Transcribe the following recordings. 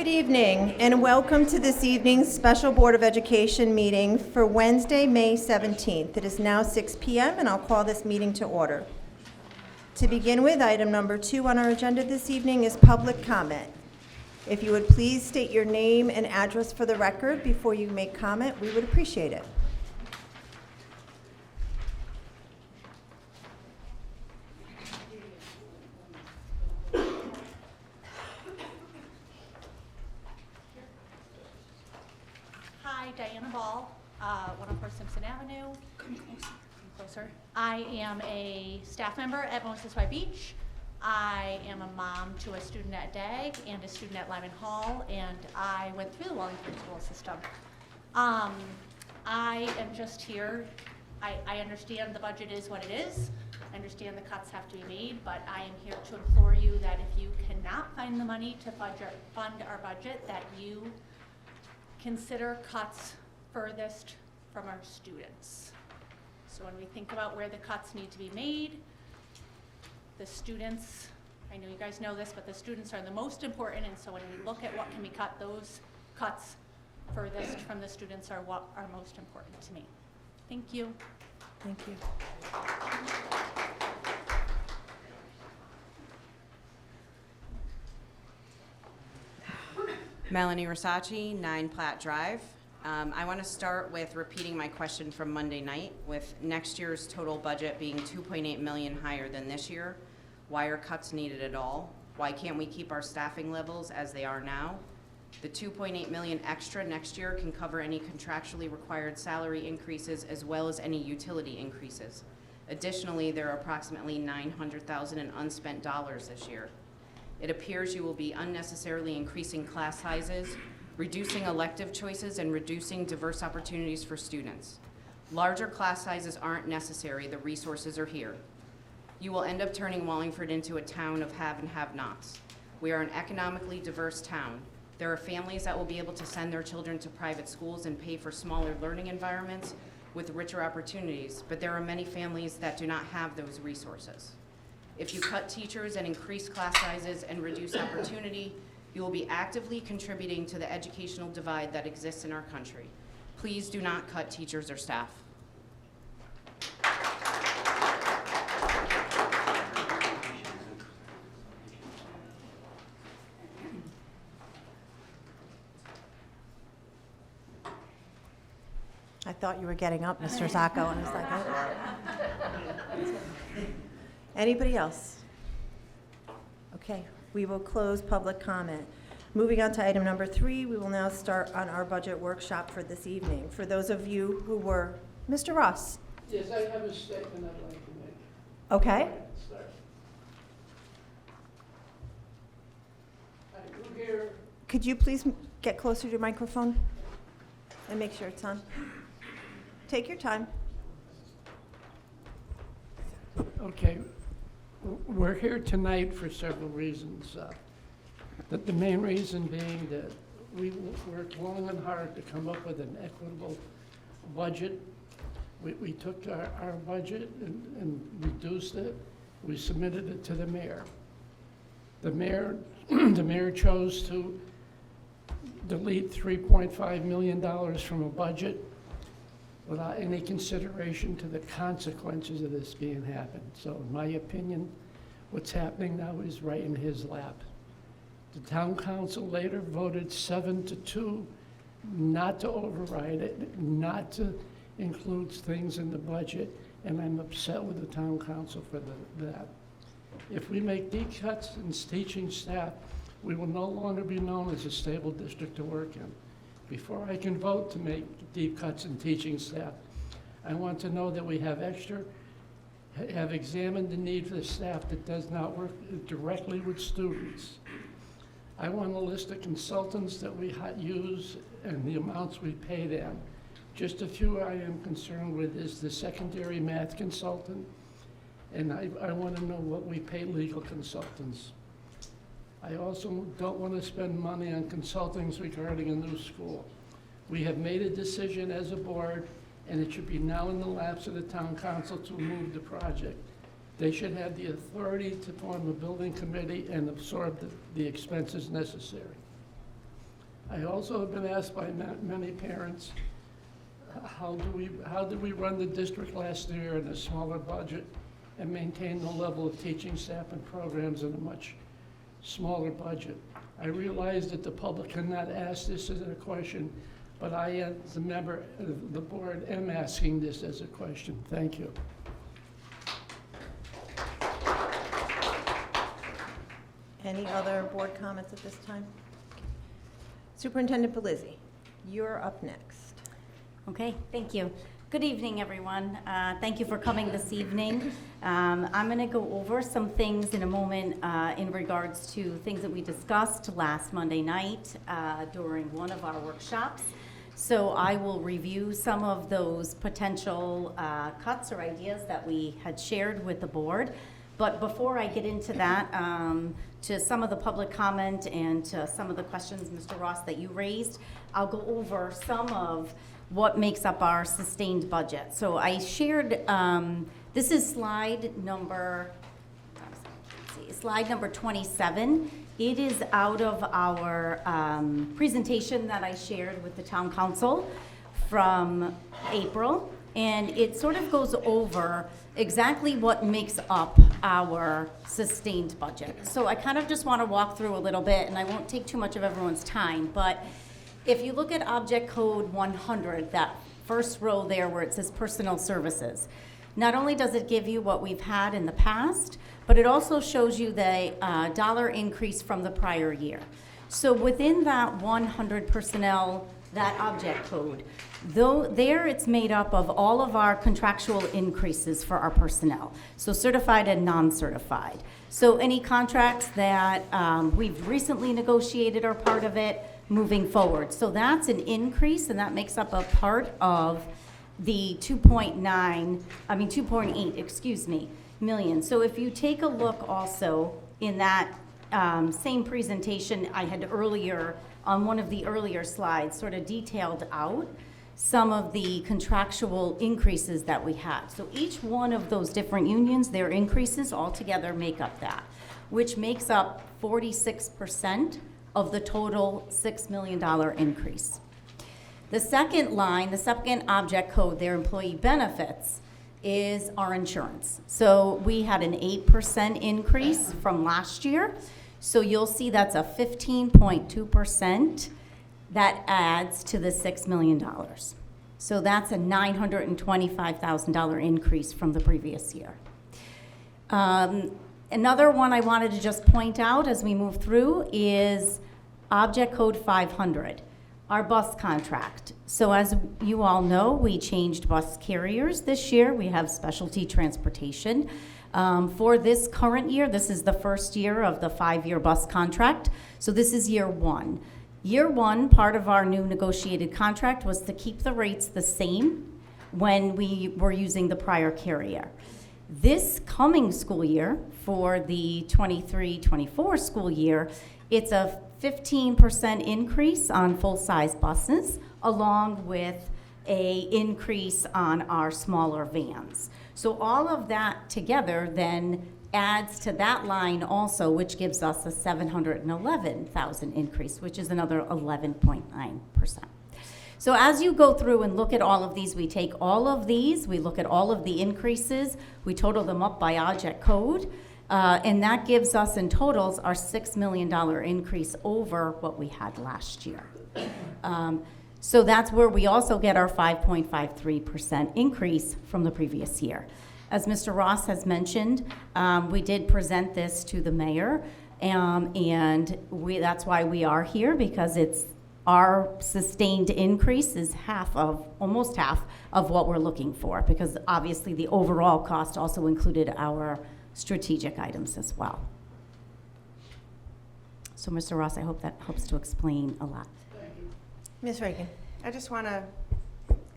Good evening, and welcome to this evening's special Board of Education meeting for Wednesday, May 17th. It is now 6 p.m., and I'll call this meeting to order. To begin with, item number 2 on our agenda this evening is public comment. If you would please state your name and address for the record before you make comment, we would appreciate it. Diana Ball, 104 Simpson Avenue. Come closer. I am a staff member at Moses by Beach. I am a mom to a student at DAG and a student at Lyman Hall, and I went through the Wallingford school system. I am just here. I understand the budget is what it is. I understand the cuts have to be made, but I am here to implore you that if you cannot find the money to fund our budget, that you consider cuts furthest from our students. So when we think about where the cuts need to be made, the students, I know you guys know this, but the students are the most important, and so when we look at what can be cut, those cuts furthest from the students are what are most important to me. Thank you. Thank you. Melanie Rosacci, 9 Platt Drive. I want to start with repeating my question from Monday night. With next year's total budget being $2.8 million higher than this year, why are cuts needed at all? Why can't we keep our staffing levels as they are now? The $2.8 million extra next year can cover any contractually required salary increases as well as any utility increases. Additionally, there are approximately $900,000 in unspent dollars this year. It appears you will be unnecessarily increasing class sizes, reducing elective choices, and reducing diverse opportunities for students. Larger class sizes aren't necessary, the resources are here. You will end up turning Wallingford into a town of have and have-nots. We are an economically diverse town. There are families that will be able to send their children to private schools and pay for smaller learning environments with richer opportunities, but there are many families that do not have those resources. If you cut teachers and increase class sizes and reduce opportunity, you will be actively contributing to the educational divide that exists in our country. Please do not cut teachers or staff. I thought you were getting up, Mr. Zacco, and I was like, oh. Anybody else? Okay, we will close public comment. Moving on to item number 3, we will now start on our budget workshop for this evening. For those of you who were, Mr. Ross. Yes, I have a statement I'd like to make. Okay. Start. I grew here. Could you please get closer to your microphone and make sure it's on? Take your time. Okay, we're here tonight for several reasons. The main reason being that we worked long and hard to come up with an equitable budget. We took our budget and reduced it. We submitted it to the mayor. The mayor chose to delete $3.5 million from a budget without any consideration to the consequences of this being happened. So in my opinion, what's happening now is right in his lap. The town council later voted 7-2 not to override it, not to include things in the budget, and I'm upset with the town council for that. If we make deep cuts in teaching staff, we will no longer be known as a stable district to work in. Before I can vote to make deep cuts in teaching staff, I want to know that we have examined the need for the staff that does not work directly with students. I want a list of consultants that we use and the amounts we pay them. Just a few I am concerned with is the secondary math consultant, and I want to know what we pay legal consultants. I also don't want to spend money on consultings regarding a new school. We have made a decision as a board, and it should be now in the laps of the town council to move the project. They should have the authority to form a building committee and absorb the expenses necessary. I also have been asked by many parents, how did we run the district last year in a smaller budget and maintain the level of teaching staff and programs in a much smaller budget? I realize that the public cannot ask this as a question, but I, as a member of the board, am asking this as a question. Thank you. Any other board comments at this time? Superintendent Belizzi, you're up next. Okay, thank you. Good evening, everyone. Thank you for coming this evening. I'm going to go over some things in a moment in regards to things that we discussed last Monday night during one of our workshops. So I will review some of those potential cuts or ideas that we had shared with the board. But before I get into that, to some of the public comment and to some of the questions, Mr. Ross, that you raised, I'll go over some of what makes up our sustained budget. So I shared, this is slide number 27. It is out of our presentation that I shared with the town council from April. And it sort of goes over exactly what makes up our sustained budget. So I kind of just want to walk through a little bit, and I won't take too much of everyone's time, but if you look at object code 100, that first row there where it says personnel services, not only does it give you what we've had in the past, but it also shows you the dollar increase from the prior year. So within that 100 personnel, that object code, though there it's made up of all of our contractual increases for our personnel, so certified and non-certified. So any contracts that we've recently negotiated are part of it moving forward. So that's an increase, and that makes up a part of the 2.8 million. So if you take a look also in that same presentation I had earlier, on one of the earlier slides, sort of detailed out some of the contractual increases that we had. So each one of those different unions, their increases altogether make up that, which makes up 46% of the total $6 million increase. The second line, the second object code, their employee benefits, is our insurance. So we had an 8% increase from last year. So you'll see that's a 15.2% that adds to the $6 million. So that's a $925,000 increase from the previous year. Another one I wanted to just point out as we move through is object code 500, our bus contract. So as you all know, we changed bus carriers this year. We have specialty transportation. For this current year, this is the first year of the 5-year bus contract. So this is year one. Year one, part of our new negotiated contract was to keep the rates the same when we were using the prior carrier. This coming school year, for the 23-24 school year, it's a 15% increase on full-size buses, along with an increase on our smaller vans. So all of that together then adds to that line also, which gives us a $711,000 increase, which is another 11.9%. So as you go through and look at all of these, we take all of these, we look at all of the increases, we total them up by object code, and that gives us in totals our $6 million increase over what we had last year. So that's where we also get our 5.53% increase from the previous year. As Mr. Ross has mentioned, we did present this to the mayor, and that's why we are here, because it's our sustained increase is almost half of what we're looking for, because obviously the overall cost also included our strategic items as well. So Mr. Ross, I hope that helps to explain a lot. Ms. Reagan. I just want to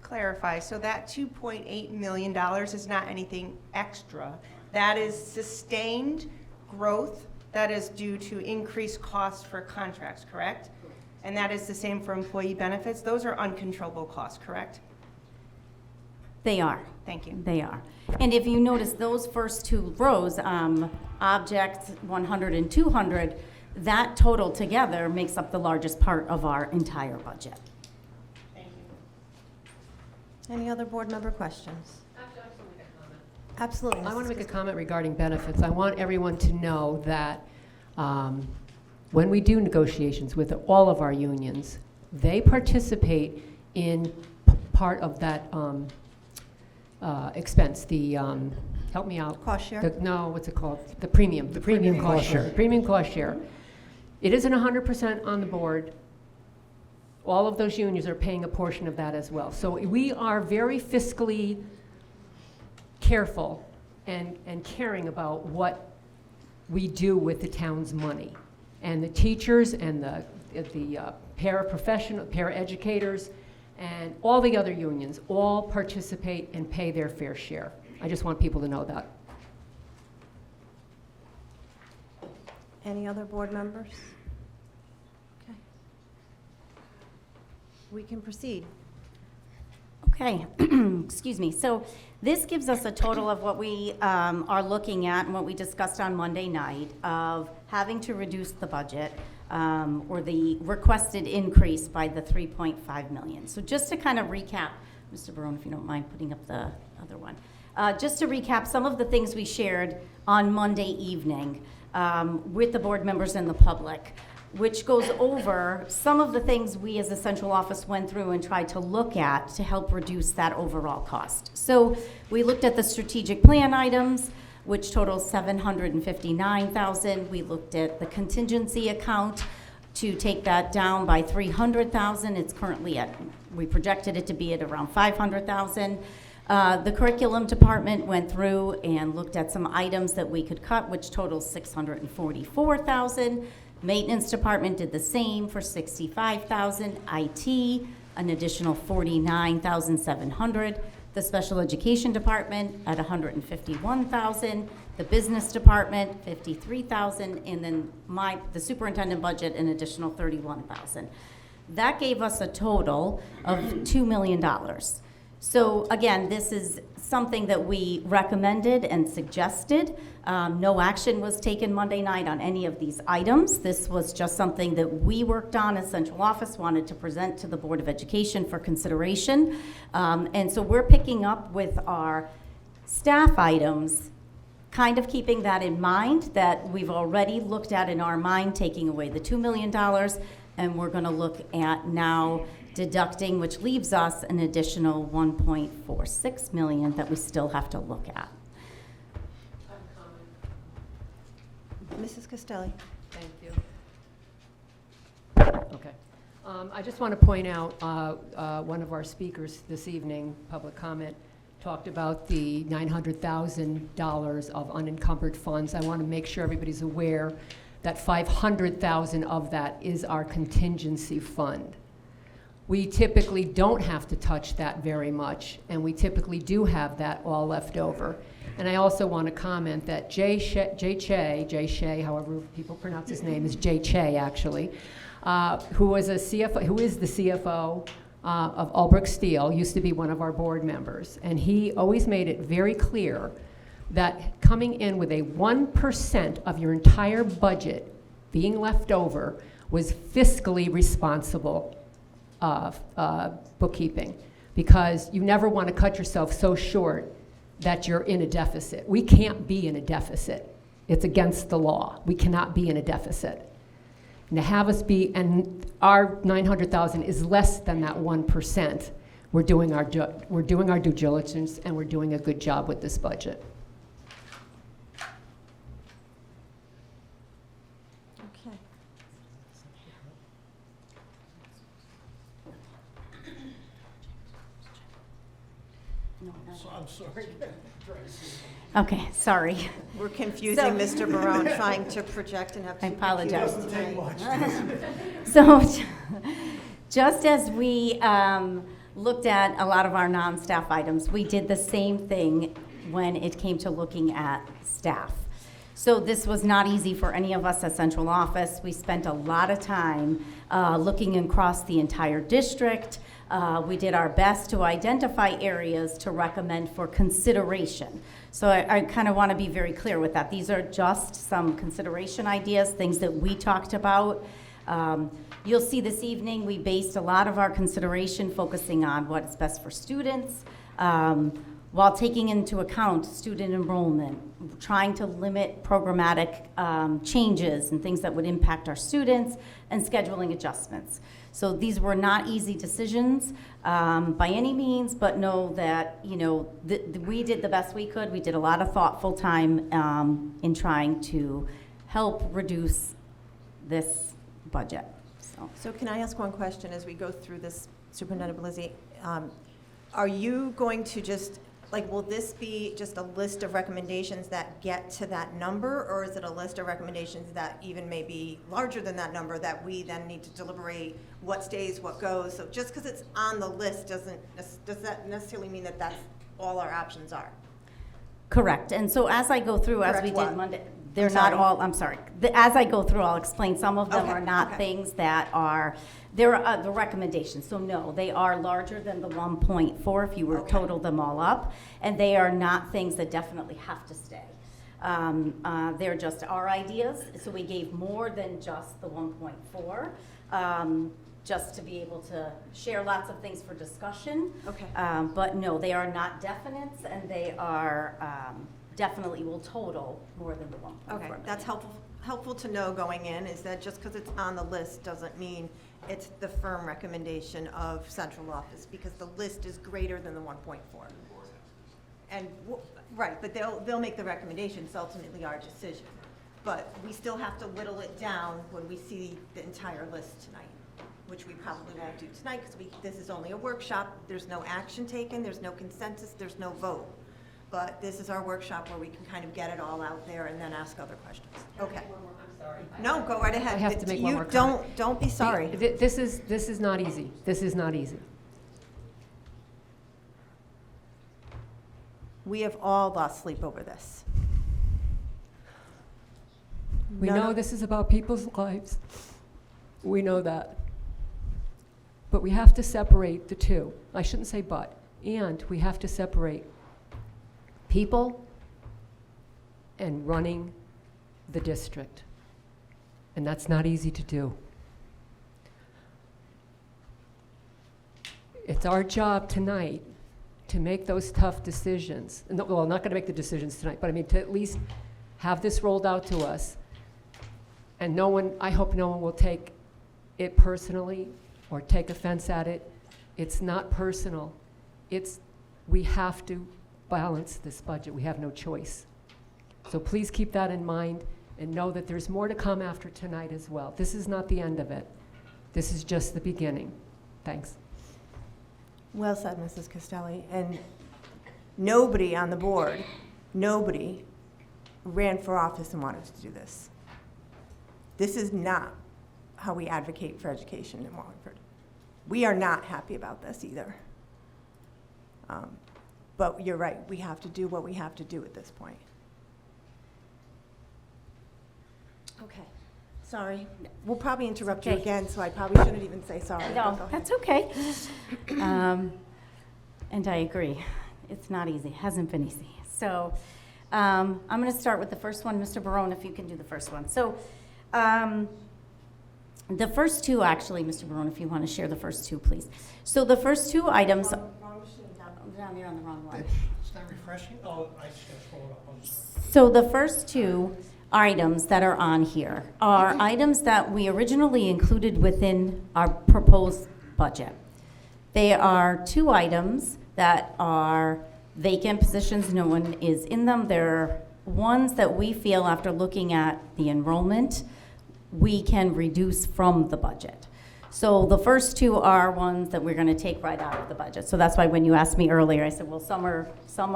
clarify, so that $2.8 million is not anything extra. That is sustained growth that is due to increased costs for contracts, correct? And that is the same for employee benefits? Those are uncontrollable costs, correct? They are. Thank you. They are. And if you notice those first two rows, objects 100 and 200, That total together makes up the largest part of our entire budget. Any other board member questions? Absolutely. I want Mrs. to make a comment regarding benefits. I want everyone to know that when we do negotiations with all of our unions, they participate in part of that expense, the, help me out. Cost share? No, what's it called? The premium cost share. The premium cost share. It isn't 100% on the board. All of those unions are paying a portion of that as well. So we are very fiscally careful and caring about what we do with the town's money. And the teachers and the paraeducators and all the other unions all participate and pay their fair share. I just want people to know that. Any other board members? Okay. We can proceed. Okay, excuse me. So this gives us a total of what we are looking at and what we discussed on Monday night of having to reduce the budget or the requested increase by the 3.5 million. So just to kind of recap, Mr. Barone, if you don't mind putting up the other one. Just to recap some of the things we shared on Monday evening with the board members and the public, which goes over some of the things we as a central office went through and tried to look at to help reduce that overall cost. So we looked at the strategic plan items, which totals $759,000. We looked at the contingency account to take that down by $300,000. It's currently at, we projected it to be at around $500,000. The curriculum department went through and looked at some items that we could cut, which totals $644,000. Maintenance department did the same for $65,000. IT, an additional $49,700. The special education department at $151,000. The business department, $53,000, and then the superintendent budget, an additional $31,000. That gave us a total of $2 million. So again, this is something that we recommended and suggested. No action was taken Monday night on any of these items. This was just something that we worked on as central office, wanted to present to the Board of Education for consideration. And so we're picking up with our staff items, kind of keeping that in mind, that we've already looked at in our mind, taking away the $2 million, and we're going to look at now deducting, which leaves us an additional $1.46 million that we still have to look at. Mrs. Castelli. Thank you. Okay. I just want to point out, one of our speakers this evening, public comment, talked about the $900,000 of unencumbered funds. I want to make sure everybody's aware that $500,000 of that is our contingency fund. We typically don't have to touch that very much, and we typically do have that all left over. And I also want to comment that Jay Shea, however people pronounce his name, is Jay Che actually, who is the CFO of Albrook Steel, used to be one of our board members, and he always made it very clear that coming in with a 1% of your entire budget being left over was fiscally responsible bookkeeping, because you never want to cut yourself so short that you're in a deficit. We can't be in a deficit. It's against the law. We cannot be in a deficit. And to have us be, and our $900,000 is less than that 1%. We're doing our due diligence, and we're doing a good job with this budget. Okay. I'm sorry. Okay, sorry. We're confusing Mr. Barone, trying to project and have I two apologize. computers tonight. So just as we looked at a lot of our non-staff items, we did the same thing when it came to looking at staff. So this was not easy for any of us at central office. We spent a lot of time looking across the entire district. We did our best to identify areas to recommend for consideration. So I kind of want to be very clear with that. These are just some consideration ideas, things that we talked about. You'll see this evening, we based a lot of our consideration focusing on what's best for students, while taking into account student enrollment, trying to limit programmatic changes and things that would impact our students, and scheduling adjustments. So these were not easy decisions by any means, but know that, you know, we did the best we could. We did a lot of thoughtful time in trying to help reduce this budget. So can I ask one question as we go through this, Superintendent Blizzi? Are you going to just, like, will this be just a list of recommendations that get to that number, or is it a list of recommendations that even may be larger than that number that we then need to deliberate what stays, what goes? So just because it's on the list does that necessarily mean that that's all our options are? Correct. And so as I go through, as Correct we what? did Monday, they're I'm not sorry. all, I'm sorry. As I go through, I'll explain. Some of them Okay, are not okay. things that are, they're the recommendations. So no, they are larger than the 1.4 if you were to Okay. total them all up. And they are not things that definitely have to stay. They're just our ideas. So we gave more than just the 1.4, just to be able to share lots of things for discussion. Okay. But no, they are not definites, and they are definitely will total more than the 1.4 Okay, million. that's helpful to know going in, is that just because it's on the list doesn't mean it's the firm recommendation of central office, because the list is greater than the 1.4. And, right, but they'll make the recommendations, ultimately our decision. But we still have to whittle it down when we see the entire list tonight, which we probably won't do tonight, because this is only a workshop, there's no action taken, there's no consensus, there's no vote. But this is our workshop where we can kind of get it all out there and then ask other questions. Okay. No, go right ahead. I have to make one You more comment. Don't be sorry. This is not easy. This is not easy. We have all lost sleep over this. We None know of- this is about people's lives. We know that. But we have to separate the two. I shouldn't say but. And we have to separate people and running the district. And that's not easy to do. It's our job tonight to make those tough decisions. No, well, I'm not going to make the decisions tonight, but I mean to at least have this rolled out to us. And no one, I hope no one will take it personally or take offense at it. It's not personal. We have to balance this budget. We have no choice. So please keep that in mind and know that there's more to come after tonight as well. This is not the end of it. This is just the beginning. Thanks. Well said, Mrs. Castelli. And nobody on the board, nobody ran for office and wanted to do this. This is not how we advocate for education in Wallingford. We are not happy about this either. But you're right, we have to do what we have to do at this point. Okay, sorry. We'll probably interrupt you okay. again, so I probably shouldn't even say sorry. but No, go ahead. that's okay. And I agree. It's not easy. Hasn't been easy. So I'm going to start with the first one. Mr. Barone, if you can do the first one. So the first two, actually, Mr. Barone, if you want to share the first two, please. So the first two items. Down here on the wrong one. It's not refreshing? Oh, I just gotta scroll it up. I'm sorry. So the first two items that are on here are items that we originally included within our proposed budget. They are two items that are vacant positions, no one is in them. They're ones that we feel, after looking at the enrollment, we can reduce from the budget. So the first two are ones that we're going to take right out of the budget. So that's why when you asked me earlier, I said, well, some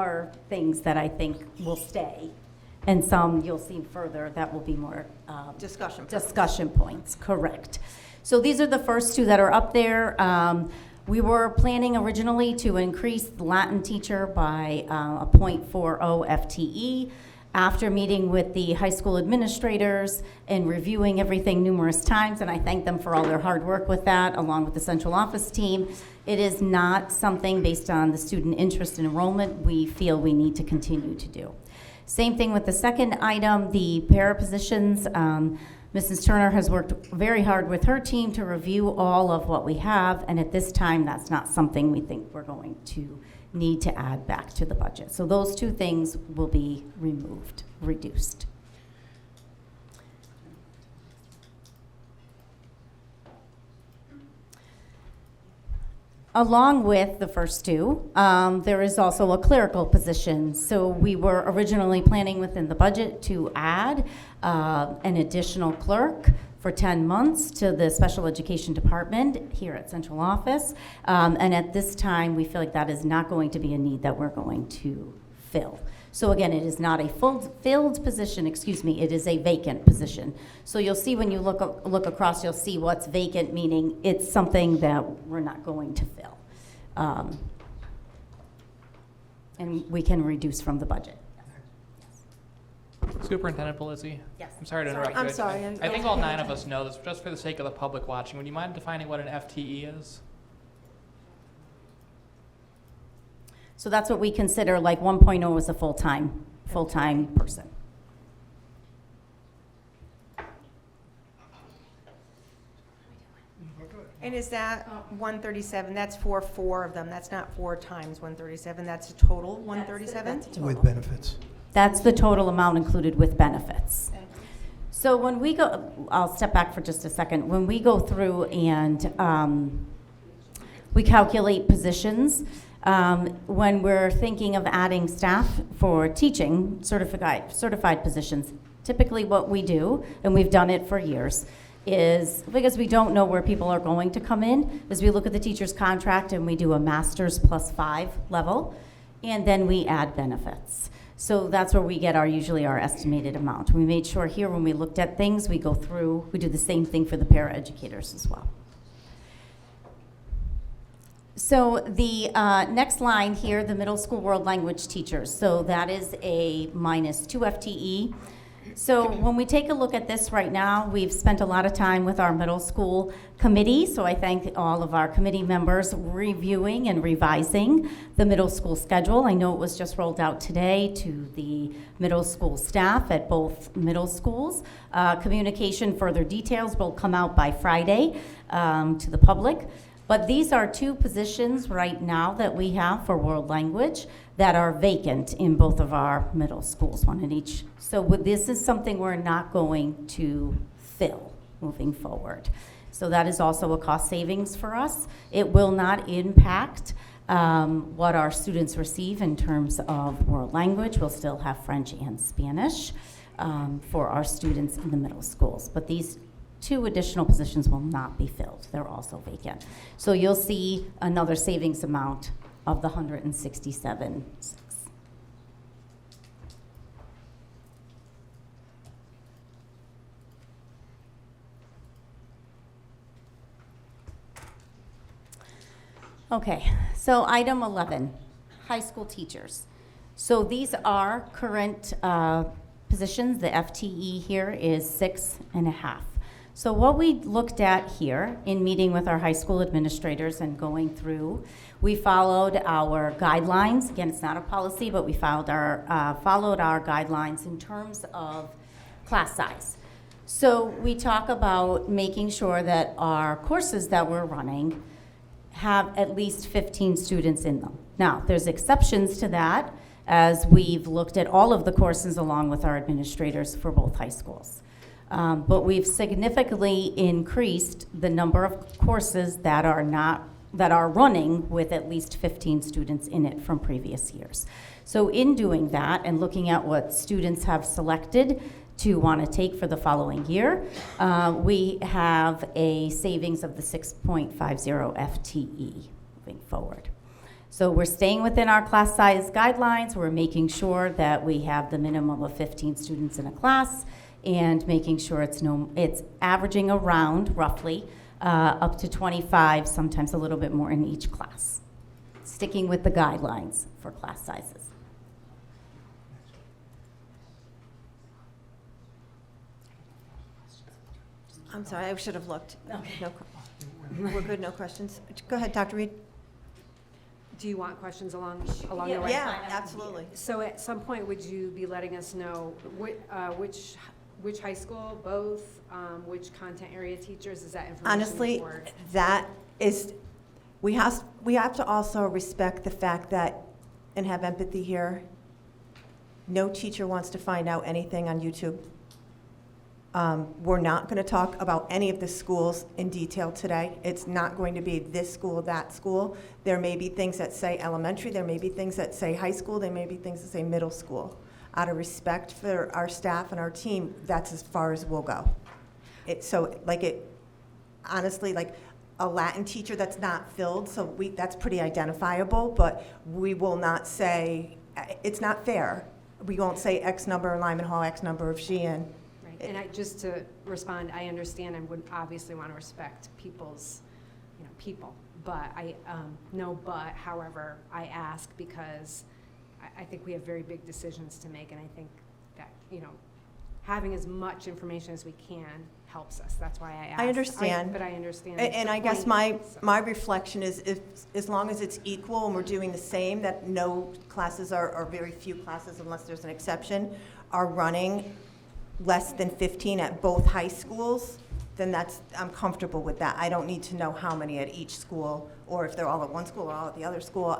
are things that I think will stay, and some you'll see further that will be more discussion points. Correct. So these are the first two that are up there. We were planning originally to increase the Latin teacher by a .40 FTE. After meeting with the high school administrators and reviewing everything numerous times, and I thank them for all their hard work with that, along with the central office team, it is not something based on the student interest and enrollment we feel we need to continue to do. Same thing with the second item, the para positions. Mrs. Turner has worked very hard with her team to review all of what we have, and at this time, that's not something we think we're going to need to add back to the budget. So those two things will be reduced. Along with the first two, there is also a clerical position. So we were originally planning within the budget to add an additional clerk for 10 months to the special education department here at central office. And at this time, we feel like that is not going to be a need that we're going to fill. So again, it is not a filled position, it is a vacant position. So you'll see when you look across, you'll see what's vacant, meaning it's something that we're not going to fill. And we can reduce from the budget. Superintendent Pelizzi? Yes. I'm sorry to interrupt you. I'm sorry. I think all 9 of us know this, just for the sake of the public watching. Would you mind defining what an FTE is? So that's what we consider, like 1.0 is a full-time person. And is that 137, that's for 4 of them, that's not 4 times 137, that's a total 137? With benefits. That's the total amount included with benefits. So when we go, I'll step back for just a second. When we go through and we calculate positions, when we're thinking of adding staff for teaching certified positions, typically what we do, and we've done it for years, is because we don't know where people are going to come in, is we look at the teacher's contract and we do a master's +5 level, and then we add benefits. So that's where we get usually our estimated amount. We made sure here when we looked at things, we go through, we do the same thing for the paraeducators as well. So the next line here, the middle school world language teachers. So that is a -2 FTE. So when we take a look at this right now, we've spent a lot of time with our middle school committee. So I thank all of our committee members reviewing and revising the middle school schedule. I know it was just rolled out today to the middle school staff at both middle schools. Communication, further details will come out by Friday to the public. But these are 2 positions right now that we have for world language that are vacant in both of our middle schools, 1 in each. So this is something we're not going to fill moving forward. So that is also a cost savings for us. It will not impact what our students receive in terms of world language. We'll still have French and Spanish for our students in the middle schools. But these 2 additional positions will not be filled. They're also vacant. So you'll see another savings amount of the 167.6. Okay, so item 11, high school teachers. So these are current positions. The FTE here is 6.5. So what we looked at here in meeting with our high school administrators and going through, we followed our guidelines. Again, it's not a policy, but we followed our guidelines in terms of class size. So we talk about making sure that our courses that we're running have at least 15 students in them. Now, there's exceptions to that as we've looked at all of the courses along with our administrators for both high schools. But we've significantly increased the number of courses that are running with at least 15 students in it from previous years. So in doing that and looking at what students have selected to want to take for the following year, we have a savings of the 6.50 FTE moving forward. So we're staying within our class size guidelines. We're making sure that we have the minimum of 15 students in a class, and making sure it's averaging around roughly up to 25, sometimes a little bit more in each class, sticking with the guidelines for class sizes. I'm sorry, I should have looked. Okay. No, we're good, no questions. Go ahead, Dr. Reed. Do you want questions along the way? Yeah, absolutely. So at some point, would you be letting us know which high school, both, which content area teachers, is that information? Honestly, that is, we have to also respect the fact that, and have empathy here, no teacher wants to find out anything on YouTube. We're not going to talk about any of the schools in detail today. It's not going to be this school, that school. There may be things that say elementary, there may be things that say high school, there may be things that say middle school. Out of respect for our staff and our team, that's as far as we'll go. Honestly, like a Latin teacher that's not filled, so that's pretty identifiable, but we will not say, it's not fair. We won't say X number in Lyman Hall, X number of Sheehan. Right, and just to respond, I understand and would obviously want to respect people's, people, but however, I ask because I think we have very big decisions to make, and I think that, having as much information as we can helps us. That's why I asked. I understand. But I understand. And the I guess point, my reflection is if, as long as it's equal and we're doing the same, that no classes or very few classes, unless there's an exception, are running less than 15 at both high schools, then I'm comfortable with that. I don't need to know how many at each school, or if they're all at one school or all at the other school.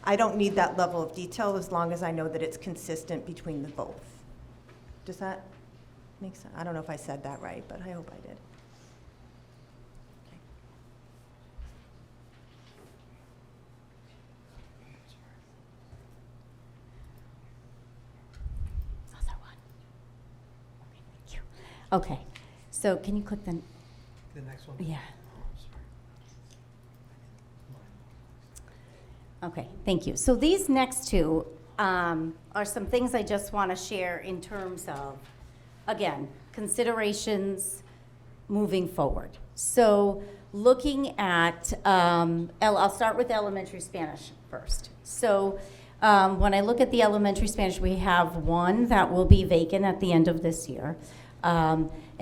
I don't need that level of detail as long as I know that it's consistent between the both. Does that make sense? I don't know if I said that right, but I hope I did. Okay. Other one. Okay, thank you. Okay, so can you click the, The next one? yeah. Oh, Okay, thank you. So these next two are some things I just want to share in terms of, again, considerations moving forward. So looking at, I'll start with elementary Spanish first. So when I look at the elementary Spanish, we have one that will be vacant at the end of this year.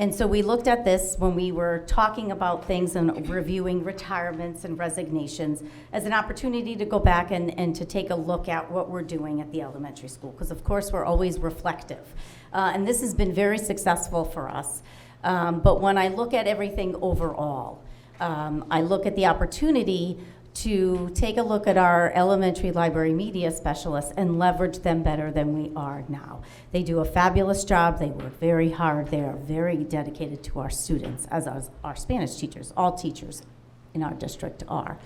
And so we looked at this when we were talking about things and reviewing retirements and resignations as an opportunity to go back and to take a look at what we're doing at the elementary school. Because of course we're always reflective. And this has been very successful for us. But when I look at everything overall, I look at the opportunity to take a look at our elementary library media specialists and leverage them better than we are now. They do a fabulous job. They work very hard. They are very dedicated to our students, as our Spanish teachers. All teachers in our district are.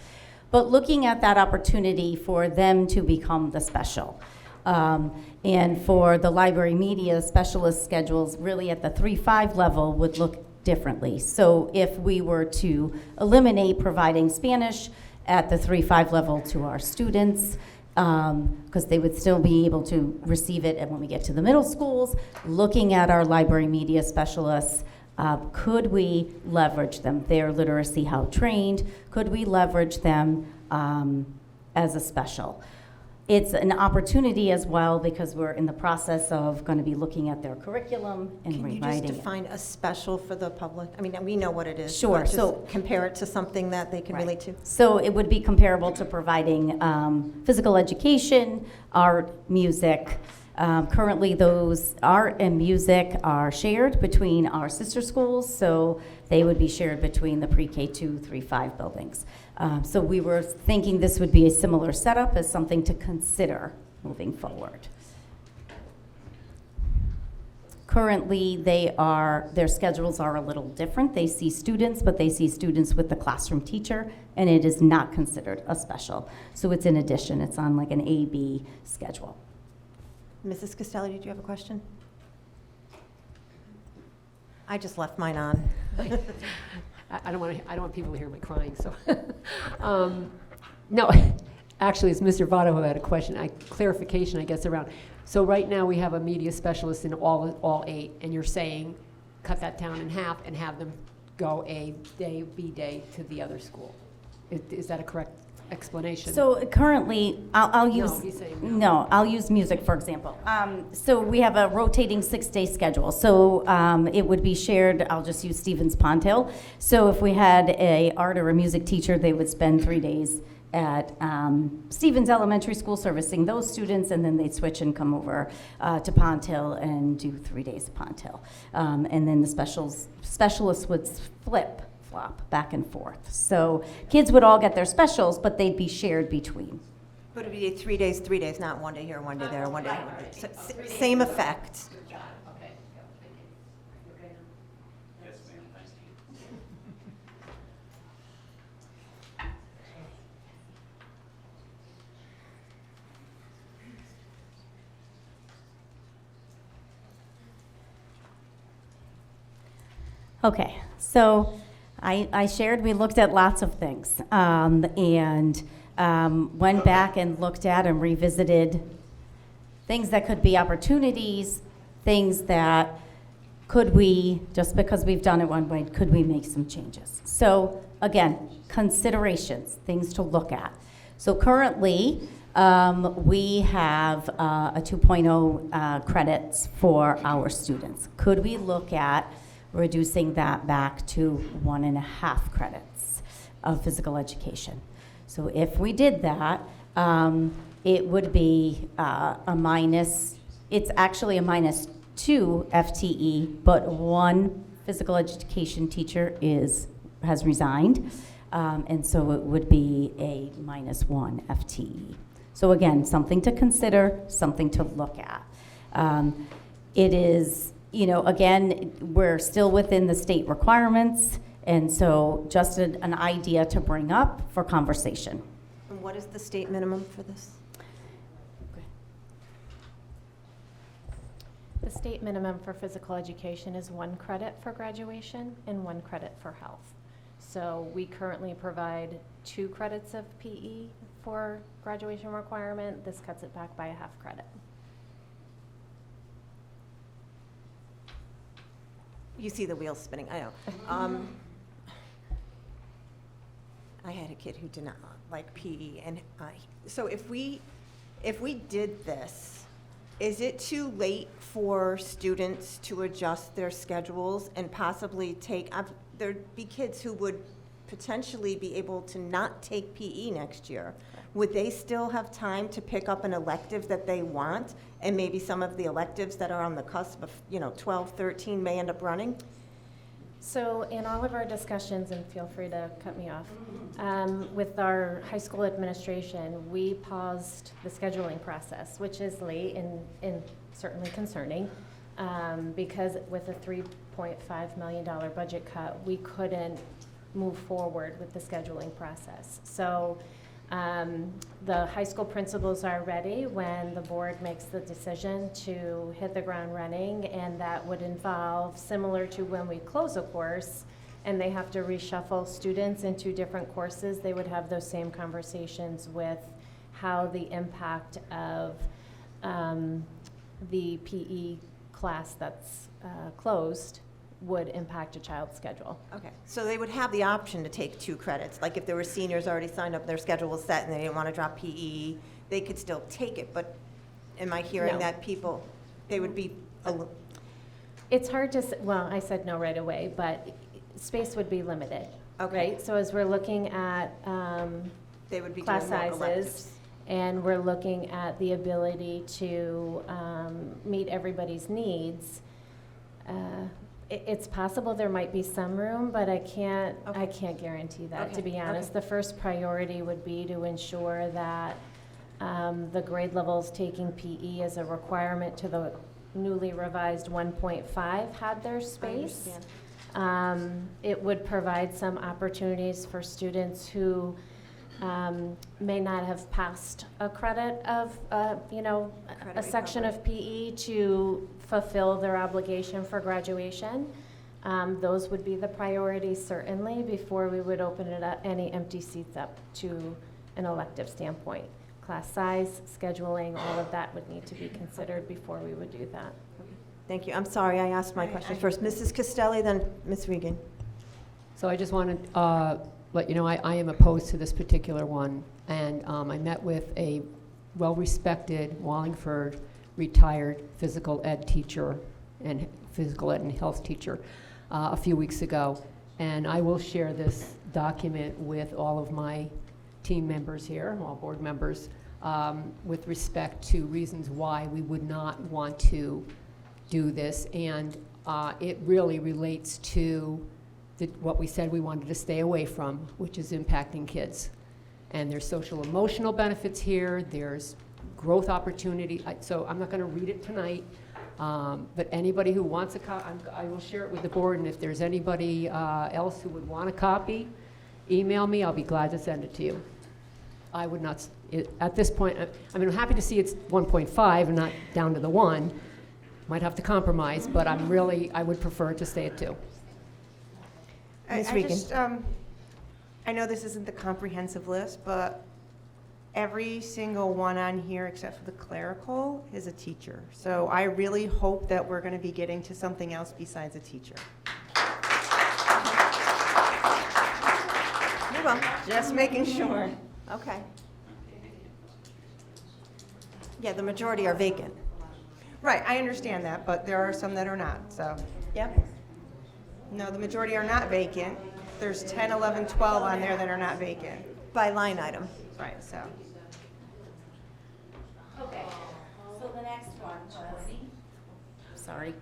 But looking at that opportunity for them to become the special, and for the library media specialist schedules really at the 3-5 level would look differently. So if we were to eliminate providing Spanish at the 3-5 level to our students, because they would still be able to receive it, and when we get to the middle schools, looking at our library media specialists, could we leverage them? They're literacy how trained. Could we leverage them as a special? It's an opportunity as well because we're in the process of going to be looking at their curriculum and Can you rewriting just it. define a special for the public? I mean, we know what it is. Sure, but just so- compare it to something that they can Right. relate to. So it would be comparable to providing physical education, art, music. Currently, those art and music are shared between our sister schools, so they would be shared between the pre-K 2, 3, 5 buildings. So we were thinking this would be a similar setup as something to consider moving forward. Currently, their schedules are a little different. They see students, but they see students with the classroom teacher, and it is not considered a special. So it's in addition, it's on like an A-B schedule. Mrs. Costello, did you have a question? I just left mine on. I don't want people to hear my crying, so. No, actually, it's Mr. Votto who had a question, clarification, I guess, around. So right now, we have a media specialist in all 8, and you're saying cut that down in half and have them go A day, B day to the other school. Is that a correct? explanation. So currently, I'll No, use. he's saying No, I'll use music, for example. So we have a rotating 6-day schedule. So it would be shared, I'll just use Stevens Pond Hill. So if we had a art or a music teacher, they would spend 3 days at Stevens Elementary School servicing those students, and then they'd switch and come over to Pond Hill and do 3 days at Pond Hill. And then the specialists would flop back and forth. So kids would all get their specials, but they'd be shared between. But it'd be 3 days, not 1 day here, 1 day there, 1 day here, 1 day. So, same effect. Okay, so I shared, we looked at lots of things, and went back and looked at and revisited things that could be opportunities, things that could we, just because we've done it one way, could we make some changes? So again, considerations, things to look at. So currently, we have a 2.0 credits for our students. Could we look at reducing that back to 1.5 credits of physical education? So if we did that, it would be a minus, it's actually a -2 FTE, but one physical education teacher has resigned, and so it would be a -1 FTE. So again, something to consider, something to look at. It is, again, we're still within the state requirements, and so just an idea to bring up for conversation. And what is the state minimum for this? The state minimum for physical education is 1 credit for graduation and 1 credit for health. So we currently provide 2 credits of PE for graduation requirement. This cuts it back by a 1/2 credit. You see the wheels spinning, I know. I had a kid who did not like PE, and so if we did this, is it too late for students to adjust their schedules and possibly there'd be kids who would potentially be able to not take PE next year. Would they still have time to pick up an elective that they want, and maybe some of the electives that are on the cusp of, 12, 13 may end up running? So in all of our discussions, and feel free to cut me off, with our high school administration, we paused the scheduling process, which is late and certainly concerning, because with a $3.5 million budget cut, we couldn't move forward with the scheduling process. So the high school principals are ready when the board makes the decision to hit the ground running, and that would involve, similar to when we close a course and they have to reshuffle students into different courses, they would have those same conversations with how the impact of the PE class that's closed would impact a child's schedule. Okay, so they would have the option to take 2 credits. Like if there were seniors already signed up, their schedule was set, and they didn't want to drop PE, they could still take it. But am I hearing No. that they would be It's hard to, well, I said no right away, but space would be limited, Okay. right? So as we're looking at they would be class doing more sizes, electives? and we're looking at the ability to meet everybody's needs, it's possible there might be some room, but I can't guarantee that, to Okay, be honest. okay. The first priority would be to ensure that the grade levels taking PE as a requirement to the newly revised 1.5 had their space. understand. It would provide some opportunities for students who may not have passed a credit of, a section of PE to fulfill their obligation for graduation. Those would be the priorities, certainly, before we would open it up, any empty seats up to an elective standpoint. Class size, scheduling, all of that would need to be considered before we would do that. Thank you. I'm sorry, I asked my question first. Mrs. Castelli, then Ms. Regan. So I just wanted, let you know I am opposed to this particular one. And I met with a well-respected Wallingford retired physical ed teacher and physical ed and health teacher a few weeks ago. And I will share this document with all of my team members here, all board members, with respect to reasons why we would not want to do this. And it really relates to what we said we wanted to stay away from, which is impacting kids. And there's social emotional benefits here, there's growth opportunity. So I'm not going to read it tonight, but anybody who wants a copy, I will share it with the board, and if there's anybody else who would want a copy, email me, I'll be glad to send it to you. I would not, at this point, I mean, I'm happy to see it's 1.5 and not down to the 1. Might have to compromise, but I would prefer to stay at 2. Ms. I Regan. just, I know this isn't the comprehensive list, but every single one on here except for the clerical is a teacher. So I really hope that we're going to be getting to something else besides a teacher. You will. Just making sure. Okay. Yeah, the majority are vacant. Right, I understand that, but there are some that are not, so. Yep. No, the majority are not vacant. There's 10, 11, 12 on there that are not vacant. By line item. Right, so. Okay, so the next one, sorry.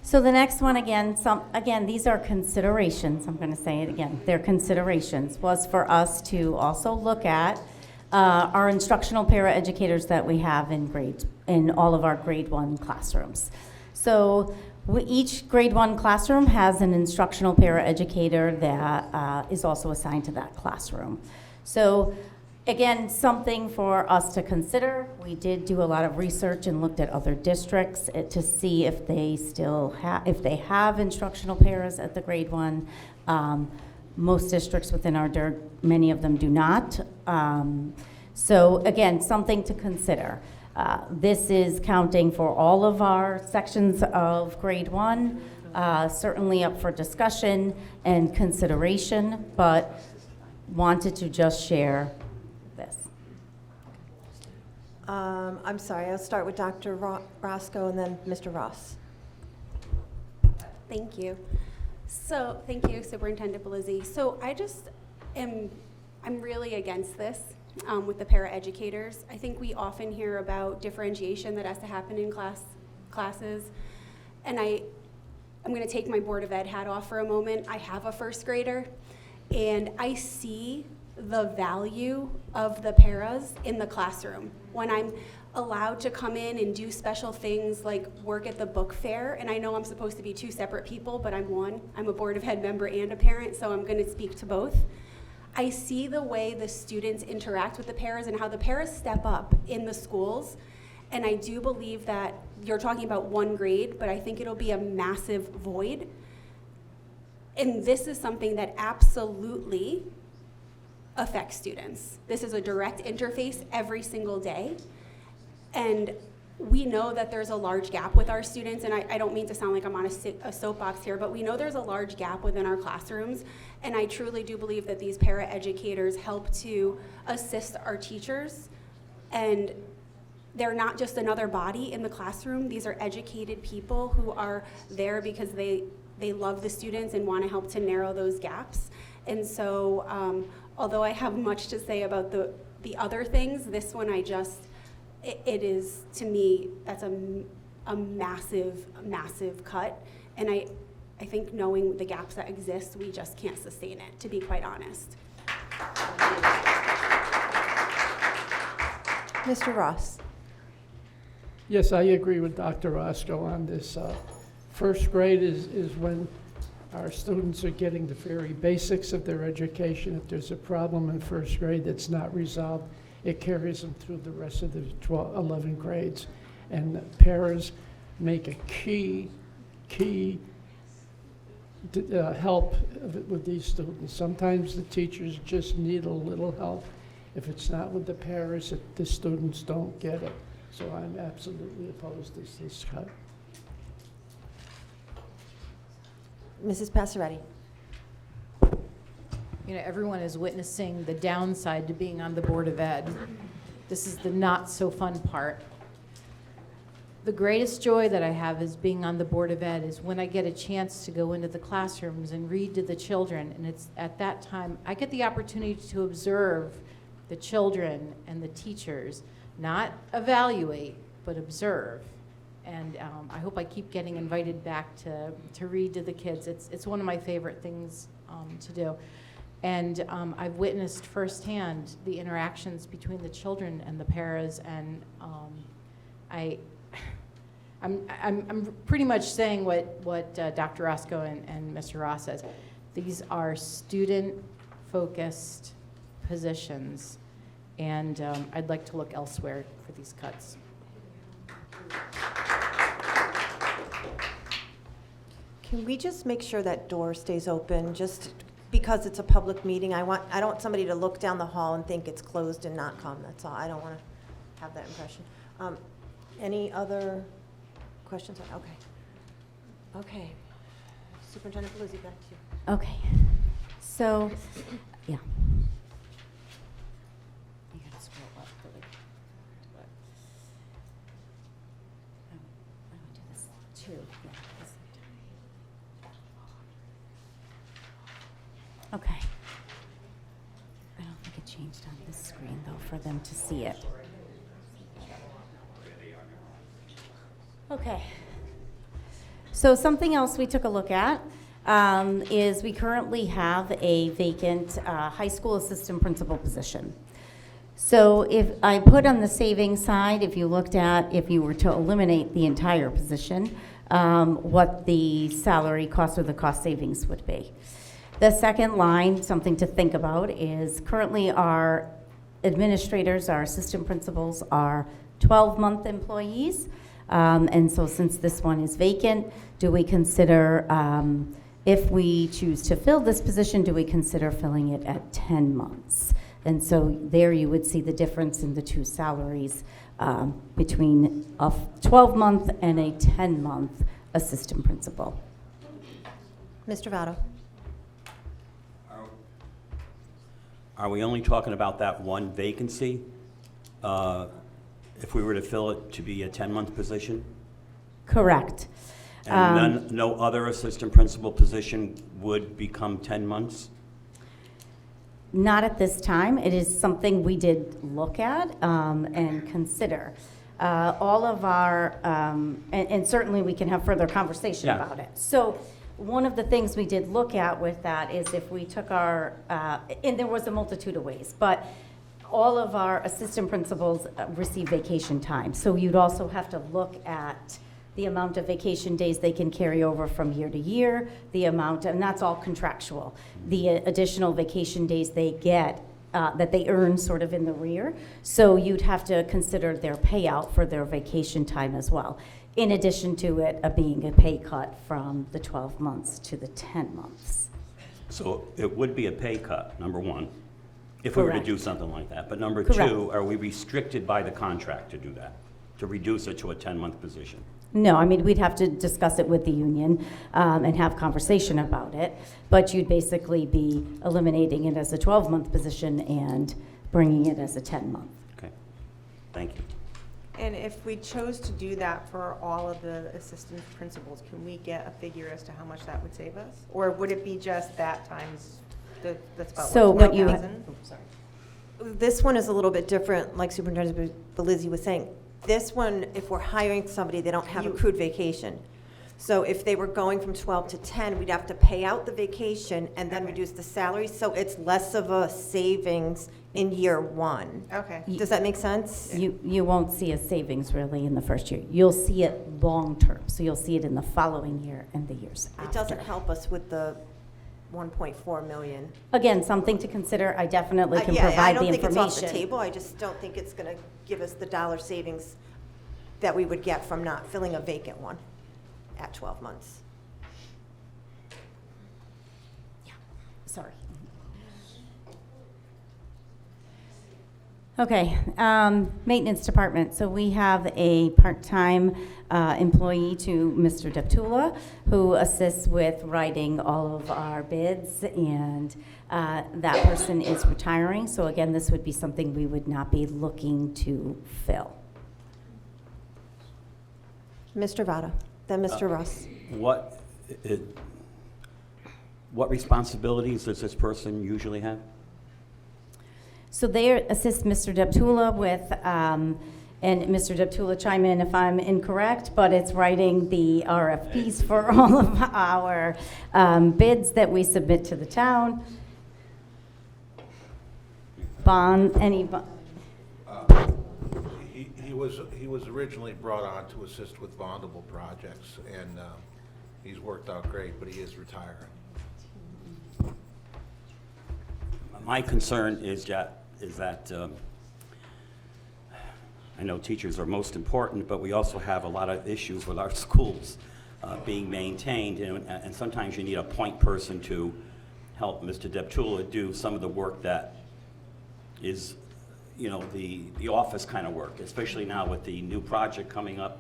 So the next one, again, these are considerations, I'm gonna say it again, they're considerations, was for us to also look at our instructional paraeducators that we have in all of our grade 1 classrooms. So each grade 1 classroom has an instructional paraeducator that is also assigned to that classroom. So again, something for us to consider. We did do a lot of research and looked at other districts to see if they still have instructional paras at the grade 1. Most districts within our many of them do not. So again, something to consider. This is counting for all of our sections of grade 1, certainly up for discussion and consideration, but wanted to just share this. I'm sorry, I'll start with Dr. Roscoe and then Mr. Ross. Thank you. So, thank you, Superintendent Belizzi. So, I'm really against this with the paraeducators. I think we often hear about differentiation that has to happen in classes, and I'm going to take my Board of Ed hat off for a moment. I have a first grader, and I see the value of the paras in the classroom. When I'm allowed to come in and do special things like work at the book fair, and I know I'm supposed to be 2 separate people, but I'm one. I'm a Board of Ed member and a parent, so I'm going to speak to both. I see the way the students interact with the paras and how the paras step up in the schools, and I do believe that you're talking about 1 grade, but I think it'll be a massive void. And this is something that absolutely affects students. This is a direct interface every single day. And we know that there's a large gap with our students, and I don't mean to sound like I'm on a soapbox here, but we know there's a large gap within our classrooms, and I truly do believe that these paraeducators help to assist our teachers, and they're not just another body in the classroom. These are educated people who are there because they love the students and want to help to narrow those gaps. And so, although I have much to say about the other things, this one it is, to me, that's a massive, massive cut. And I think knowing the gaps that exist, we just can't sustain it, to be quite honest. Mr. Ross. Yes, I agree with Dr. Roscoe on this. First grade is when our students are getting the very basics of their education. If there's a problem in first grade that's not resolved, it carries them through the rest of the 11 grades. And paras make a key help with these students. Sometimes the teachers just need a little help. If it's not with the paras, the students don't get it. So I'm absolutely opposed to this cut. Mrs. Passaretti. you know, everyone is witnessing the downside to being on the Board of Ed. This is the not so fun part. The greatest joy that I have is being on the Board of Ed is when I get a chance to go into the classrooms and read to the children. And it's at that time, I get the opportunity to observe the children and the teachers, not evaluate, but observe. And I hope I keep getting invited back to read to the kids. It's one of my favorite things to do. And I've witnessed firsthand the interactions between the children and the paras, and I'm pretty much saying what Dr. Roscoe and Mr. Ross says. These are student-focused positions, and I'd like to look elsewhere for these cuts. Can we just make sure that door stays open, just because it's a public meeting? I don't want somebody to look down the hall and think it's closed and not come, that's all. I don't want to have that impression. Any other questions? Okay. Okay. Superintendent Peluzzi, back to you. Okay. So, yeah. You gotta scroll up really. I would do this too. Yeah, this. Okay. I don't think it changed on this screen though for them to see it. Okay. So something else we took a look at is we currently have a vacant high school assistant principal position. So if I put on the savings side, if you looked at, if you were to eliminate the entire position, what the salary cost or the cost savings would be. The second line, something to think about, is currently our administrators, our assistant principals are 12-month employees. And so since this one is vacant, do we consider, if we choose to fill this position, do we consider filling it at 10 months? And so there you would see the difference in the two salaries between a 12-month and a 10-month assistant principal. Mr. Votto. Are we only talking about that one vacancy? If we were to fill it to be a 10-month position? Correct. And no other assistant principal position would become 10 months? Not at this time. It is something we did look at and consider. All of our, and certainly we can have further conversation about it. So one of the things we did look at with that is if we took our, and there was a multitude of ways, but all of our assistant principals receive vacation time. So you'd also have to look at the amount of vacation days they can carry over from year to year, the amount, and that's all contractual. The additional vacation days they get, that they earn sort of in the rear. So you'd have to consider their payout for their vacation time as well, in addition to it being a pay cut from the 12 months to the 10 months. So it would be a pay cut, number one, if we were to Correct. do something like that. But number Correct. two, are we restricted by the contract to do that, to reduce it to a 10-month position? No, I mean, we'd have to discuss it with the union and have conversation about it, but you'd basically be eliminating it as a 12-month position and bringing it as a 10-month. Okay, thank you. And if we chose to do that for all of the assistant principals, can we get a figure as to how much that would save us? Or would it be just that times, that's about So what, what you- 12,000? This one is a little bit different, like Superintendent Belizzi was saying. This one, if we're hiring somebody, they don't have accrued vacation. So if they were going from 12 to 10, we'd have to pay out the vacation and then reduce the salary, so it's less of a savings in year one. Okay. Does that make sense? You won't see a savings really in the first year. You'll see it long-term, so you'll see it in the following year and the years after. It doesn't help us with the 1.4 million. Again, something to consider. I definitely can Yeah, I provide the don't think it's off information. the table, I just don't think it's gonna give us the dollar savings that we would get from not filling a vacant one at 12 months. Sorry. Okay, maintenance department. So we have a part-time employee to Mr. Deptula, who assists with writing all of our bids, and that person is retiring. So again, this would be something we would not be looking to fill. Mr. Votto, then Mr. Russ. What responsibilities does this person usually have? So they assist Mr. Deptula with, and Mr. Deptula, chime in if I'm incorrect, but it's writing the RFPs for all of our bids that we submit to the town. He was originally brought on to assist with bondable projects, and he's worked out great, but he is retiring. My concern is that I know teachers are most important, but we also have a lot of issues with our schools being maintained, and sometimes you need a point person to help Mr. Deptula do some of the work that is, you know, the office kind of work, especially now with the new project coming up.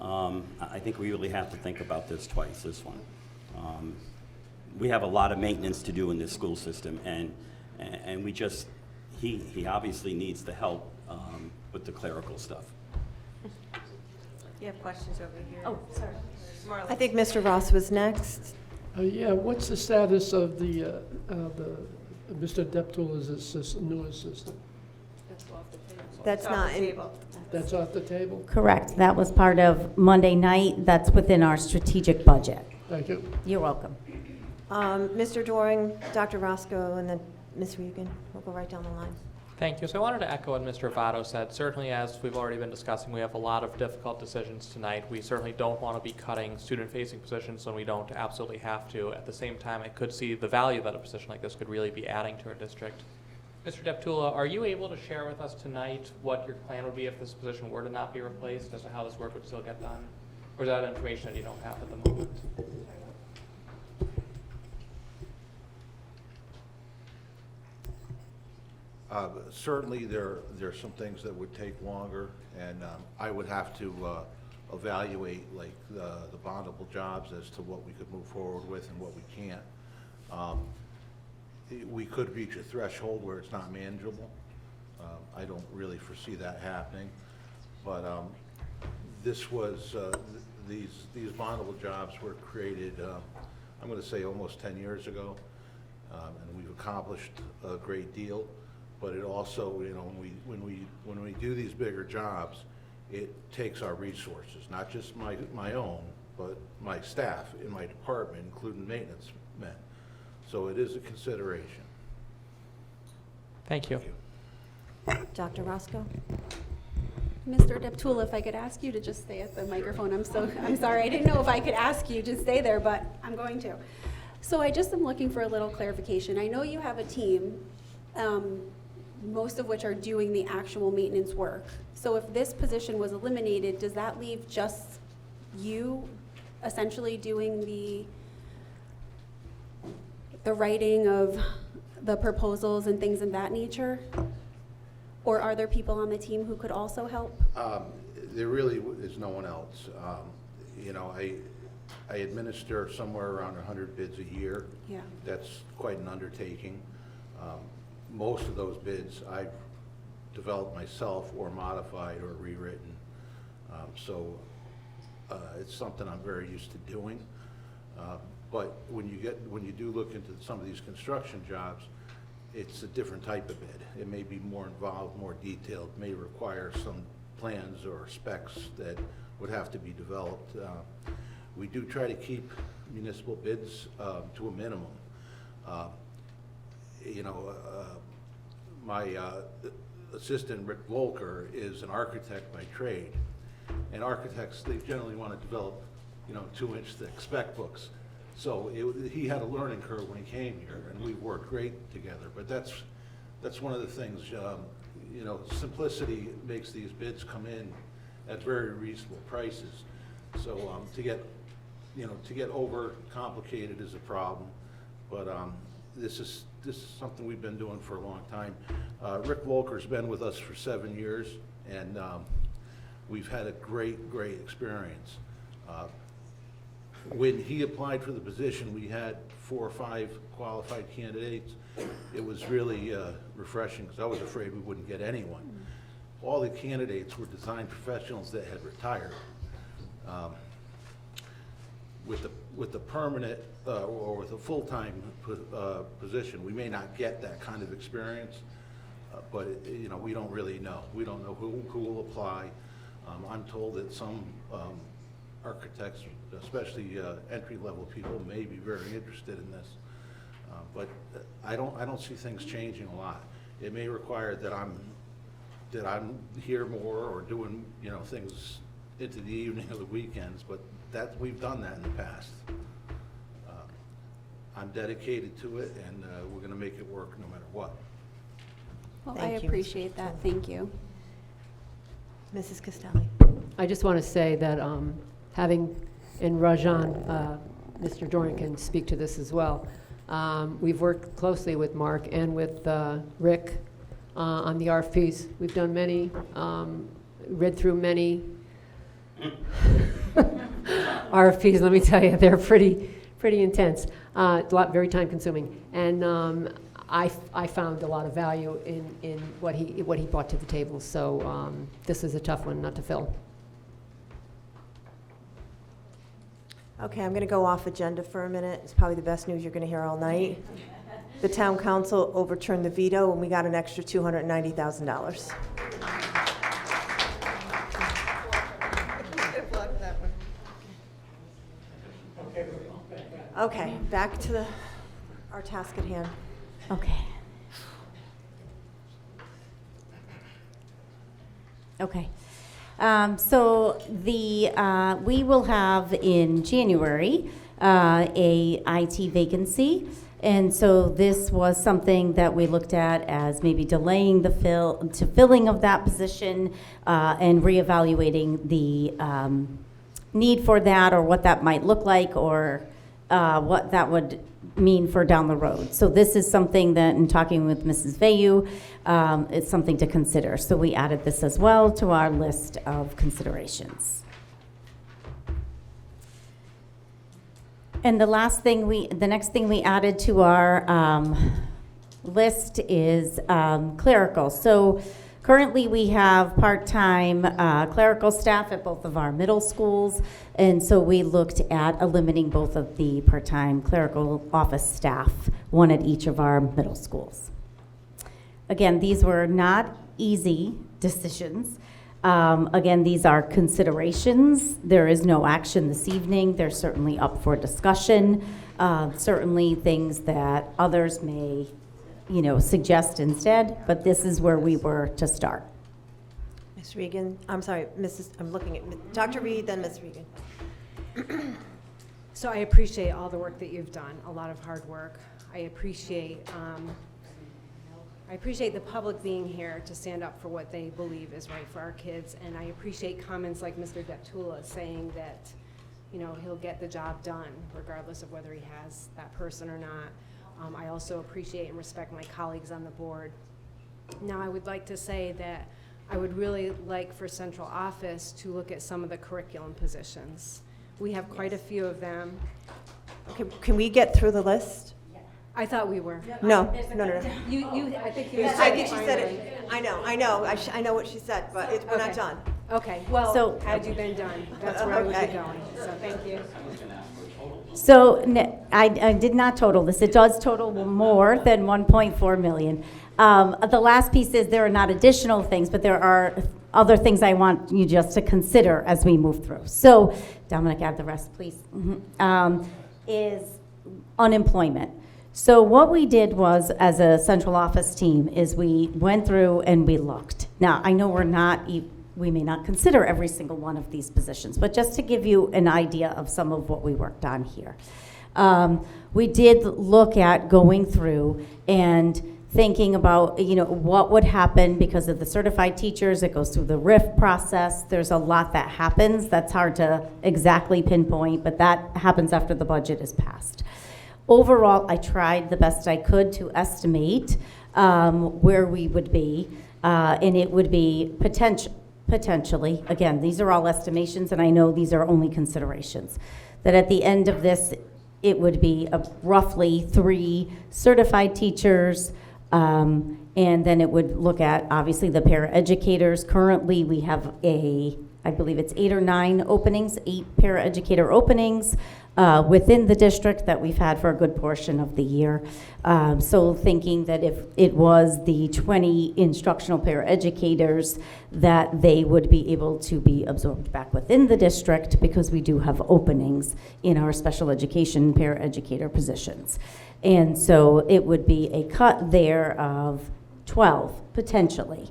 I think we really have to think about this twice, this one. We have a lot of maintenance to do in this school system, and we just, he obviously needs the help with the clerical stuff. You have questions over here? Oh, sorry. Marla. I think Mr. Ross was next. Yeah, what's the status of the Mr. Deptula's new assistant? That's Off not the in. table. That's off the table? Correct. That was part of Monday night. That's within our strategic budget. Thank you. You're welcome. Mr. Doring, Dr. Roscoe, and then Ms. Regan. We'll go right down the line. Thank you. So I wanted to echo what Mr. Votto said. Certainly, as we've already been discussing, we have a lot of difficult decisions tonight. We certainly don't want to be cutting student-facing positions when we don't absolutely have to. At the same time, I could see the value that a position like this could really be adding to our district. Mr. Deptula, are you able to share with us tonight what your plan would be if this position were to not be replaced, as to how this work would still get done? Or is that information that you don't have at the moment? Certainly, there's some things that would take longer, and I would have to evaluate like the bondable jobs as to what we could move forward with and what we can't. We could reach a threshold where it's not manageable. I don't really foresee that happening, but this was these bondable jobs were created. I'm going to say almost 10 years ago, and we've accomplished a great deal. But it also, you know, when we do these bigger jobs, it takes our resources, not just my own, but my staff in my department, including maintenance men. So it is a consideration. Thank you. Dr. Roscoe? Mr. Deptula, if I could ask you to just stay at the microphone. I'm sorry. I didn't know if I could ask you to stay there, but I'm going to. So I just am looking for a little clarification. I know you have a team, most of which are doing the actual maintenance work. So if this position was eliminated, does that leave just you essentially doing the writing of the proposals and things of that nature? Or are there people on the team who could also help? There really is no one else. You know, I administer somewhere around 100 bids a year. Yeah. That's quite an undertaking. Most of those bids I've developed myself or modified or rewritten. So it's something I'm very used to doing. But when you do look into some of these construction jobs, it's a different type of bid. It may be more involved, more detailed, may require some plans or specs that would have to be developed. We do try to keep municipal bids to a minimum. You know, my assistant, Rick Volker, is an architect by trade. And architects, they generally want to develop, you know, 2-inch thick spec books. So he had a learning curve when he came here, and we worked great together. But that's one of the things, you know, simplicity makes these bids come in at very reasonable prices. So to get over complicated is a problem. But this is this is something we've been doing for a long time. Rick Volker's been with us for 7 years, and we've had a great experience. When he applied for the position, we had 4 or 5 qualified candidates. It was really refreshing, because I was afraid we wouldn't get anyone. All the candidates were design professionals that had retired. With the permanent or with a full-time position, we may not get that kind of experience, but you know, we don't really know. We don't know who will apply. I'm told that some architects, especially entry-level people, may be very interested in this, but I don't see things changing a lot. It may require that I'm here more or doing, you know, things into the evening or the weekends, but we've done that in the past. I'm dedicated to it, and we're going to make it work no matter what. Well, I Thank you, Mr. appreciate that. Thank you. Mrs. Castelli. I just want to say that having, and Rajan, Mr. Doran can speak to this as well, we've worked closely with Mark and with Rick on the RFPs. We've done many, read through many RFPs. Let me tell you, they're pretty intense, very time consuming, and I found a lot of value in what he brought to the table. So this is a tough one not to fill. Okay, I'm going to go off agenda for a minute. It's probably the best news you're going to hear all night. The town council overturned the veto, and we got an extra $290,000. Okay, back to our task at hand. Okay. Okay. So we will have in January a IT vacancy, and so this was something that we looked at as maybe delaying the filling of that position and reevaluating the need for that, or what that might look like, or what that would mean for down the road. So this is something that, in talking with Mrs. Vayu, it's something to consider. So we added this as well to our list of considerations. And the next thing we added to our list is clerical. So currently we have part-time clerical staff at both of our middle schools, and so we looked at eliminating both of the part-time clerical office staff, one at each of our middle schools. Again, these were not easy decisions. Again, these are considerations. There is no action this evening. They're certainly up for discussion. Certainly things that others may, suggest instead, but this is where we were to start. Ms. Regan, I'm sorry, I'm looking at Dr. Reed, then Ms. Regan. So I appreciate all the work that you've done, a lot of hard work. I appreciate the public being here to stand up for what they believe is right for our kids, and I appreciate comments like Mr. Deptula saying that, he'll get the job done regardless of whether he has that person or not. I also appreciate and respect my colleagues on the board. Now, I would like to say that I would really like for central office to look at some of the curriculum positions. We have quite a few of them. Can we get through the list? I thought we were. No. I think you I think she said it. I know what she said, but we're not done. Okay, well, So- had you been done, that's where I would be going, so thank you. So I did not total this. It does total more than 1.4 million. The last piece is there are not additional things, but there are other things I want you just to consider as we move through. So Dominic, add the rest, please. Is unemployment. So what we did was, as a central office team, is we went through and we looked. Now, I know we may not consider every single one of these positions, but just to give you an idea of some of what we worked on here. We did look at going through and thinking about, what would happen because of the certified teachers. It goes through the RIF process. There's a lot that happens. That's hard to exactly pinpoint, but that happens after the budget is passed. overall, I tried the best I could to estimate where we would be, and it would be potentially, again, these are all estimations, and I know these are only considerations, that at the end of this, it would be roughly 3 certified teachers, and then it would look at, obviously, the paraeducators. Currently, we have I believe it's 8 or 9 openings, 8 paraeducator openings within the district that we've had for a good portion of the year. So thinking that if it was the 20 instructional paraeducators, that they would be able to be absorbed back within the district, because we do have openings in our special education paraeducator positions. And so it would be a cut there of 12, potentially.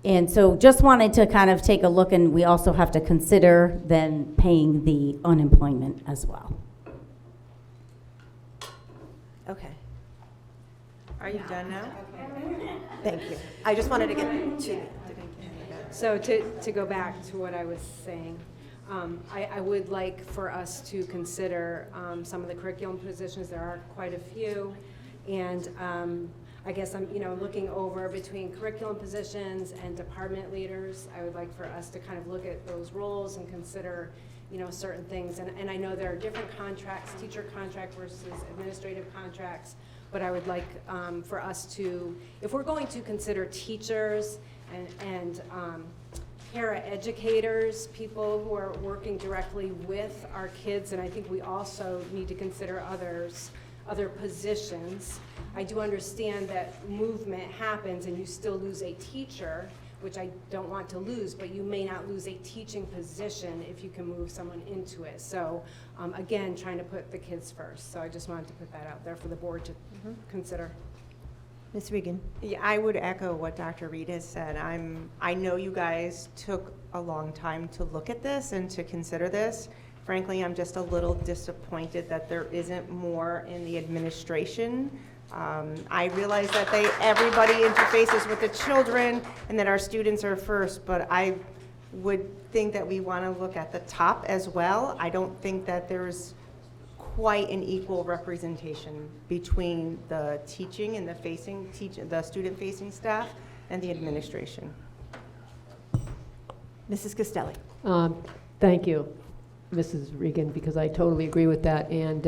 And so just wanted to kind of take a look, and we also have to consider then paying the unemployment as well. Okay. Are you done now? Thank you. I just wanted to get to, So to go back to what I was saying, I would like for us to consider some of the curriculum positions. There are quite a few, and I guess I'm, looking over between curriculum positions and department leaders. I would like for us to kind of look at those roles and consider, certain things. And I know there are different contracts, teacher contract versus administrative contracts, but I would like for us to, if we're going to consider teachers and paraeducators, people who are working directly with our kids, and I think we also need to consider other positions. I do understand that movement happens and you still lose a teacher, which I don't want to lose, but you may not lose a teaching position if you can move someone into it. So again, trying to put the kids first. So I just wanted to put that out there for the board to consider. Ms. Regan. Yeah, I would echo what Dr. Reed has said. I know you guys took a long time to look at this and to consider this. Frankly, I'm just a little disappointed that there isn't more in the administration. I realize that everybody interfaces with the children and that our students are first, but I would think that we want to look at the top as well. I don't think that there's quite an equal representation between the teaching and the student-facing staff and the administration. Mrs. Costelli. Thank you, Mrs. Regan, because I totally agree with that. And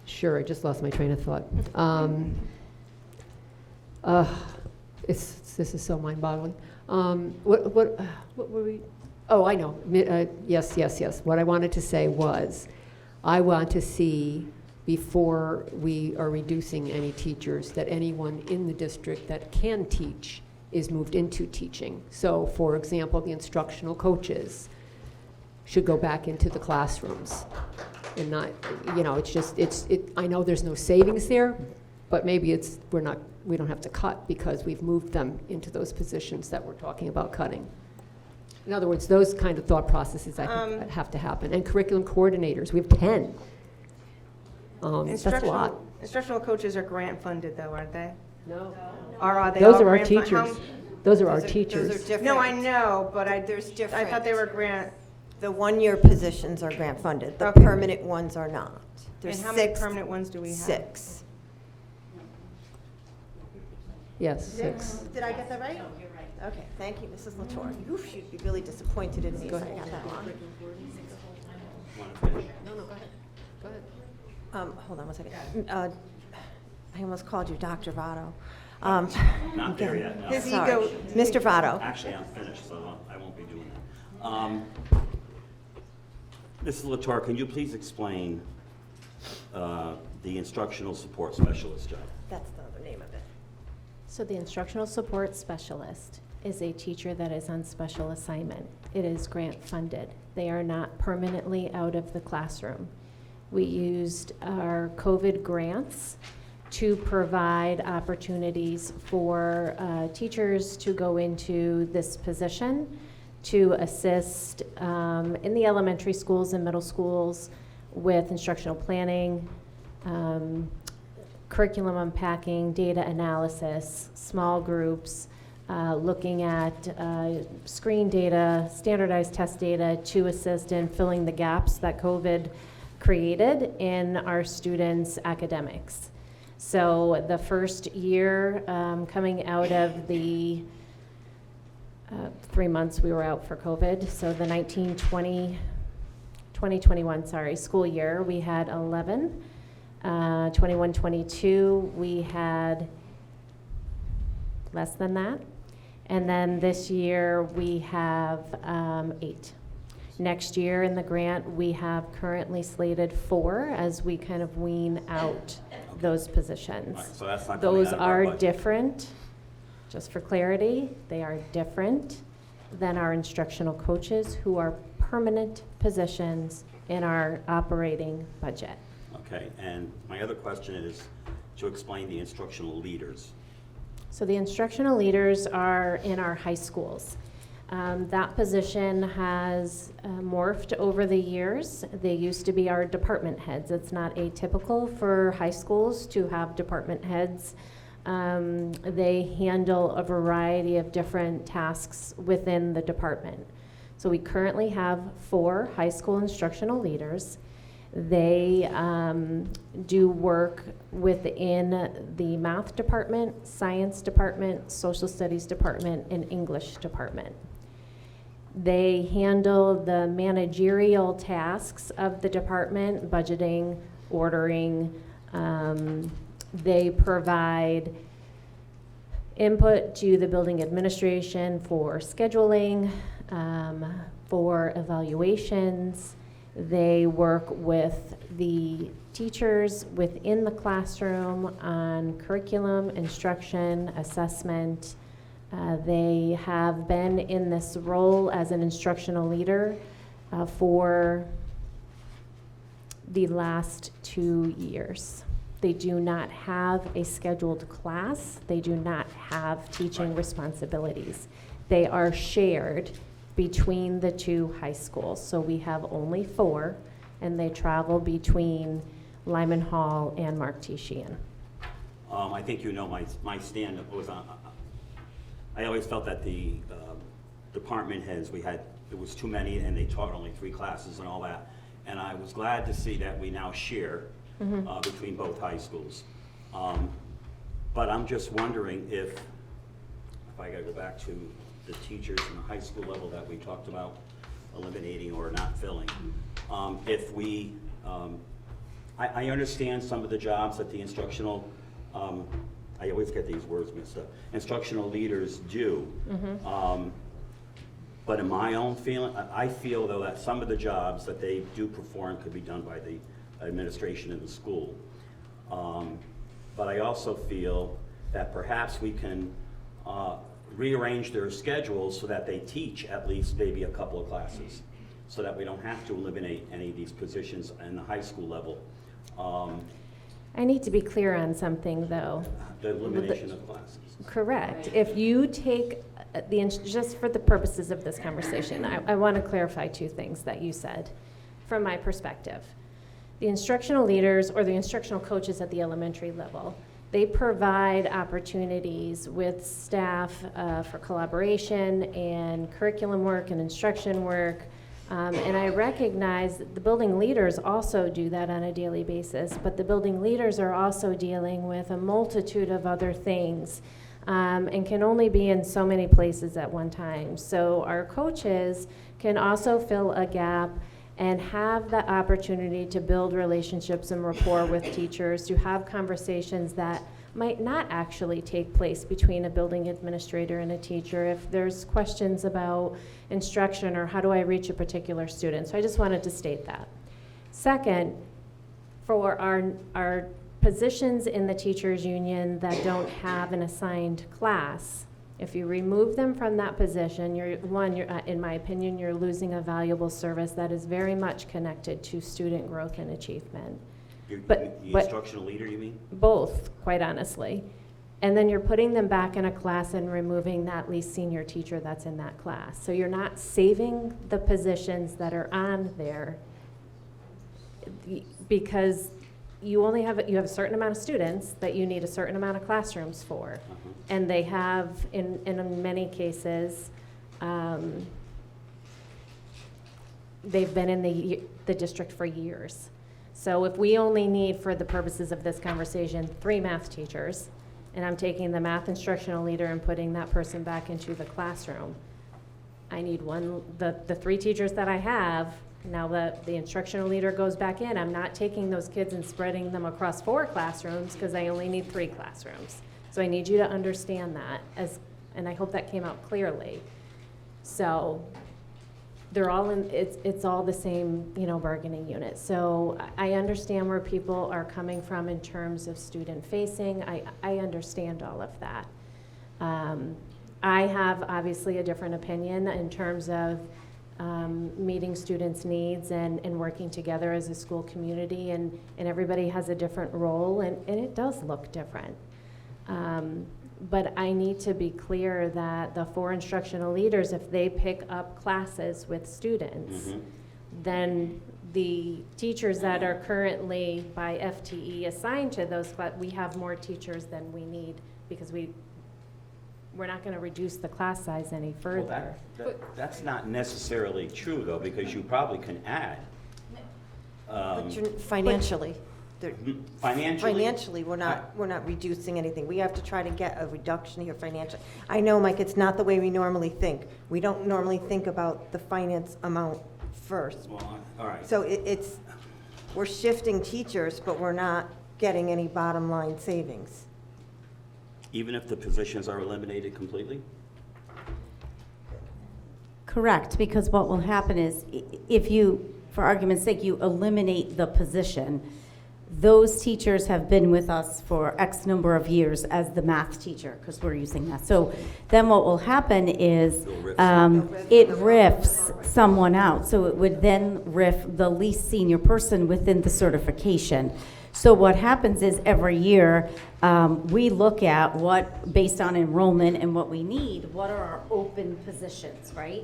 sure, I just lost my train of thought. This is so mind-boggling. What were we? Oh, I know. Yes. What I wanted to say was, I want to see, before we are reducing any teachers, that anyone in the district that can teach is moved into teaching. So, for example, the instructional coaches should go back into the classrooms. And not, I know there's no savings there, but maybe we don't have to cut because we've moved them into those positions that we're talking about cutting. In other words, those kind of thought processes I think have to happen. And curriculum coordinators, we have 10. That's a lot. Instructional coaches are grant funded though, aren't they? No. Or are they Those all are our grant teachers. Those are our teachers. Those are different. No, I know, but There's I different. thought they were grant. The one-year positions are grant funded. The Okay. permanent ones are not. There's And how many 6. permanent ones do we have? 6. Yes, 6. Did I get that right? No, you're right. Okay, thank you, Mrs. Latour. Oof, you'd be really disappointed in me if I got that wrong. Want to finish? No, go ahead. Go ahead. Hold on one second. I almost called you Dr. Votto. Not there yet, no. His Sorry. ego. Mr. Votto. Actually, I'm finished, so I won't be doing that. Mrs. Latour, can you please explain the instructional support specialist job? That's the other name of it. So the instructional support specialist is a teacher that is on special assignment. It is grant funded. They are not permanently out of the classroom. We used our COVID grants to provide opportunities for teachers to go into this position to assist in the elementary schools and middle schools with instructional planning, curriculum unpacking, data analysis, small groups, looking at screen data, standardized test data to assist in filling the gaps that COVID created in our students' academics. So the first year, coming out of the 3 months we were out for COVID, so the 2021 school year, we had 11. 21-22, we had less than that. And then this year, we have 8. Next year in the grant, we have currently slated 4 as we kind of wean out those positions. Right, so that's not coming Those out of our are budget. different, just for clarity, they are different than our instructional coaches who are permanent positions in our operating budget. Okay, and my other question is to explain the instructional leaders. So the instructional leaders are in our high schools. That position has morphed over the years. They used to be our department heads. It's not atypical for high schools to have department heads. They handle a variety of different tasks within the department. So we currently have 4 high school instructional leaders. They do work within the math department, science department, social studies department, and English department. They handle the managerial tasks of the department, budgeting, ordering. They provide input to the building administration for scheduling, for evaluations. They work with the teachers within the classroom on curriculum, instruction, assessment. They have been in this role as an instructional leader for the last 2 years. They do not have a scheduled class. They do not have teaching responsibilities. They are shared between the 2 high schools. So we have only 4, and they travel between Lyman Hall and Mark T. Sheehan. I think you know my stand was on, I always felt that the department heads, it was too many and they taught only 3 classes and all that. And I was glad to see that we now share between both high schools. But I'm just wondering if I gotta go back to the teachers in the high school level that we talked about eliminating or not filling. If we, I understand some of the jobs that the instructional, I always get these words mixed up, instructional leaders do. But in my own feeling, I feel though that some of the jobs that they do perform could be done by the administration in the school. But I also feel that perhaps we can rearrange their schedules so that they teach at least maybe a couple of classes, so that we don't have to eliminate any of these positions in the high school level. I need to be clear on something, though. The elimination of classes. Correct. If you take just for the purposes of this conversation, I want to clarify 2 things that you said from my perspective. The instructional leaders or the instructional coaches at the elementary level, they provide opportunities with staff for collaboration and curriculum work and instruction work. And I recognize that the building leaders also do that on a daily basis, but the building leaders are also dealing with a multitude of other things and can only be in so many places at one time. So our coaches can also fill a gap and have the opportunity to build relationships and rapport with teachers, to have conversations that might not actually take place between a building administrator and a teacher if there's questions about instruction or how do I reach a particular student. So I just wanted to state that. Second, for our positions in the teachers union that don't have an assigned class, if you remove them from that position, in my opinion, you're losing a valuable service that is very much connected to student growth and achievement. The instructional leader, you mean? Both, quite honestly. And then you're putting them back in a class and removing that least senior teacher that's in that class. So you're not saving the positions that are on there because you have a certain amount of students that you need a certain amount of classrooms for. And they have, in many cases, they've been in the district for years. So if we only need, for the purposes of this conversation, 3 math teachers, and I'm taking the math instructional leader and putting that person back into the classroom, I need the 3 teachers that I have, now that the instructional leader goes back in, I'm not taking those kids and spreading them across 4 classrooms because I only need 3 classrooms. So I need you to understand that, and I hope that came out clearly. So they're all it's all the same, bargaining unit. So I understand where people are coming from in terms of student facing. I understand all of that. I have obviously a different opinion in terms of meeting students' needs and working together as a school community, and everybody has a different role, and it does look different. But I need to be clear that the 4 instructional leaders, if they pick up classes with students, then the teachers that are currently by FTE assigned to those we have more teachers than we need, because we're not going to reduce the class size any further. Well, that's not necessarily true, though, because you probably can add. But financially, Financially, we're not reducing anything. We have to try to get a reduction here financially. I know, Mike, it's not the way we normally think. We don't normally think about the finance amount first. Well, all right. So we're shifting teachers, but we're not getting any bottom line savings. Even if the positions are eliminated completely? Correct, because what will happen is if you, for argument's sake, you eliminate the position, those teachers have been with us for X number of years as the math teacher, because we're using that. So then what will happen is it riffs someone out. So it would then riff the least senior person within the certification. So what happens is every year we look at what, based on enrollment and what we need, what are our open positions, right?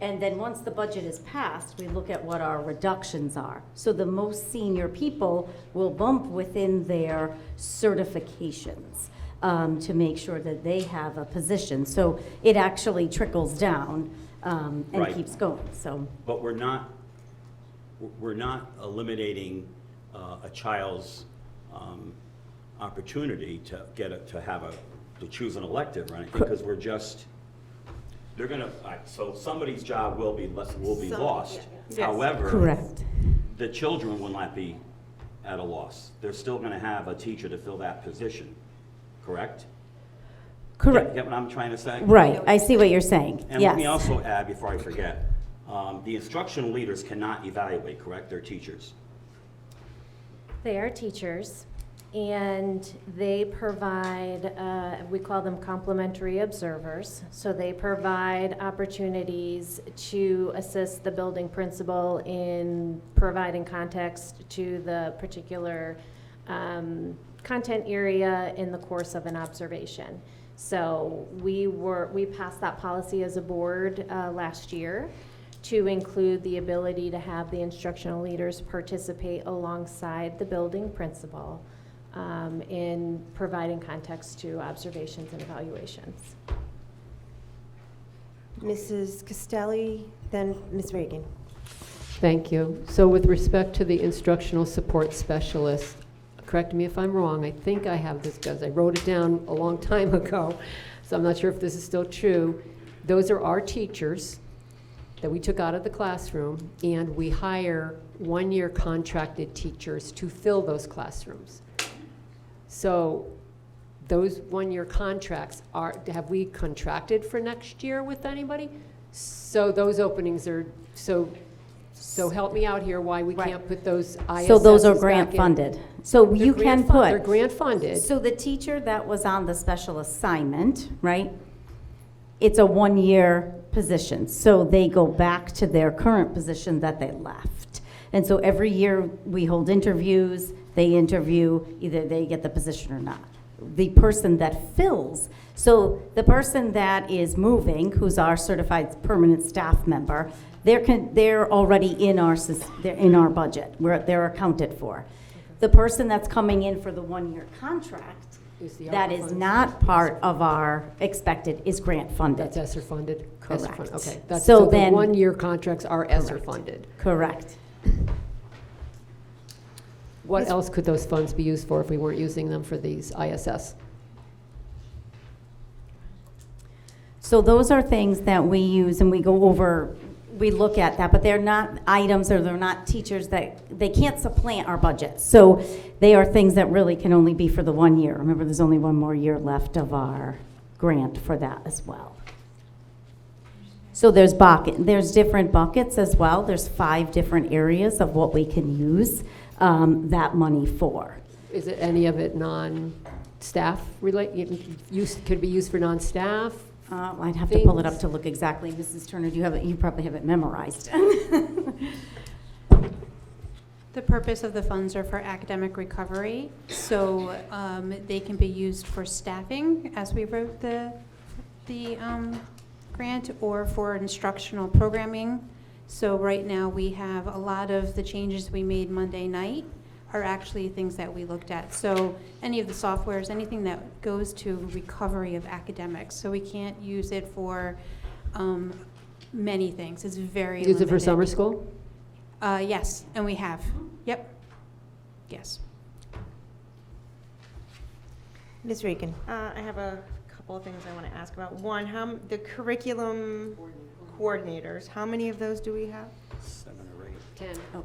And then once the budget is passed, we look at what our reductions are. So the most senior people will bump within their certifications to make sure that they have a position. So it actually trickles down and Right. keeps going. So, But we're not eliminating a child's opportunity to to choose an elective, right? Because we're just, they're gonna, so somebody's job will be lost. Yes. However, correct. the children will not be at a loss. They're still gonna have a teacher to fill that position, correct? Correct. Get what I'm trying to say? Right. I see what you're saying. And yes. let me also add, before I forget, the instructional leaders cannot evaluate, correct? They're teachers. They are teachers, and they provide, we call them complementary observers. So they provide opportunities to assist the building principal in providing context to the particular content area in the course of an observation. So we passed that policy as a board last year to include the ability to have the instructional leaders participate alongside the building principal in providing context to observations and evaluations. Mrs. Castelli, then Ms. Reagan. Thank you. So with respect to the instructional support specialist, correct me if I'm wrong, I think I have this because I wrote it down a long time ago, so I'm not sure if this is still true. Those are our teachers that we took out of the classroom, and we hire one-year contracted teachers to fill those classrooms. So those one-year contracts have we contracted for next year with anybody? So those openings are, so help me out here why we can't put those ISSs So those are back grant in. funded. So you can put. They're grant funded. So the teacher that was on the special assignment, right? It's a 1-year position. So they go back to their current position that they left. And so every year we hold interviews, they interview, either they get the position or not. The person that fills, so the person that is moving, who's our certified permanent staff member, they're already in our budget. They're accounted for. The person that's coming in for the 1-year contract, that is not part of our expected, is grant funded. That's ESSER funded? Correct. ESSER funded. Okay. So the then- 1-year contracts are ESSER funded. Correct. What Ms. else could those funds be used for if we weren't using them for these ISS? So those are things that we use and we go over, we look at that, but they're not items or they're not teachers that, they can't supplant our budget. So they are things that really can only be for the 1 year. Remember, there's only one more year left of our grant for that as well. So there's different buckets as well. There's 5 different areas of what we can use that money for. Is it any of it non-staff related? Could be used for non-staff? I'd have to pull it up to look exactly. Mrs. Turner, do you have it? You probably have it memorized. The purpose of the funds are for academic recovery, so they can be used for staffing, as we wrote the grant, or for instructional programming. So right now we have a lot of the changes we made Monday night are actually things that we looked at. So any of the softwares, anything that goes to recovery of academics. So we can't use it for many things. It's very limited. Use it for summer school? Yes, and we have. Yep. Yes. Ms. Regan? I have a couple of things I want to ask about. One, the curriculum coordinators, how many of those do we have? 7 or 8. 10. Oh,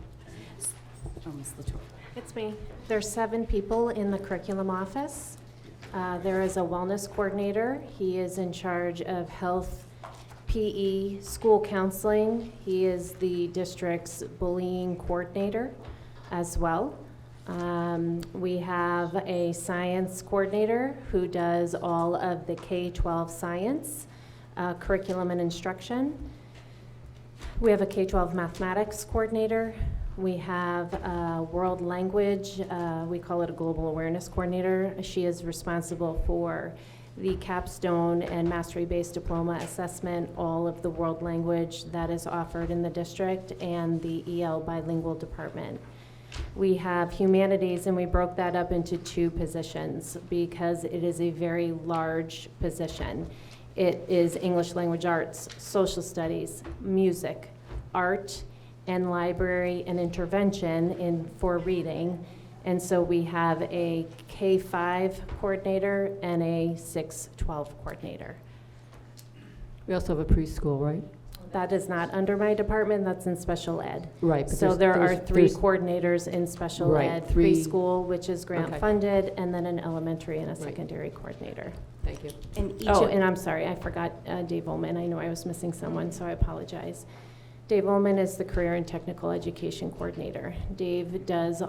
Ms. Latour. It's me. There's 7 people in the curriculum office. There is a wellness coordinator. He is in charge of health, PE, school counseling. He is the district's bullying coordinator as well. We have a science coordinator who does all of the K-12 science curriculum and instruction. We have a K-12 mathematics coordinator. We have a world language, we call it a global awareness coordinator. She is responsible for the capstone and mastery-based diploma assessment, all of the world language that is offered in the district, and the EL bilingual department. We have humanities, and we broke that up into 2 positions because it is a very large position. It is English language arts, social studies, music, art, and library and intervention for reading. And so we have a K-5 coordinator and a 6-12 coordinator. We also have a preschool, right? That is not under my department, that's in special ed. Right. But So there are 3 coordinators in special Right, ed, 3. preschool, which is grant Okay. funded, and then an elementary and a secondary coordinator. Thank you. And each Oh, of- and I'm sorry, I forgot Dave Ullman. I know I was missing someone, so I apologize. Dave Ullman is the Career and Technical Education Coordinator. Dave does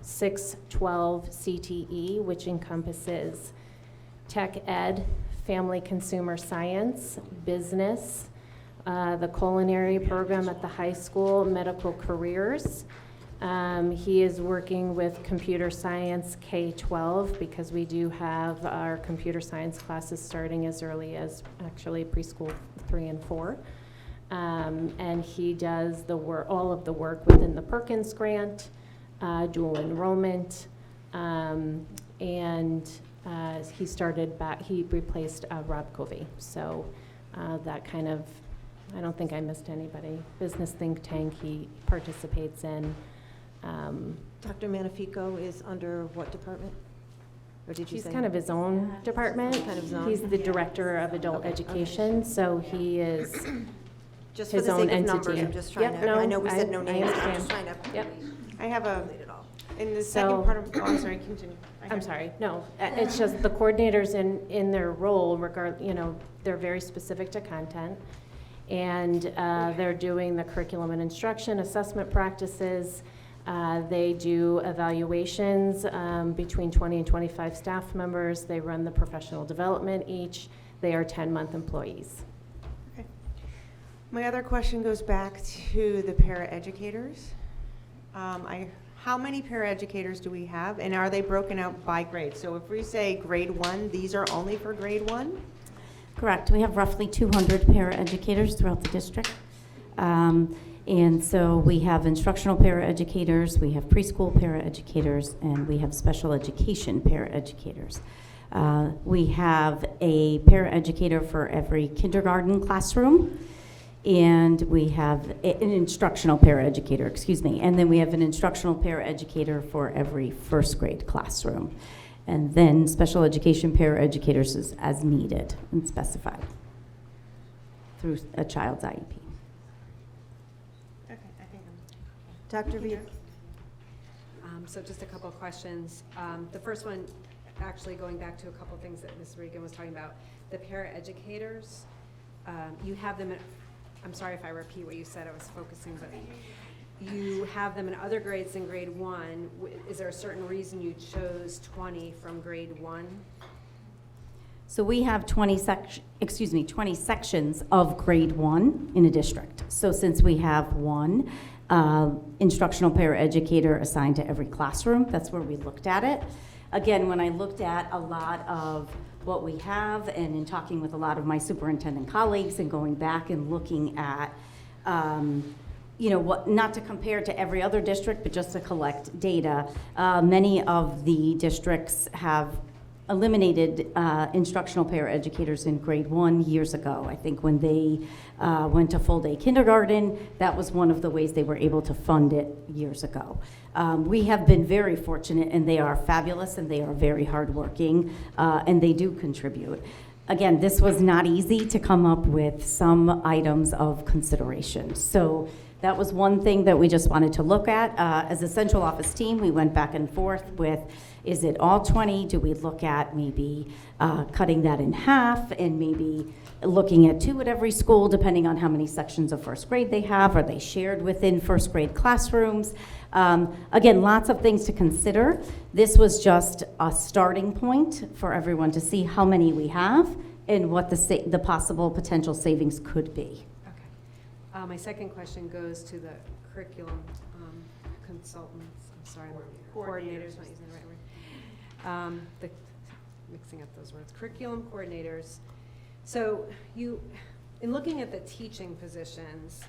6-12 CTE, which encompasses tech ed, family consumer science, business, the culinary program at the high school, medical careers. He is working with computer science K-12 because we do have our computer science classes starting as early as actually preschool 3 and 4. And he does all of the work within the Perkins grant, dual enrollment, and he replaced Rob Covey. So that kind of, I don't think I missed anybody. Business think tank he participates in. Dr. Manifico is under what department? Or did you He's say? kind of his own department. Kind of his own? He's the director of adult Okay, education, so he is Just for his the own sake of entity. numbers, I'm just trying Yep, to, no, I know we said no I names, but I'm just understand. trying to. Yep. I have in the So- second part of, oh, I'm sorry, continue. I'm sorry, no, it's just the coordinators in their role they're very specific to content. And they're doing the curriculum and instruction, assessment practices. They do evaluations between 20 and 25 staff members. They run the professional development each. They are 10-month employees. Okay. My other question goes back to the paraeducators. How many paraeducators do we have, and are they broken out by grade? So if we say grade 1, these are only for grade 1? Correct. We have roughly 200 paraeducators throughout the district. And so we have instructional paraeducators, we have preschool paraeducators, and we have special education paraeducators. We have a paraeducator for every kindergarten classroom, and we have an instructional paraeducator, excuse me, and then we have an instructional paraeducator for every first grade classroom. And then special education paraeducators is as needed and specified through a child's IEP. Okay, I think Dr. Vier? So just a couple of questions. The first one, actually going back to a couple of things that Ms. Regan was talking about. The paraeducators, you have them, I'm sorry if I repeat what you said, I was focusing, but you have them in other grades than grade 1. Is there a certain reason you chose 20 from grade 1? So we have 20 sections of grade 1 in a district. So since we have one instructional paraeducator assigned to every classroom, that's where we looked at it. Again, when I looked at a lot of what we have, and in talking with a lot of my superintendent colleagues and going back and looking at, what, not to compare to every other district, but just to collect data, many of the districts have eliminated instructional paraeducators in grade 1 years ago. I think when they went to full-day kindergarten, that was one of the ways they were able to fund it years ago. We have been very fortunate, and they are fabulous, and they are very hardworking, and they do contribute. Again, this was not easy to come up with some items of consideration. So that was one thing that we just wanted to look at. As a central office team, we went back and forth with, is it all 20? Do we look at maybe cutting that in half and maybe looking at 2 at every school, depending on how many sections of first grade they have? Are they shared within first grade classrooms? Again, lots of things to consider. This was just a starting point for everyone to see how many we have and what the possible potential savings could be. Okay. My second question goes to the curriculum consultants. I'm sorry, coordinators, not using the right word. Mixing up those words. Curriculum coordinators. So in looking at the teaching positions,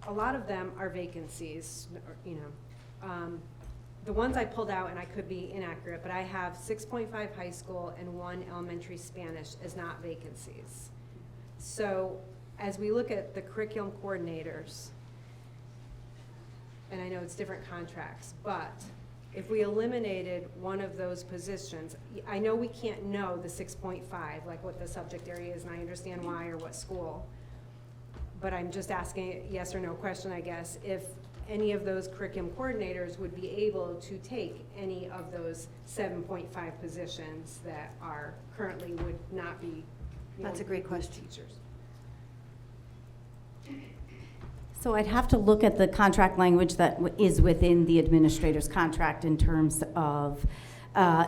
a lot of them are vacancies, the ones I pulled out, and I could be inaccurate, but I have 6.5 high school and 1 elementary Spanish as not vacancies. So as we look at the curriculum coordinators, and I know it's different contracts, but if we eliminated one of those positions, I know we can't know the 6.5, like what the subject area is, and I understand why or what school, but I'm just asking a yes or no question, I guess, if any of those curriculum coordinators would be able to take any of those 7.5 positions that are currently would not be, That's a great question. Teachers. So I'd have to look at the contract language that is within the administrator's contract in terms of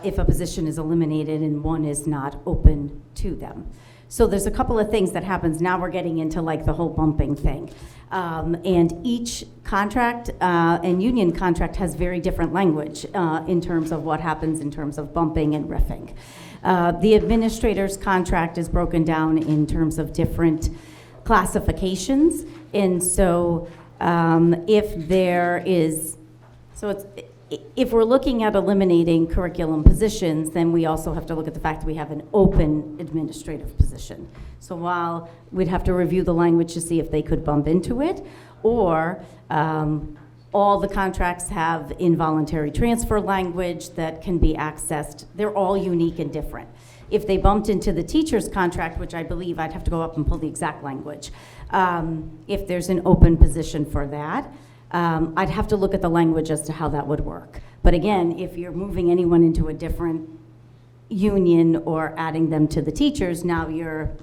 if a position is eliminated and one is not open to them. So there's a couple of things that happens. Now we're getting into like the whole bumping thing. And each contract and union contract has very different language in terms of what happens in terms of bumping and riffing. The administrator's contract is broken down in terms of different classifications. And so if there is, if we're looking at eliminating curriculum positions, then we also have to look at the fact that we have an open administrative position. So while we'd have to review the language to see if they could bump into it, or all the contracts have involuntary transfer language that can be accessed. They're all unique and different. If they bumped into the teacher's contract, which I believe I'd have to go up and pull the exact language, if there's an open position for that, I'd have to look at the language as to how that would work. But again, if you're moving anyone into a different union or adding them to the teachers, now you're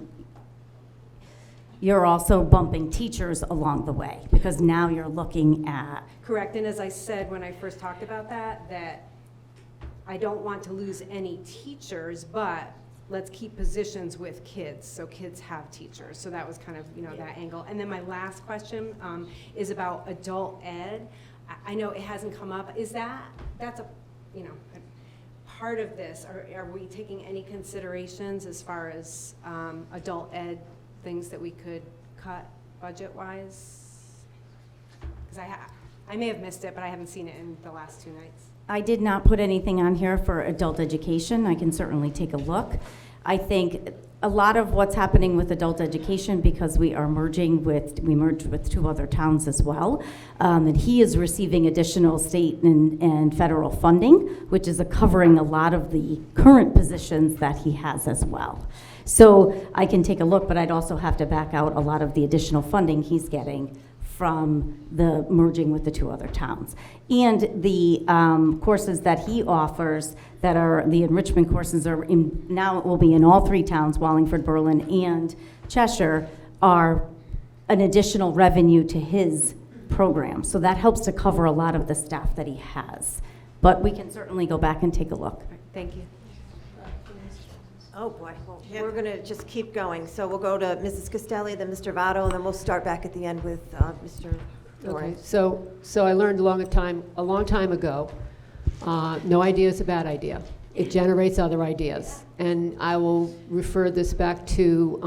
also bumping teachers along the way, because now you're looking at. Correct, and as I said when I first talked about that I don't want to lose any teachers, but let's keep positions with kids, so kids have teachers. So that was kind of, that angle. And then my last question is about adult ed. I know it hasn't come up. Is that's a part of this? Are we taking any considerations as far as adult ed, things that we could cut budget-wise? Because I may have missed it, but I haven't seen it in the last 2 nights. I did not put anything on here for adult education. I can certainly take a look. I think a lot of what's happening with adult education, because we merged with 2 other towns as well, and he is receiving additional state and federal funding, which is covering a lot of the current positions that he has as well. So I can take a look, but I'd also have to back out a lot of the additional funding he's getting from the merging with the 2 other towns. And the courses that he offers, that are the enrichment courses, are now it will be in all 3 towns, Wallingford, Berlin, and Cheshire, are an additional revenue to his program. So that helps to cover a lot of the staff that he has. But we can certainly go back and take a look. Thank you. Oh, boy. Well, we're going to just keep going. So we'll go to Mrs. Castelli, then Mr. Votto, and then we'll start back at the end with Mr. Doran. Okay, so I learned a long time ago, no idea is a bad idea. It generates other ideas. And I will refer this back to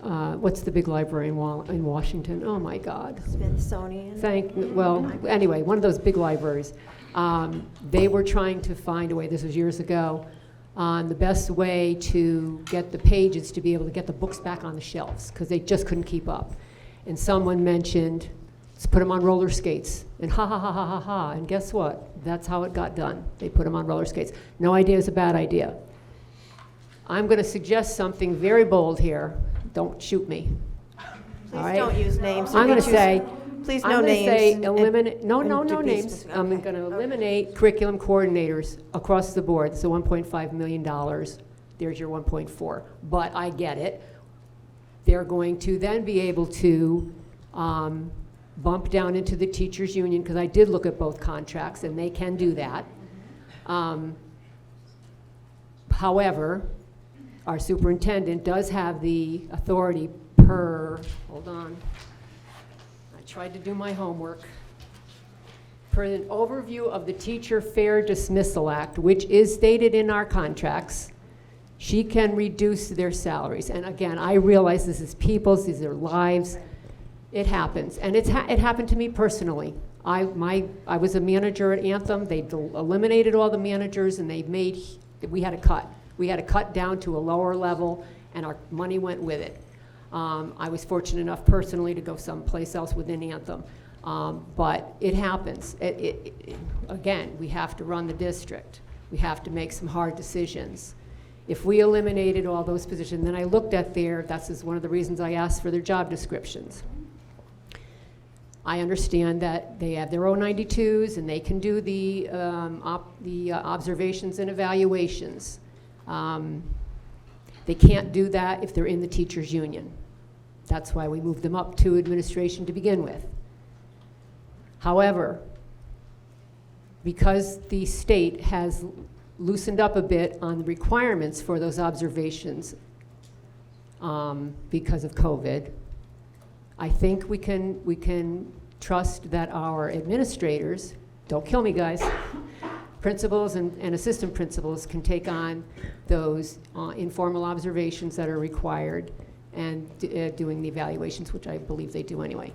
what's the big library in Washington? Oh my God. Smithsonian. Anyway, one of those big libraries. They were trying to find a way, this was years ago, on the best way to get the pages to be able to get the books back on the shelves, because they just couldn't keep up. And someone mentioned, let's put them on roller skates. And ha ha ha ha ha ha. And guess what? That's how it got done. They put them on roller skates. No idea is a bad idea. I'm going to suggest something very bold here. Don't shoot me. Please All right? don't use names. I'm going to say, please I'm no going to say names. eliminate, no and to be names. specific. I'm Okay. going to eliminate curriculum coordinators across the board. So $1.5 million, there's your 1.4. But I get it. They're going to then be able to bump down into the teachers' union, because I did look at both contracts, and they can do that. However, our superintendent does have the authority hold on, I tried to do my homework. Per an overview of the Teacher Fair Dismissal Act, which is stated in our contracts, she can reduce their salaries. And again, I realize this is people's, these are lives. It happens, and it happened to me personally. I was a manager at Anthem. They eliminated all the managers, and we had to cut. We had to cut down to a lower level, and our money went with it. I was fortunate enough personally to go someplace else within Anthem, but it happens. Again, we have to run the district. We have to make some hard decisions. If we eliminated all those positions, then I looked at that's one of the reasons I asked for their job descriptions. I understand that they have their own 92s, and they can do the observations and evaluations. They can't do that if they're in the teachers' union. That's why we moved them up to administration to begin with. However, because the state has loosened up a bit on the requirements for those observations because of COVID, I think we can trust that our administrators, don't kill me guys, principals and assistant principals can take on those informal observations that are required and doing the evaluations, which I believe they do anyway.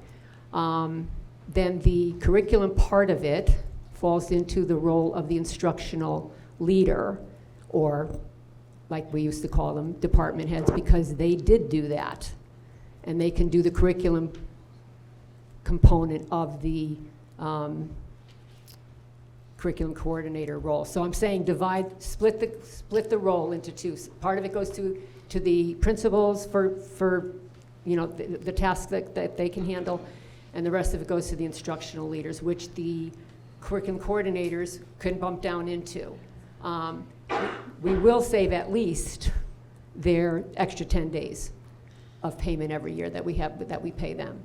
Then the curriculum part of it falls into the role of the instructional leader, or like we used to call them, department heads, because they did do that. And they can do the curriculum component of the curriculum coordinator role. So I'm saying split the role into 2. Part of it goes to the principals for the tasks that they can handle, and the rest of it goes to the instructional leaders, which the curriculum coordinators can bump down into. We will save at least their extra 10 days of payment every year that we pay them,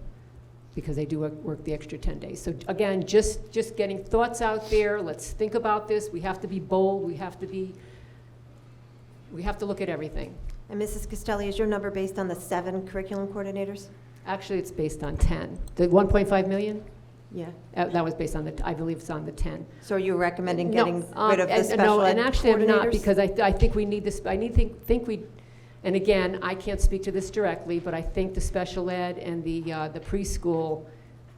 because they do work the extra 10 days. So again, just getting thoughts out there. Let's think about this. We have to be bold. We have to look at everything. And Mrs. Castelli, is your number based on the 7 curriculum coordinators? Actually, it's based on 10. The 1.5 million? Yeah. That was based on I believe it's on the 10. So are you recommending getting rid of the special no, ed and actually I'm not, coordinators? because I think we need this. Think we, and again, I can't speak to this directly, but I think the special ed and the preschool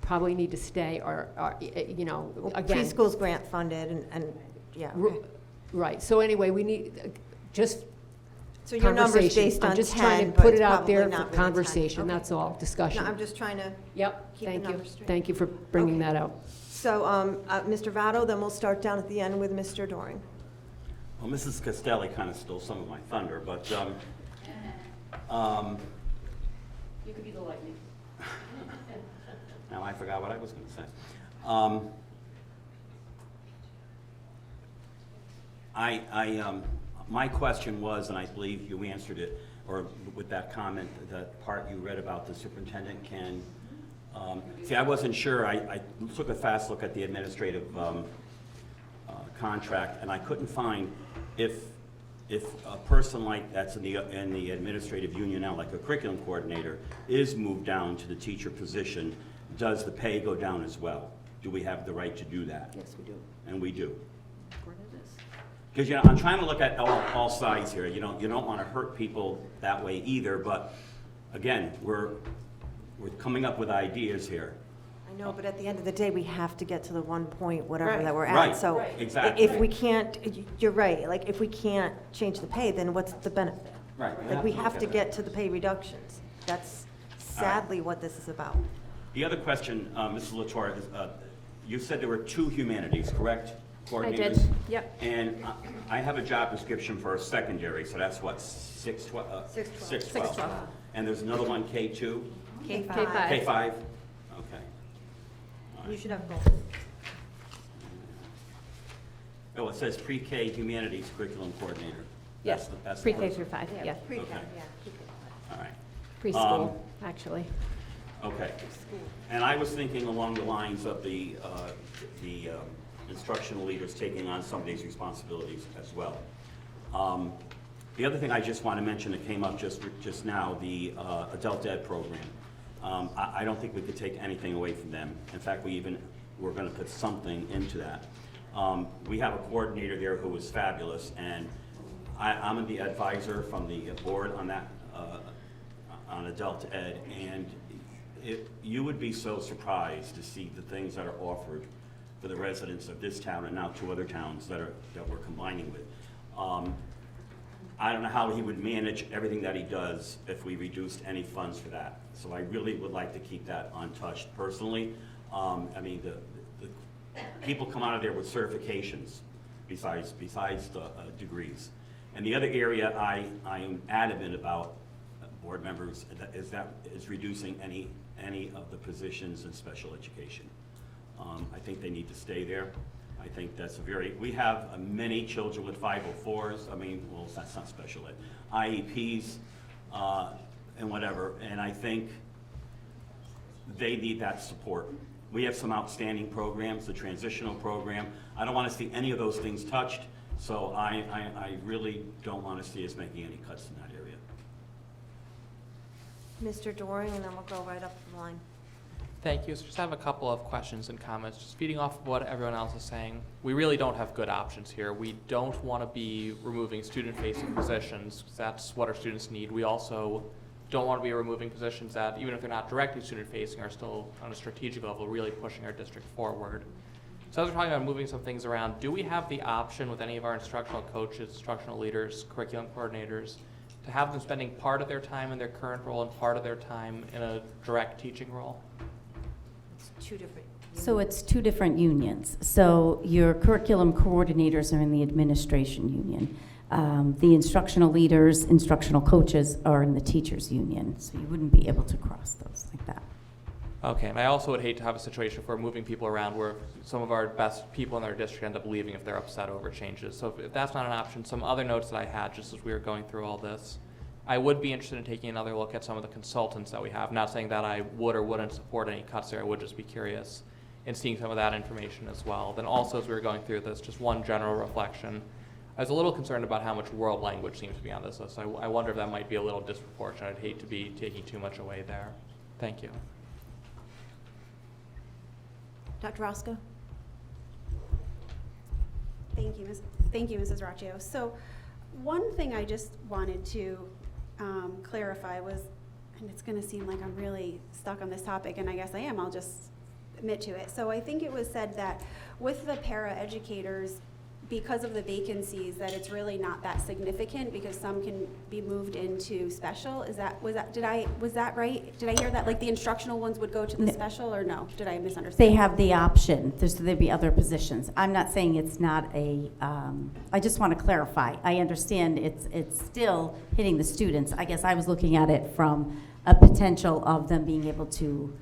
probably need to stay, or again. Preschool's grant funded, and yeah. Okay. Right. So anyway, we need just So your number's conversation. based on I'm just 10, trying to but put it's it out probably there not for really 10. conversation, Okay. that's all, discussion. No, I'm just trying to Yep, keep the thank you. numbers straight. Thank you for bringing that out. So, Mr. Votto, then we'll start down at the end with Mr. Doring. Well, Mrs. Costelli kind of stole some of my thunder, but, You could be the lightning. now I forgot what I was going to say. My question was, and I believe you answered it, or with that comment, that part you read about the superintendent can, see, I wasn't sure. I took a fast look at the administrative contract, and I couldn't find if a person like that's in the administrative union now, like a curriculum coordinator, is moved down to the teacher position, does the pay go down as well? Do we have the right to do that? Yes, we do. And we do. According to this. Because, you know, I'm trying to look at all sides here. You don't want to hurt people that way either, but again, we're coming up with ideas here. I know, but at the end of the day, we have to get to the 1 point, whatever Right. that we're at. Right. So Right. Exactly. if we can't, you're right, like, if we can't change the pay, then what's the benefit? Right. Like, we have look to at get to the pay reductions. That's sadly what this is about. The other question, Mrs. LaTorre, is you said there were 2 humanities, correct? Coordinators? did, yep. And I have a job description for a secondary, so that's what, 612? 612. And there's another one, K2? K-5. K5. K5? Okay. You should have both. Oh, it says pre-K humanities curriculum coordinator. Yes, That's the pre-K person. through 5, yeah. Okay. All right. Preschool, actually. Okay. And I was thinking along the lines of the instructional leaders taking on some of these responsibilities as well. The other thing I just want to mention that came up just now, the adult ed program. I don't think we could take anything away from them. In fact, we're going to put something into that. We have a coordinator there who is fabulous, and I'm the advisor from the board on that, on adult ed, and you would be so surprised to see the things that are offered for the residents of this town and now 2 other towns that we're combining with. I don't know how he would manage everything that he does if we reduced any funds for that. So I really would like to keep that untouched personally. I mean, the people come out of there with certifications besides the degrees. And the other area I am adamant about, board members, is reducing any of the positions in special education. I think they need to stay there. I think that's we have many children with 504s, well, that's not special ed, IEPs, and whatever, and I think they need that support. We have some outstanding programs, the transitional program. I don't want to see any of those things touched, so I really don't want to see us making any cuts in that area. Mr. Doring, and then we'll go right up the line. Thank you. So just have a couple of questions and comments. Just feeding off of what everyone else is saying, we really don't have good options here. We don't want to be removing student-facing positions, because that's what our students need. We also don't want to be removing positions that, even if they're not directly student-facing, are still on a strategic level really pushing our district forward. So as we're talking about moving some things around, do we have the option with any of our instructional coaches, instructional leaders, curriculum coordinators, to have them spending part of their time in their current role and part of their time in a direct teaching role? It's 2 different. So it's 2 different unions. So your curriculum coordinators are in the administration union. The instructional leaders, instructional coaches are in the teachers union. So you wouldn't be able to cross those like that. Okay, and I also would hate to have a situation where moving people around where some of our best people in our district end up leaving if they're upset over changes. So if that's not an option, some other notes that I had just as we were going through all this, I would be interested in taking another look at some of the consultants that we have. Not saying that I would or wouldn't support any cuts there, I would just be curious in seeing some of that information as well. Then also as we were going through this, just one general reflection. I was a little concerned about how much world language seems to be on this list. I wonder if that might be a little disproportionate. I'd hate to be taking too much away there. Thank you. Dr. Roscoe? Thank you, Mrs. Raccio. So one thing I just wanted to clarify was, and it's going to seem like I'm really stuck on this topic, and I guess I am, I'll just admit to it. So I think it was said that with the para educators because of the vacancies, that it's really not that significant because some can be moved into special. Was that right? Did I hear that? Like the instructional ones would go to the special, or no? Did I misunderstand? They have the option. There'd be other positions. I'm not saying it's not I just want to clarify. I understand it's still hitting the students. I guess I was looking at it from a potential of them being able to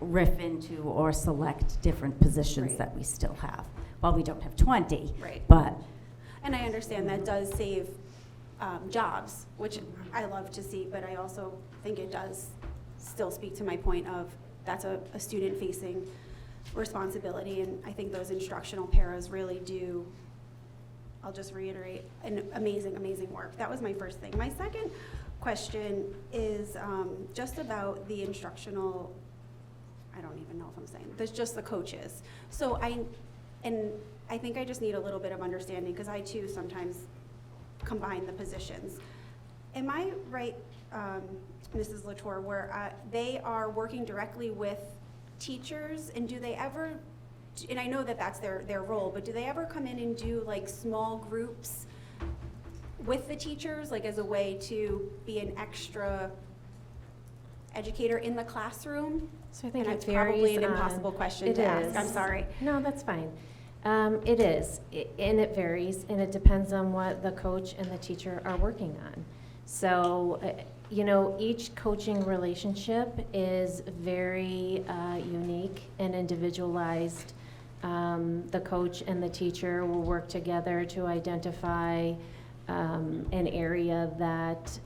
riff into or select different positions Right. that we still have. Well, we don't have 20, Right. but And I understand that does save jobs, which I love to see, but I also think it does still speak to my point of that's a student-facing responsibility, and I think those instructional paras really do, I'll just reiterate, an amazing, amazing work. That was my first thing. My second question is just about the instructional, I don't even know if I'm saying, there's just the coaches. So I think I just need a little bit of understanding, because I too sometimes combine the positions. Am I right, Mrs. Latour, where they are working directly with teachers, and do they ever, and I know that that's their role, but do they ever come in and do like small groups with the teachers, like as a way to be an extra educator in the classroom? So I think And it it's probably varies an on- impossible question It to ask. is. I'm sorry. No, that's fine. It is, and it varies, and it depends on what the coach and the teacher are working on. So, each coaching relationship is very unique and individualized. The coach and the teacher will work together to identify an area that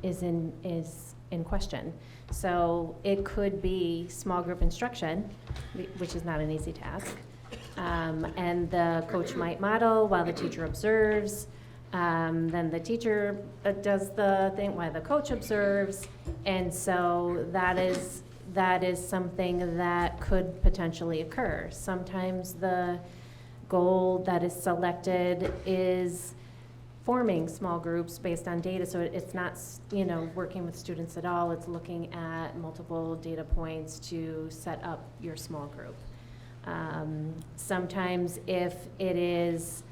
is in question. So it could be small group instruction, which is not an easy task. And the coach might model while the teacher observes. Then the teacher does the thing while the coach observes. And so that is something that could potentially occur. Sometimes the goal that is selected is forming small groups based on data, so it's not, working with students at all. It's looking at multiple data points to set up your small group. Sometimes if it is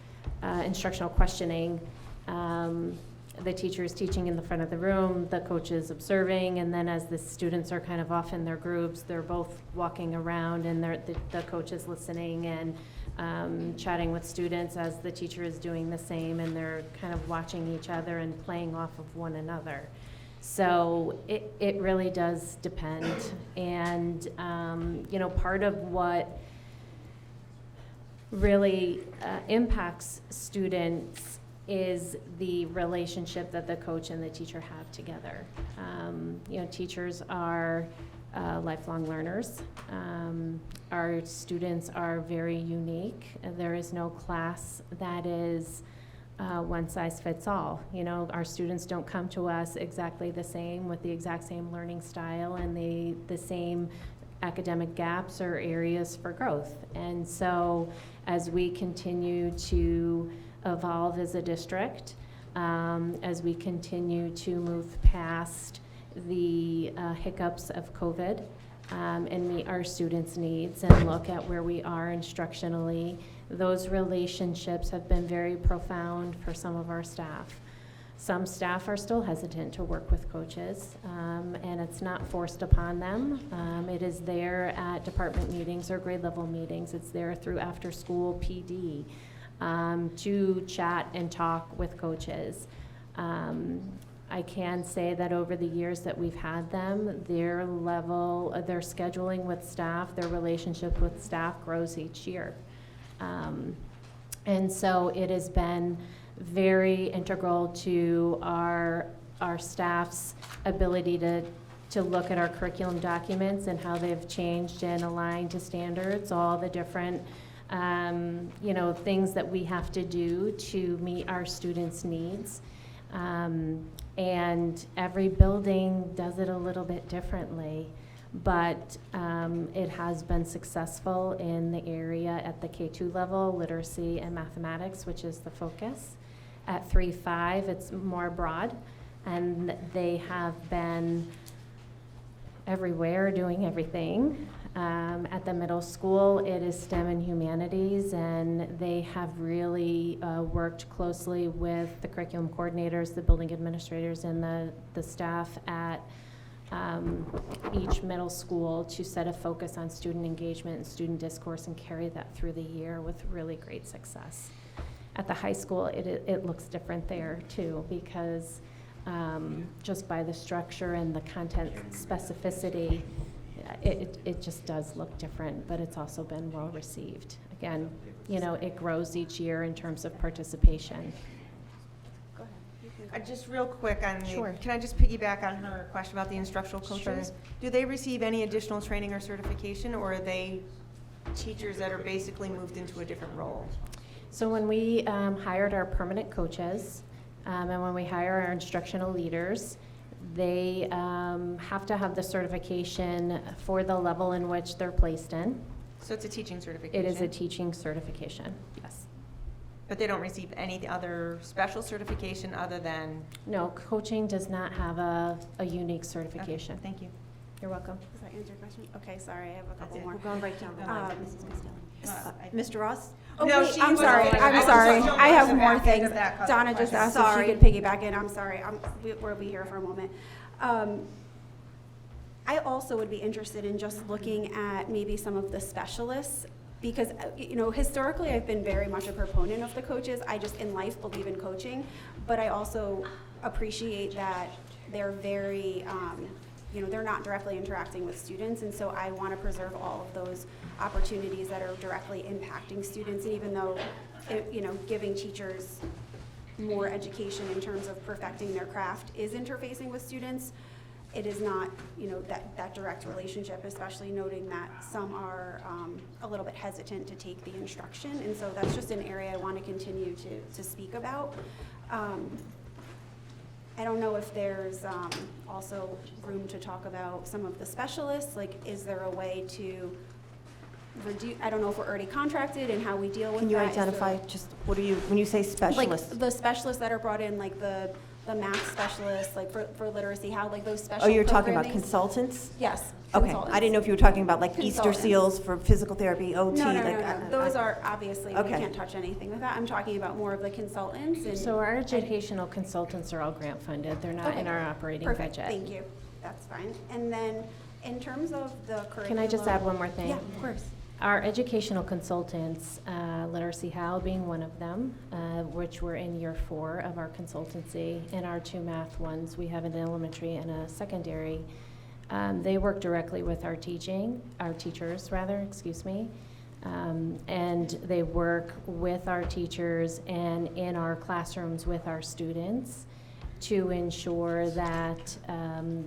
instructional questioning, the teacher is teaching in the front of the room, the coach is observing, and then as the students are kind of off in their groups, they're both walking around and the coach is listening and chatting with students as the teacher is doing the same, and they're kind of watching each other and playing off of one another. So it really does depend. And, part of what really impacts students is the relationship that the coach and the teacher have together. Teachers are lifelong learners. Our students are very unique. There is no class that is one size fits all. Our students don't come to us exactly the same with the exact same learning style and the same academic gaps or areas for growth. And so as we continue to evolve as a district, as we continue to move past the hiccups of COVID and meet our students' needs and look at where we are instructionally, those relationships have been very profound for some of our staff. Some staff are still hesitant to work with coaches, and it's not forced upon them. It is there at department meetings or grade level meetings. It's there through after school PD to chat and talk with coaches. I can say that over the years that we've had them, their scheduling with staff, their relationship with staff grows each year. And so it has been very integral to our staff's ability to look at our curriculum documents and how they've changed and aligned to standards, all the different things that we have to do to meet our students' needs. And every building does it a little bit differently, but it has been successful in the area at the K-2 level, literacy and mathematics, which is the focus. At 3-5, it's more broad, and they have been everywhere doing everything. At the middle school, it is STEM and humanities, and they have really worked closely with the curriculum coordinators, the building administrators, and the staff at each middle school to set a focus on student engagement and student discourse and carry that through the year with really great success. At the high school, it looks different there too, because just by the structure and the content specificity, it just does look different, but it's also been well received. Again, you know, it grows each year in terms of participation. Go ahead. Just real quick on Sure. can I just piggyback on her question about the instructional coaches? Sure. Do they receive any additional training or certification, or are they teachers that are basically moved into a different role? So when we hired our permanent coaches, and when we hire our instructional leaders, they have to have the certification for the level in which they're placed in. So it's a teaching certification? It is a teaching certification, yes. But they don't receive any other special certification other than? No, coaching does not have a unique certification. Okay, thank you. You're welcome. Does that answer your question? Okay, sorry, I have a That's couple it. more. We're going right down the line. Mrs. Costello. Mr. Ross? Oh, No, wait, she I'm was sorry, okay. I'm I sorry. was just I have going more back into things. that couple Donna just questions. asked Sorry. if she could piggyback in. I'm sorry, we'll be here for a moment. I also would be interested in just looking at maybe some of the specialists, because, you know, historically, I've been very much a proponent of the coaches. I just, in life, believe in coaching, but I also appreciate that they're very, you know, they're not directly interacting with students, and so I want to preserve all of those opportunities that are directly impacting students, and even though, you know, giving teachers more education in terms of perfecting their craft is interfacing with students, it is not, you know, that direct relationship, especially noting that some are a little bit hesitant to take the instruction, and so that's just an area I want to continue to speak about. I don't know if there's also room to talk about some of the specialists, like is there a way to reduce, I don't know if we're already contracted and how we deal with that. Can you Is there- identify just, what are you, when you say specialists? Like the specialists that are brought in, like the math specialists, like for literacy, how like those special Oh, you're talking about programmings- consultants? Yes, Okay, consultants. I didn't know if you were talking about like Easter Consultants. seals for physical therapy, OT, No, no, like. no, no. Those are obviously, we Okay. can't touch anything with that. I'm talking about more of the consultants and. So our educational consultants are all grant funded. They're not Okay. in our operating Perfect, budget. thank you. That's fine. And then in terms of the curriculum. Can I just add one more thing? Yeah, of course. Our educational consultants, Literacy Hal being one of them, which we're in year 4 of our consultancy, and our 2 math ones, we have an elementary and a secondary. They work directly with our teachers, excuse me. And they work with our teachers and in our classrooms with our students to ensure that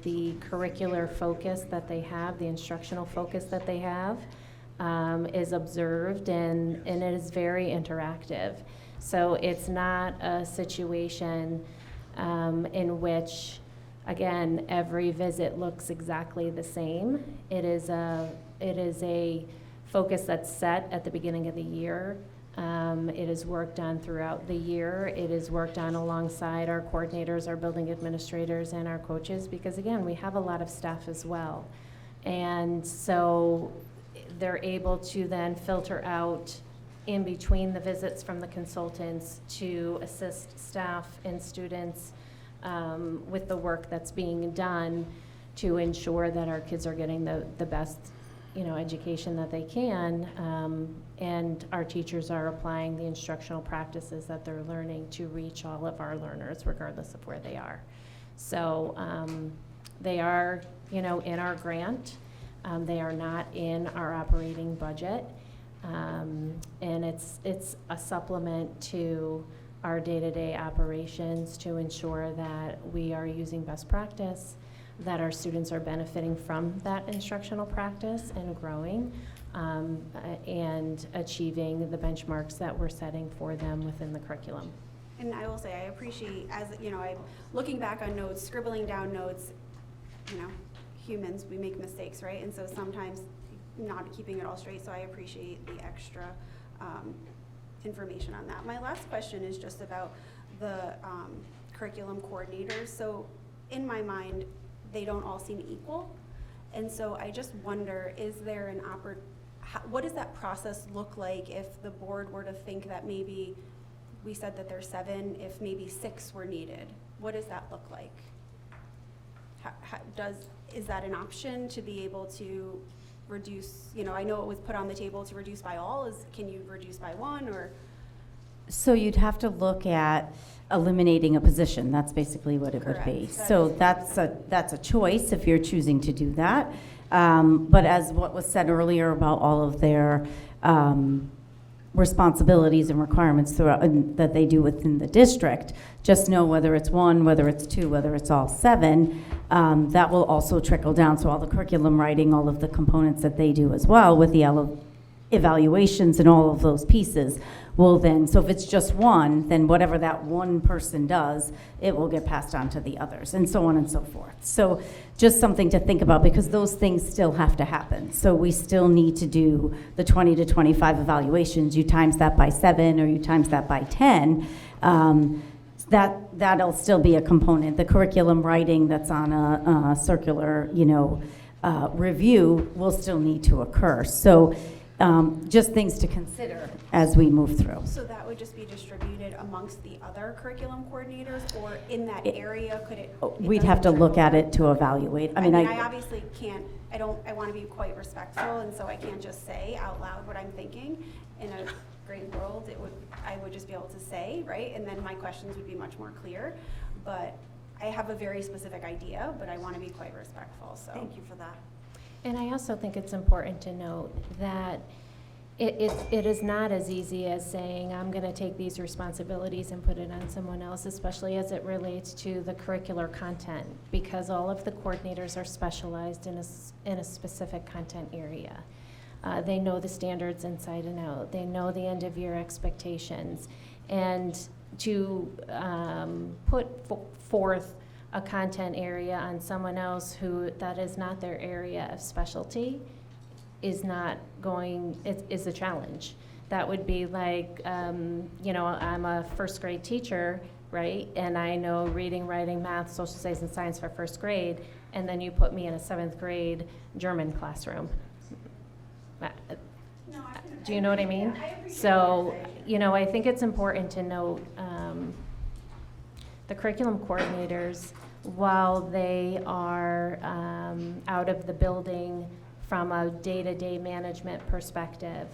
the curricular focus that they have, the instructional focus that they have, is observed, and it is very interactive. So it's not a situation in which, again, every visit looks exactly the same. It is a focus that's set at the beginning of the year. It is worked on throughout the year. It is worked on alongside our coordinators, our building administrators, and our coaches, because again, we have a lot of staff as well. And so they're able to then filter out in between the visits from the consultants to assist staff and students with the work that's being done to ensure that our kids are getting the best, you know, education that they can, and our teachers are applying the instructional practices that they're learning to reach all of our learners, regardless of where they are. So they are, you know, in our grant. They are not in our operating budget, and it's a supplement to our day-to-day operations to ensure that we are using best practice, that our students are benefiting from that instructional practice and growing, and achieving the benchmarks that we're setting for them within the curriculum. And I will say, I appreciate, as, you know, I'm looking back on notes, scribbling down notes, you know, humans, we make mistakes, right? And so sometimes not keeping it all straight, so I appreciate the extra information on that. My last question is just about the curriculum coordinators. So in my mind, they don't all seem equal. And so I just wonder, is there an what does that process look like if the board were to think that maybe, we said that there's 7, if maybe 6 were needed? What does that look like? Is that an option to be able to reduce, I know it was put on the table to reduce by all, can you reduce by 1 or? So you'd have to look at eliminating a position. That's basically what it would be. Correct. So that's a choice if you're choosing to do that. But as what was said earlier about all of their responsibilities and requirements throughout, that they do within the district, just know whether it's 1, whether it's 2, whether it's all 7, that will also trickle down. So all the curriculum writing, all of the components that they do as well with the evaluations and all of those pieces will then, so if it's just 1, then whatever that one person does, it will get passed on to the others, and so on and so forth. So just something to think about, because those things still have to happen. So we still need to do the 20 to 25 evaluations. You times that by 7 or you times that by 10, that'll still be a component. The curriculum writing that's on a circular, review will still need to occur. So just things to consider as we move through. So that would just be distributed amongst the other curriculum coordinators, or in that area, could it? We'd have to look at it to evaluate. I obviously can't, I want to be quite respectful, and so I can't just say out loud what I'm thinking. In a great world, I would just be able to say, right? And then my questions would be much more clear. But I have a very specific idea, but I want to be quite respectful, so. Thank you for that. And I also think it's important to note that it is not as easy as saying, I'm going to take these responsibilities and put it on someone else, especially as it relates to the curricular content, because all of the coordinators are specialized in a specific content area. They know the standards inside and out. They know the end of year expectations. And to put forth a content area on someone else that is not their area of specialty is a challenge. That would be like, I'm a first grade teacher, right? And I know reading, writing, math, social studies, and science for first grade, and then you put me in a 7th grade German classroom. Do you know what I mean? So, I think it's important to note the curriculum coordinators, while they are out of the building from a day-to-day management perspective,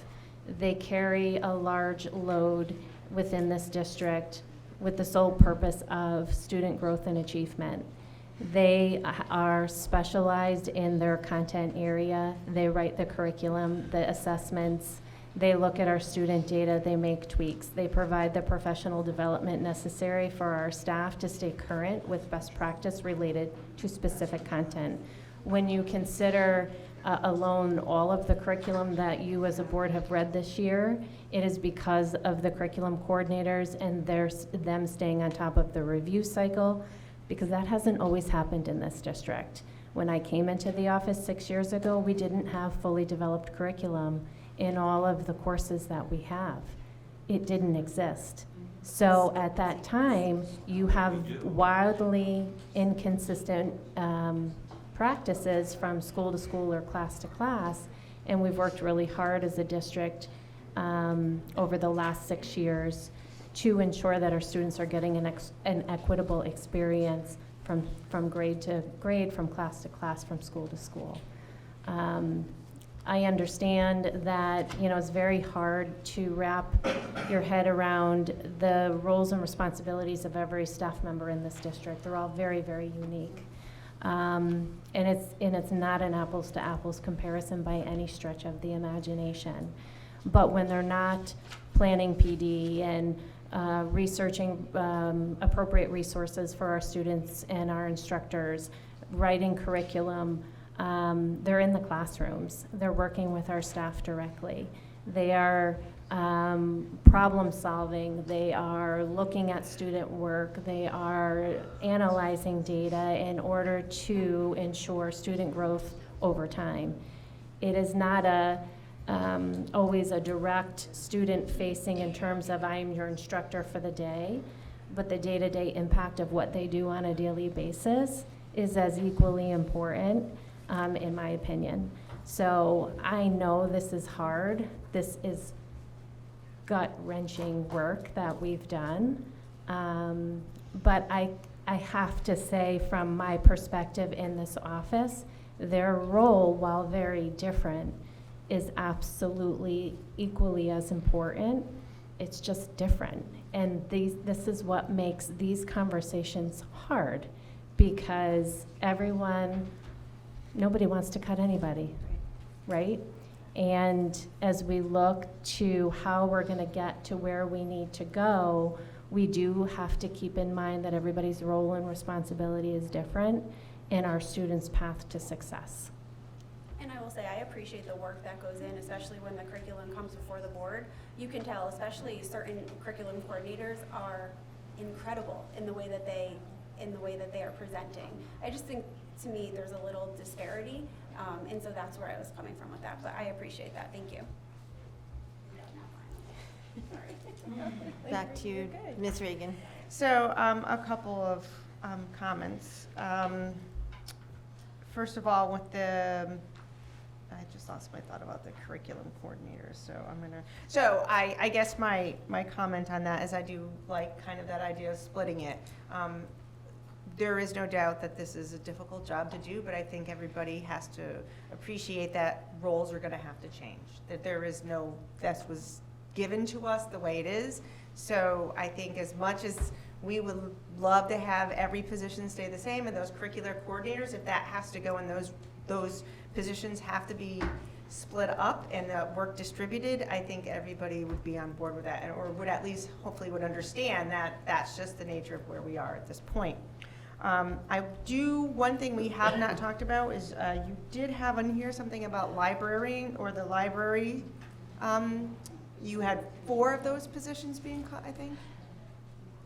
they carry a large load within this district with the sole purpose of student growth and achievement. They are specialized in their content area. They write the curriculum, the assessments. They look at our student data, they make tweaks. They provide the professional development necessary for our staff to stay current with best practice related to specific content. When you consider alone all of the curriculum that you as a board have read this year, it is because of the curriculum coordinators and them staying on top of the review cycle, because that hasn't always happened in this district. When I came into the office 6 years ago, we didn't have fully developed curriculum in all of the courses that we have. It didn't exist. So at that time, you have wildly inconsistent practices from school to school or class to class, and we've worked really hard as a district over the last 6 years to ensure that our students are getting an equitable experience from grade to grade, from class to class, from school to school. I understand that, it's very hard to wrap your head around the roles and responsibilities of every staff member in this district. They're all very, very unique. And it's not an apples to apples comparison by any stretch of the imagination. But when they're not planning PD and researching appropriate resources for our students and our instructors, writing curriculum, they're in the classrooms. They're working with our staff directly. They are problem solving. They are looking at student work. They are analyzing data in order to ensure student growth over time. It is not always a direct student facing in terms of I'm your instructor for the day, but the day-to-day impact of what they do on a daily basis is as equally important. in my opinion. So I know this is hard. This is gut-wrenching work that we've done. But I have to say, from my perspective in this office, their role, while very different, is absolutely equally as important. It's just different. And this is what makes these conversations hard, because nobody wants to cut anybody, right? And as we look to how we're going to get to where we need to go, we do have to keep in mind that everybody's role and responsibility is different in our students' path to success. And I will say, I appreciate the work that goes in, especially when the curriculum comes before the board. You can tell, especially certain curriculum coordinators are incredible in the way that they are presenting. I just think, to me, there's a little disparity, and so that's where I was coming from with that. But I appreciate that. Thank you. Back to you, Ms. Reagan. So a couple of comments. First of all, with I just lost my thought about the curriculum coordinator, so I guess my comment on that is I do like kind of that idea of splitting it. There is no doubt that this is a difficult job to do, but I think everybody has to appreciate that roles are going to have to change, that this was given to us the way it is. So I think as much as we would love to have every position stay the same, and those curricular coordinators, if that has to go in those positions have to be split up and the work distributed, I think everybody would be on board with that, or would at least hopefully would understand that that's just the nature of where we are at this point. One thing we have not talked about is you did have on here something about library or the library. You had 4 of those positions being cut, I think.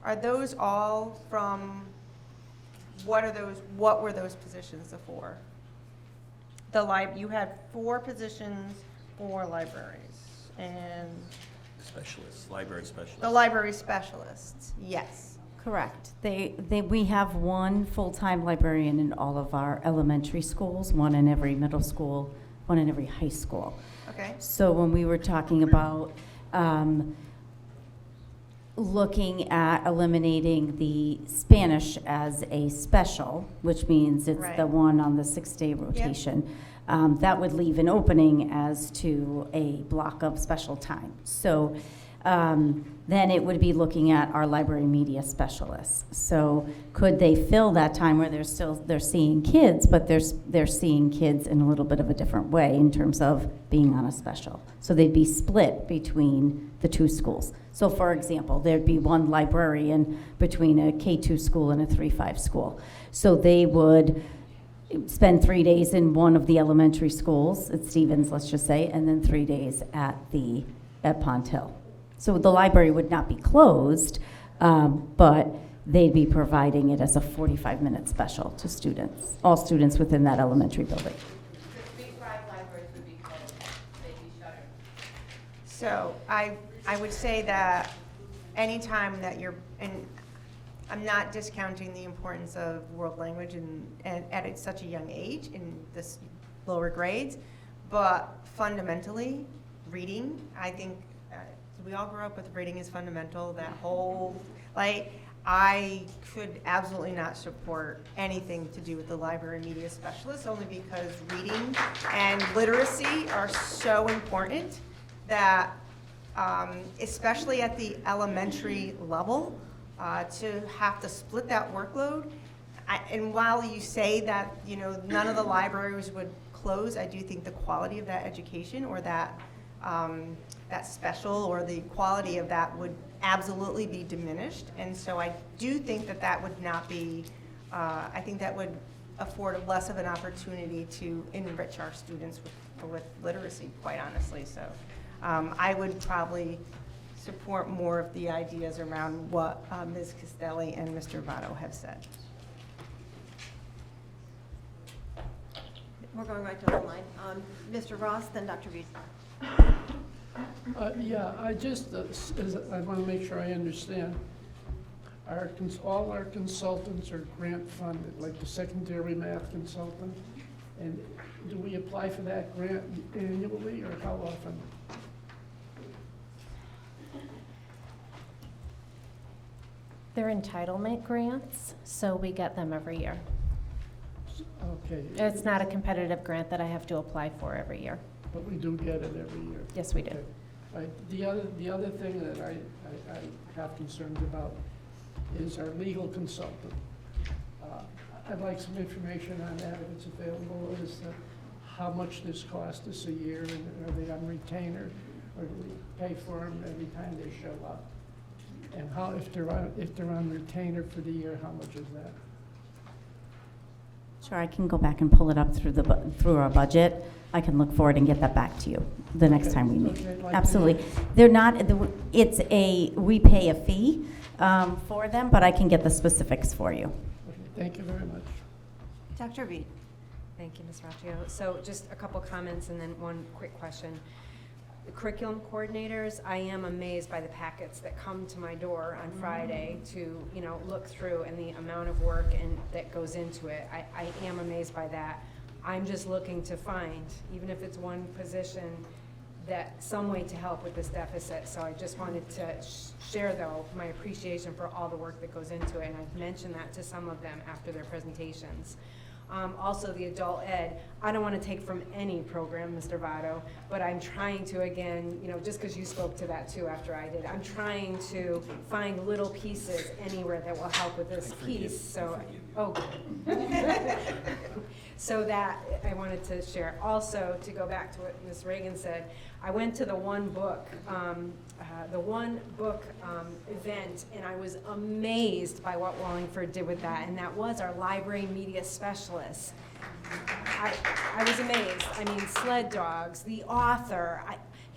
Are those all from, what were those positions, the 4? You had 4 positions for libraries, and Specialists, library specialists. the library specialists, yes. Correct. We have one full-time librarian in all of our elementary schools, one in every middle school, one in every high school. Okay. So when we were talking about looking at eliminating the Spanish as a special, which means it's Right. the one on the 6-day rotation, that would leave an opening as to a block of special time. So then it would be looking at our library media specialists. So could they fill that time where they're seeing kids, but they're seeing kids in a little bit of a different way in terms of being on a special. So they'd be split between the 2 schools. So for example, there'd be one librarian between a K-2 school and a 3-5 school. So they would spend 3 days in one of the elementary schools at Stevens, let's just say, and then 3 days at Pond Hill. So the library would not be closed, but they'd be providing it as a 45-minute special to students, all students within that elementary building. The 3-5 libraries would be closed, they'd be shuttered. So I would say that anytime that and I'm not discounting the importance of world language and at such a young age in this lower grades, but fundamentally, reading, I think, we all grew up with reading is fundamental, that whole, I could absolutely not support anything to do with the library media specialists, only because reading and literacy are so important that, especially at the elementary level, to have to split that workload. And while you say that, none of the libraries would close, I do think the quality of that education or that special or the quality of that would absolutely be diminished. And so I do think that would not be, I think that would afford less of an opportunity to enrich our students with literacy, quite honestly. So I would probably support more of the ideas around what Ms. Castelli and Mr. Votto have said. We're going right to the line. Mr. Ross, then Dr. Reed. Yeah, I want to make sure I understand. All our consultants are grant funded, like the secondary math consultant, And do we apply for that grant annually, or how often? They're entitlement grants, so we get them every year. Okay. It's not a competitive grant that I have to apply for every year. But we do get it every year. Yes, we do. Okay. All right. The other thing that I have concerns about is our legal consultant. I'd like some information on that if it's available, as to how much this costs us a year, and are they on retainer, or do we pay for them every time they show up? And how, if they're on retainer for the year, how much is that? Sure, I can go back and pull it up through our budget. I can look for it and get that back to you the next Okay. time we meet. Okay, I'd like to- Absolutely. They're not, we pay a fee for them, but I can get the specifics for you. Okay, thank you very much. Dr. Reed? Thank you, Ms. Raccio. So just a couple comments and then one quick question. The curriculum coordinators, I am amazed by the packets that come to my door on Friday to, look through, and the amount of work that goes into it. I am amazed by that. I'm just looking to find, even if it's one position, that some way to help with this deficit. So I just wanted to share, though, my appreciation for all the work that goes into it, and I've mentioned that to some of them after their presentations. Also, the adult ed, I don't want to take from any program, Mr. Votto, but I'm trying to, again, just because you spoke to that too after I did, I'm trying to find little pieces anywhere that will help with this piece. So, oh, good. So that I wanted to share. Also, to go back to what Ms. Reagan said, I went to the One Book event, and I was amazed by what Wallingford did with that, and that was our library media specialist. I was amazed. I mean, sled dogs, the author,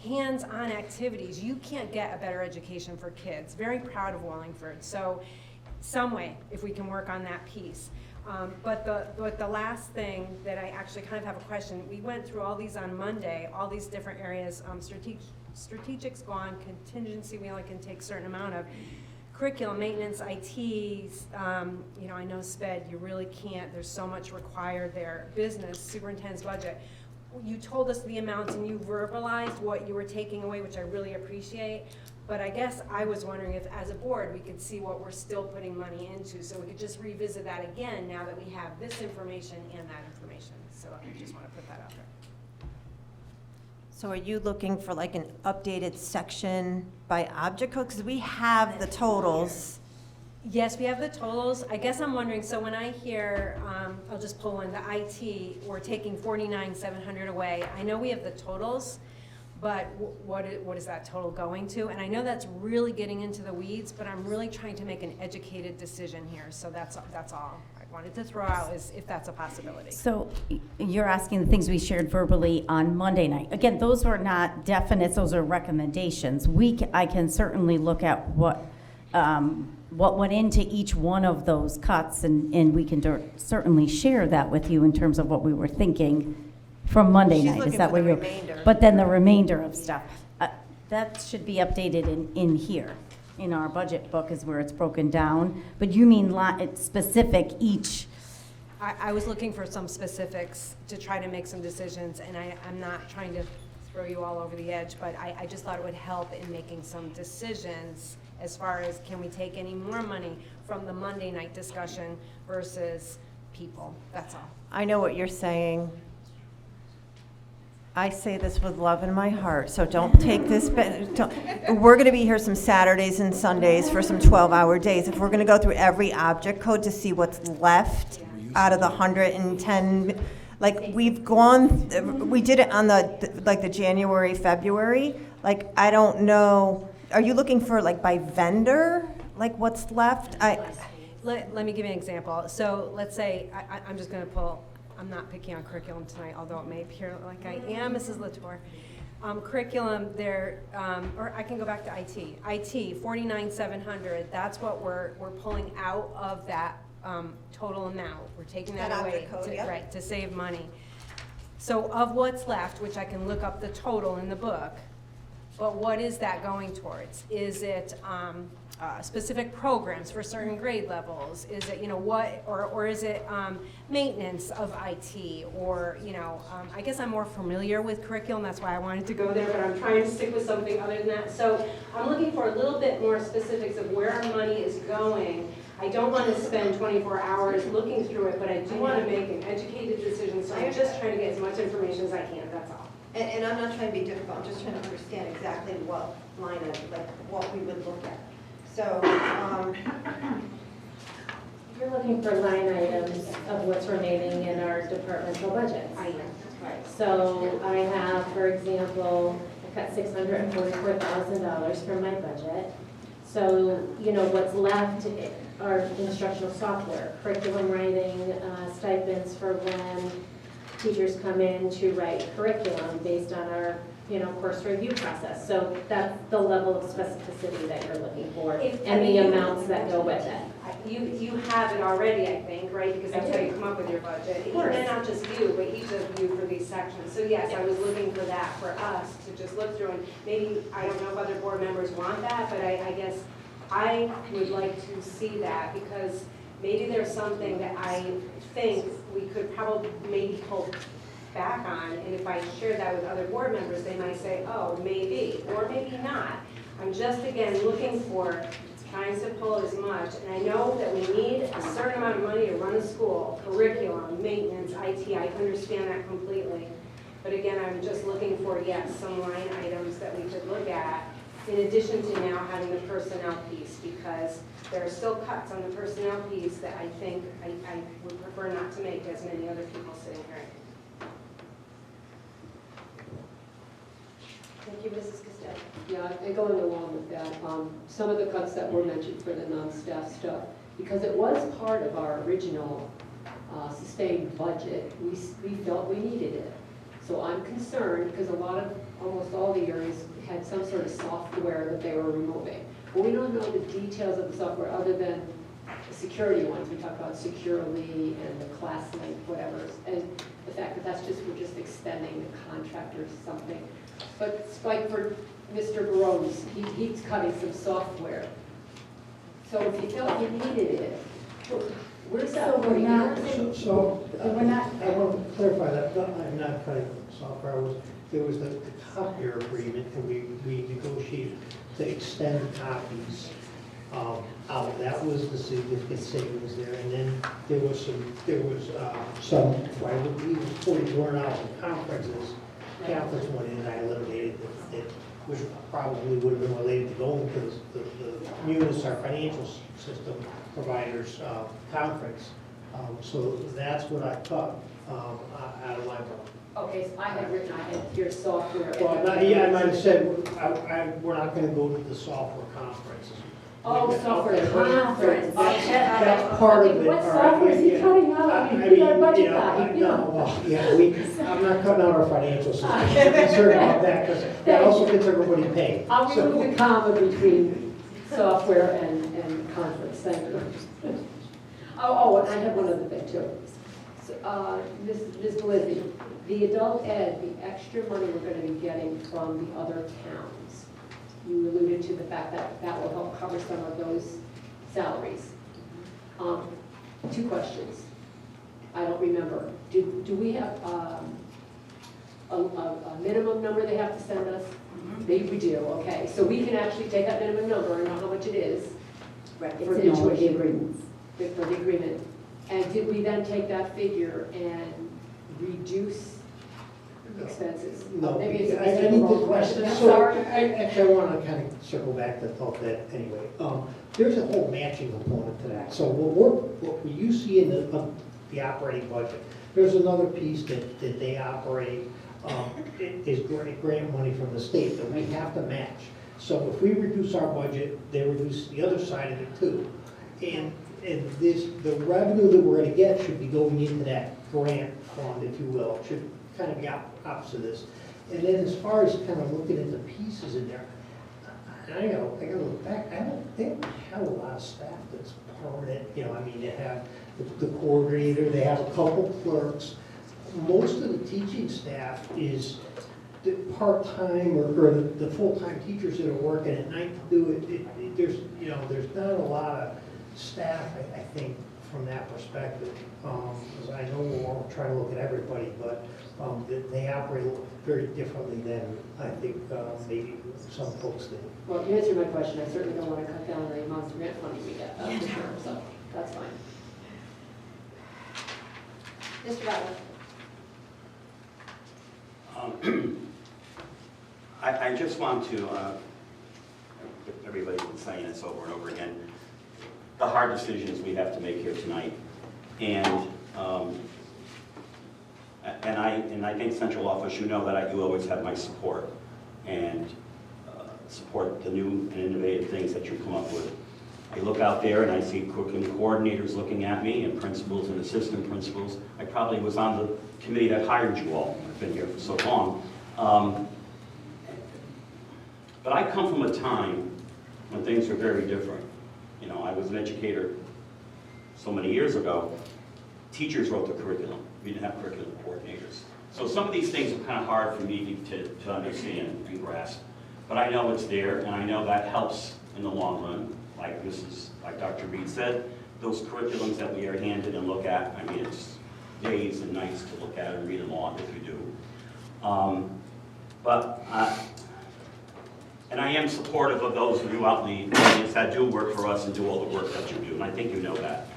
hands-on activities. You can't get a better education for kids. Very proud of Wallingford. So some way, if we can work on that piece. But the last thing that I actually kind of have a question, we went through all these on Monday, all these different areas. Strategic's gone, contingency we only can take a certain amount of. Curriculum, maintenance, IT, I know SPED, you really can't, there's so much required there. Business, superintendent's budget. You told us the amounts and you verbalized what you were taking away, which I really appreciate. But I guess I was wondering if, as a board, we could see what we're still putting money into, so we could just revisit that again now that we have this information and that information. So I just want to put that out there. So are you looking for like an updated section by object code? Because we have the totals. Yes, we have the totals. I guess I'm wondering, so when I hear, I'll just pull in the IT, we're taking 49,700 away. I know we have the totals, but what is that total going to? And I know that's really getting into the weeds, but I'm really trying to make an educated decision here. So that's all I wanted to throw out, is if that's a possibility. So you're asking the things we shared verbally on Monday night. Again, those were not definites, those are recommendations. I can certainly look at what went into each one of those cuts, and we can certainly share that with you in terms of what we were thinking from Monday She's night. looking Is that for what the you're? remainder. But then the remainder of stuff, that should be updated in here, in our budget book is where it's broken down. But you mean it's specific each? I was looking for some specifics to try to make some decisions, and I'm not trying to throw you all over the edge, but I just thought it would help in making some decisions as far as, can we take any more money from the Monday night discussion versus people? That's all. I know what you're saying. I say this with love in my heart, so don't take this. We're going to be here some Saturdays and Sundays for some 12-hour days. If we're going to go through every object code to see what's left out of the 110, like we did it on the January, February. Like, I don't know. Are you looking for like by vendor, like what's left? Let me give you an example. So let's say, I'm just going to pull, I'm not picking on curriculum tonight, although it may appear like I am, Mrs. Latour. Curriculum, or I can go back to IT. IT, 49,700. That's what we're pulling out of that total amount. We're taking that away to save money. So of what's left, which I can look up the total in the book, but what is that going towards? Is it specific programs for certain grade levels? Is it, what, or is it maintenance of IT? Or, I guess I'm more familiar with curriculum, that's why I wanted to go there, but I'm trying to stick with something other than that. So I'm looking for a little bit more specifics of where our money is going. I don't want to spend 24 hours looking through it, but I do want to make an educated decision, so I'm just trying to get as much information as I can, that's all. And I'm not trying to be difficult, I'm just trying to understand exactly what line of, like, what we would look at. So, You're looking for line items of what's remaining in our departmental budgets. I am, right. So I have, for example, I cut $644,000 from my budget. So, what's left are instructional software, curriculum writing, stipends for when teachers come in to write curriculum based on our, course review process. So that's the level of specificity that you're looking for and the amounts that go with it. You have it already, I think, right? Because that's how you come up with your budget. And not just you, but each of you for these sections. So yes, I was looking for that for us to just look through. And maybe, I don't know if other board members want that, but I guess I would like to see that because maybe there's something that I think we could probably maybe pull back on. And if I share that with other board members, they might say, oh, maybe, or maybe not. I'm just, again, looking for trying to pull as much, and I know that we need a certain amount of money to run a school, curriculum, maintenance, IT, I understand that completely. But again, I'm just looking for, yes, some line items that we could look at, in addition to now having the personnel piece, because there are still cuts on the personnel piece that I think I would prefer not to make as many other people sitting here. thank you, Mrs. Costello. Yeah, and going along with that, some of the cuts that were mentioned for the non-staff stuff, because it was part of our original sustained budget, we felt we needed it. So I'm concerned because almost all the areas had some sort of software that they were removing. But we don't know the details of the software other than the security ones. We talked about Securely and the ClassLink, whatever, and the fact that we're just extending the contract or something. But like for Mr. Barone, he's cutting some software. So if he felt he needed it, where's that? I want to clarify that, I'm not cutting software, there was the copier agreement, and we negotiated to extend copies out. That was the significant savings there, and then there was some, I believe, 44 hours of conferences. Conference went in, I eliminated it, which probably would have been related to going to the MUNIS, our financial system providers conference. So that's what I cut out of my budget. Okay, so I had your software. Well, I might have said, we're not going to go to the software conferences. Oh, software conference. That's part of it. What software is he cutting out? You got a budget guy. I'm not cutting out our financial system. I'm concerned about that because that also gets everybody paid. I'll remove the comma between software and conference. Thank you. Oh, and I have one other thing too. So, Ms. Blizzy, the adult ed, the extra money we're going to be getting from the other towns, you alluded to the fact that that will help cover some of those salaries. 2 questions. I don't remember. Do we have a minimum number they have to send us? We do, okay. So we can actually take that minimum number and know how much it is. Right, For the tuition. For the agreement. And did we then take that figure and reduce expenses? No, Maybe it's I need the question. So, Sorry. I want to kind of circle back to talk that anyway. There's a whole matching component to that. So what you see in the operating budget, there's another piece that they operate, is grant money from the state that we have to match. So if we reduce our budget, they reduce the other side of it too. And the revenue that we're going to get should be going into that grant fund, if you will. It should kind of be opposite of this. And then as far as kind of looking at the pieces in there, I gotta look back. They don't have a lot of staff that's permanent. I mean, they have the coordinator, they have a couple clerks. Most of the teaching staff is the part-time or the full-time teachers that are working at night to do it, there's, you know, there's not a lot of staff, I think, from that perspective. 'Cause I know we're all trying to look at everybody, but they operate very differently than I think maybe some folks do. Well, you answered my question. I certainly don't want to cut down the amounts of grant funding we get, that's for sure, so that's fine. Mr. Butler? I just want to, everybody's been saying this over and over again, the hard decisions we have to make here tonight. And I think central office, you know that you always have my support and support the new and innovative things that you come up with. I look out there and I see curriculum coordinators looking at me and principals and assistant principals. I probably was on the committee that hired you all. I've been here for so long. But I come from a time when things were very different. You know, I was an educator so many years ago. Teachers wrote the curriculum. We didn't have curriculum coordinators. So some of these things are kind of hard for me to understand and grasp. But I know it's there, and I know that helps in the long run. Like Dr. Reed said, those curriculums that we are handed and look at, I mean, it's days and nights to look at and read them all if you do. And I am supportive of those of you out in the audience that do work for us and do all the work that you do, and I think you know that.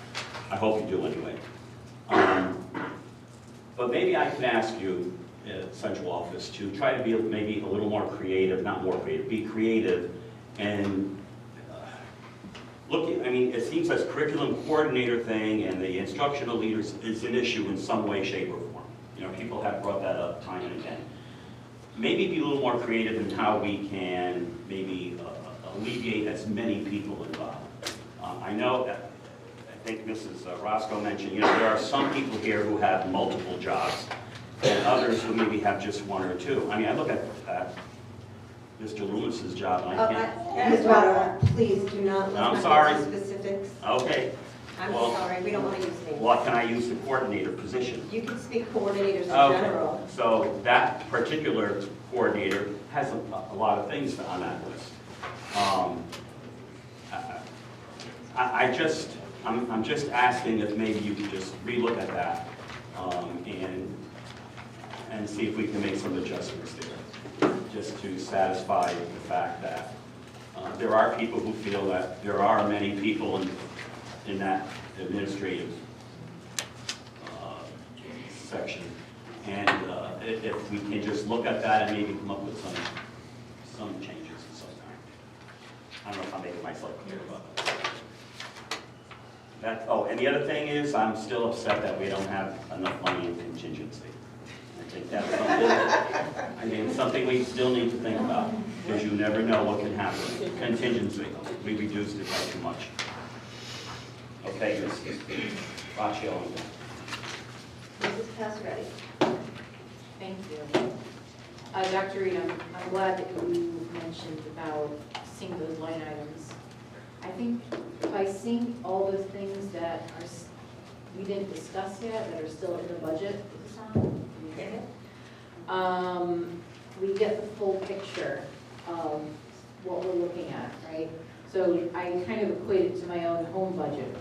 I hope you do anyway. But maybe I can ask you, central office, to try to be maybe a little more creative, not more creative, be creative and look at, I mean, it seems this curriculum coordinator thing and the instructional leaders is an issue in some way, shape, or form. You know, people have brought that up time and again. Maybe be a little more creative in how we can maybe alleviate as many people involved. I know that, I think Mrs. Roscoe mentioned, you know, there are some people here who have multiple jobs and others who maybe have just one or two. I mean, I look at Mr. Loomis's job and I can't. Ms. Butler, please do not, let's not get into specifics. Okay. I'm Well, sorry, we don't want to use names. What can I use the coordinator position? You can speak coordinators in Okay. general. So that particular coordinator has a lot of things on that list. I'm just asking if maybe you could just relook at that and see if we can make some adjustments there, just to satisfy the fact that there are people who feel that there are many people in that administrative section. And if we can just look at that and maybe come up with some changes at some time. I don't know if I'm making myself clear about that. Oh, and the other thing is, I'm still upset that we don't have enough money in contingency. I think that's something we still need to think about, because you never know what can happen. Contingency, we reduced it by too much. Okay, Ms. Roccio. Mrs. Passeretti. Thank you. Dr. Reed, I'm glad that you mentioned about seeing those line items. I think by seeing all the things that we didn't discuss yet, that are still in the budget, we get the full picture of what we're looking at, right? So I kind of equate it to my own home budget,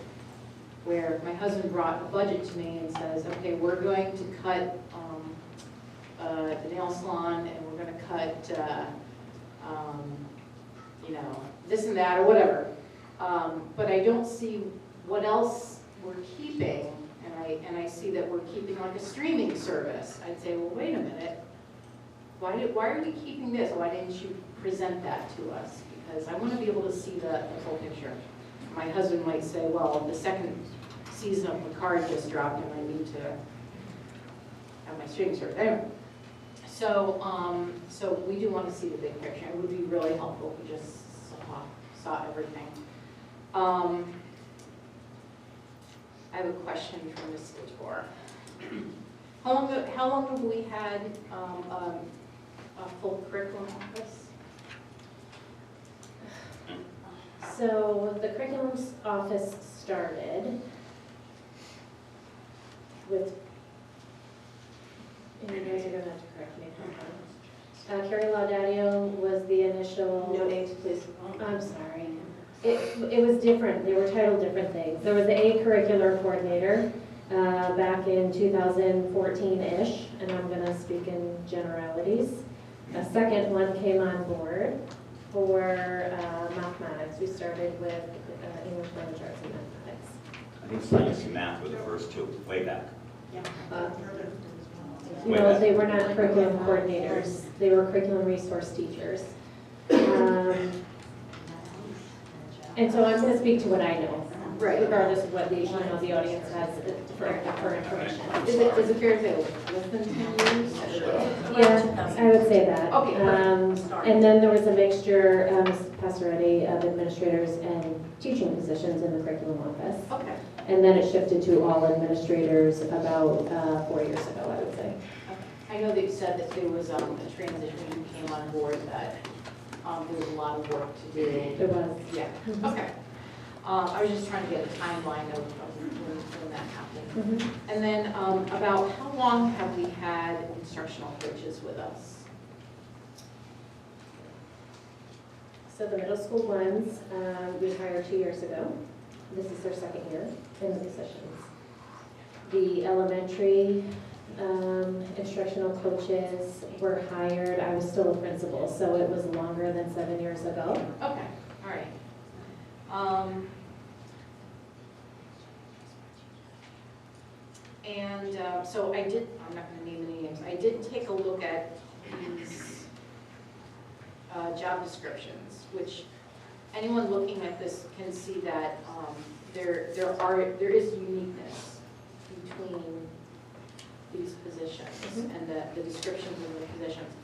where my husband brought a budget to me and says, okay, we're going to cut the nail salon, and we're going to cut, you know, this and that, or whatever. But I don't see what else we're keeping, and I see that we're keeping like a streaming service. I'd say, well, wait a minute. Why are we keeping this? Why didn't you present that to us? Because I want to be able to see the full picture. My husband might say, well, the second season of Picard just dropped and I need to have my streaming service. Anyway, so we do want to see the big picture. It would be really helpful if we just saw everything. I have a question for Ms. Latour. How long have we had a full curriculum office? So the curriculum office started with, and you guys are going to have to correct me if I'm wrong, Carrie Laudadio was the initial. No names, please. I'm sorry. It was different. They were titled different things. There was the A curricular coordinator back in 2014-ish, and I'm going to speak in generalities. A second one came on board for mathematics. We started with English language arts and mathematics. I think science and math were the first two, way back. No, they were not curriculum coordinators. They were curriculum resource teachers. And so I'm going to speak to what I know, regardless of what the audience has for information. Is it fair to say less than 10 years? Yeah, I would say that. Okay, and then there was a mixture, Pastor Eddie, of administrators and teaching positions in the curriculum office. Okay. And then it shifted to all administrators about 4 years ago, I would say. I know that you said that there was a transition when you came on board, that there was a lot of work to do. There was. Yeah, okay. I was just trying to get a timeline of when that happened. Mm-hmm. And then about how long have we had instructional coaches with us? So the middle school ones, we hired 2 years ago. This is their second year in the positions. The elementary instructional coaches were hired, I was still a principal, so it was longer than 7 years ago. Okay, all right. So I did, I'm not going to name any names, I did take a look at these job descriptions, which anyone looking at this can see that there is uniqueness between these positions and the descriptions of the positions.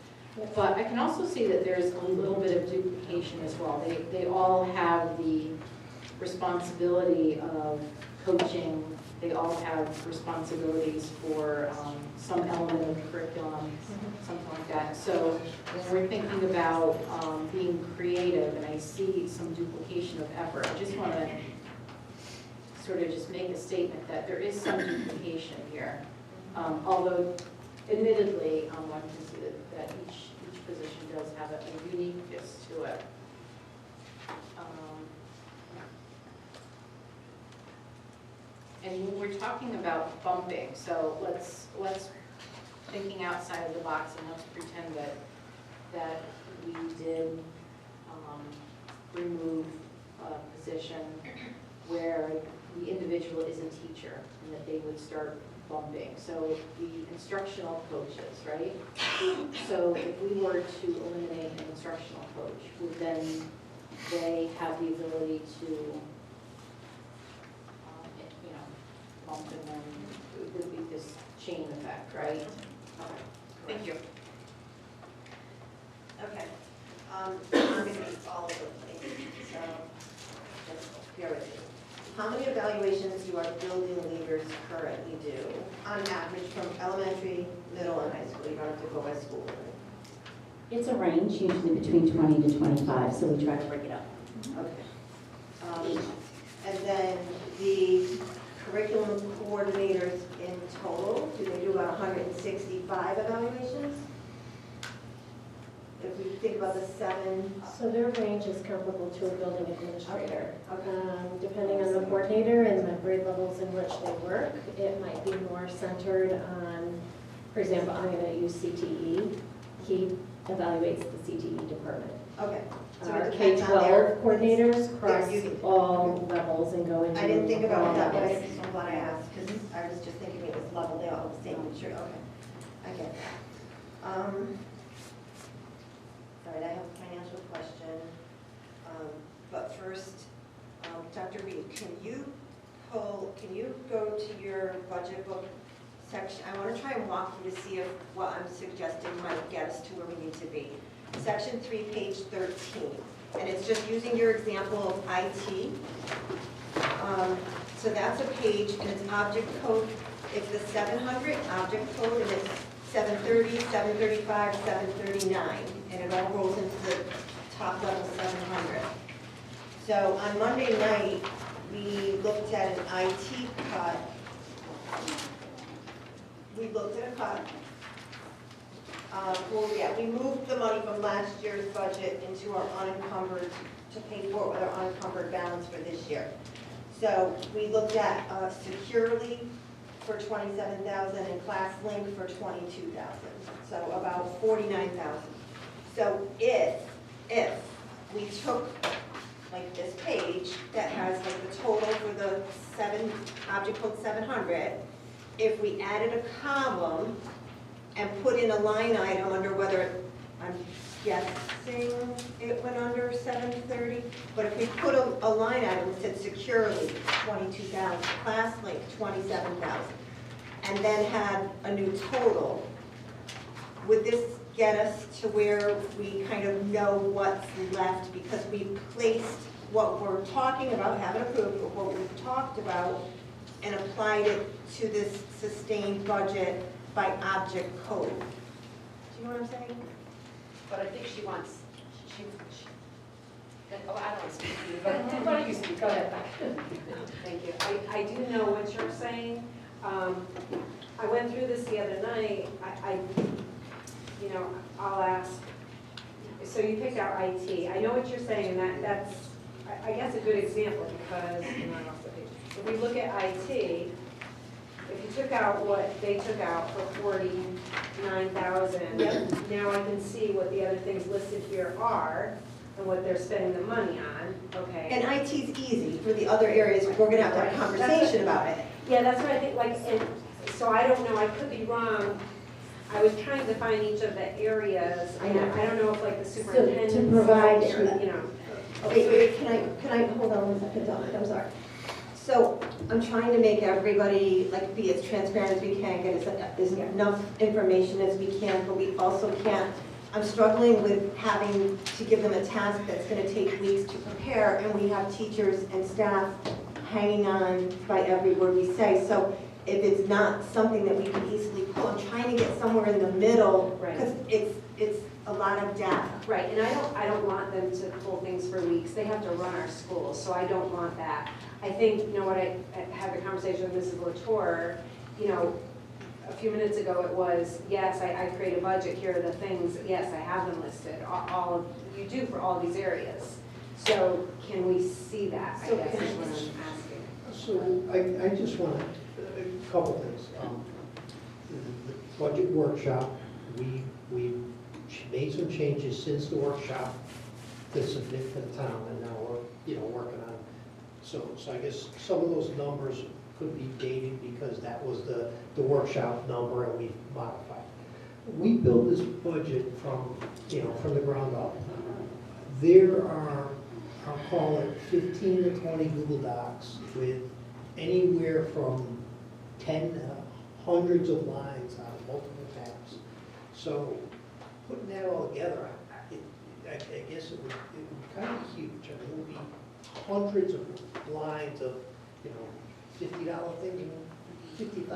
But I can also see that there's a little bit of duplication as well. They all have the responsibility of coaching. They all have responsibilities for some element of curriculum, something like that. So when we're thinking about being creative, and I see some duplication of effort, I just want to sort of just make a statement that there is some duplication here. Although admittedly, one can see that each position does have a uniqueness to it. And when we're talking about bumping, so let's thinking outside of the box, and let's pretend that we did remove a position where the individual is a teacher and that they would start bumping. So the instructional coaches, right? So if we were to eliminate an instructional coach, would then they have the ability to bump and then it would be this chain effect, right? Okay. Thank you. Okay. We're going to be all over the place, so just bear with me. How many evaluations do our building leaders currently do, on average, from elementary, middle, and high school? You don't have to go by school. It's a range, usually between 20 to 25, so we try to break it up. Okay. And then the curriculum coordinators in total, do they do about 165 evaluations? If we think about the 7. So their range is comparable to a building administrator. Depending on the coordinator and the grade levels in which they work, it might be more centered on, for example, I'm going to use CTE. He evaluates the CTE department. Okay. So Our it depends on their K-12 coordinators cross unit. all levels and go into I didn't think about all that, but levels. I'm glad I asked, because I was just thinking it was level, they all have the same maturity. Okay, I get that. All right, I have a financial question. But first, Dr. Reed, can you go to your budget book section? I want to try and walk you to see if what I'm suggesting might get us to where we need to be. Section 3, page 13. And it's just using your example of IT. So that's a page, and it's object code. It's the 700 object code, and it's 730, 735, 739. And it all rolls into the top level 700. So on Monday night, we looked at an IT cut. We looked at a cut We moved the money from last year's budget into our unencumbered, to pay for our unencumbered balance for this year. So we looked at Securely for 27,000 and ClassLink for 22,000, so about 49,000. So if we took like this page that has like the total for the object code 700, if we added a column and put in a line item under whether, I'm guessing it went under 730, but if we put a line item that said Securely 22,000, ClassLink 27,000, and then had a new total, would this get us to where we kind of know what's left, because we placed what we're talking about, haven't approved, but what we've talked about, and applied it to this sustained budget by object code? Do you know what I'm saying? But I think she wants, oh, I don't want to speak to you, but why don't you speak? Go ahead. Thank you. I do know what you're saying. I went through this the other night. I'll ask, so you picked out IT. I know what you're saying, and that's, I guess, a good example, because, I lost the page. If we look at IT, if you took out what they took out for 49,000, now I can see what the other things listed here are and what they're spending the money on, okay? And IT's easy. For the other areas, we're gonna have to have a conversation about it. Yeah, that's what I think, and so I don't know, I could be wrong. I was trying to find each of the areas, and I don't know if like the superintendent. to provide- Wait, can I, hold on one second, Dominic, I'm sorry. So I'm trying to make everybody, like, be as transparent as we can, get as enough information as we can, but we also can't, I'm struggling with having to give them a task that's gonna take weeks to prepare, and we have teachers and staff hanging on by every word we say. So if it's not something that we can easily pull, I'm trying to get somewhere in the middle, because it's a lot of data. Right, and I don't want them to pull things for weeks. They have to run our schools, so I don't want that. I think, what I had a conversation with Mrs. Latour, a few minutes ago it was, yes, I create a budget, here are the things, yes, I have them listed, all of, you do for all these areas. So can we see that, I guess is what I'm asking. So I just want a couple things. The budget workshop, we made some changes since the workshop to submit to the town, and now we're, working on. So I guess some of those numbers could be dated because that was the workshop number and we modified. We built this budget from the ground up. There are, I'll call it 15 to 20 Google Docs with anywhere from 10 to hundreds of lines on multiple tabs. So putting that all together, I guess it would be kind of huge. I mean, it would be hundreds of lines of, $50 things and $50,000 things.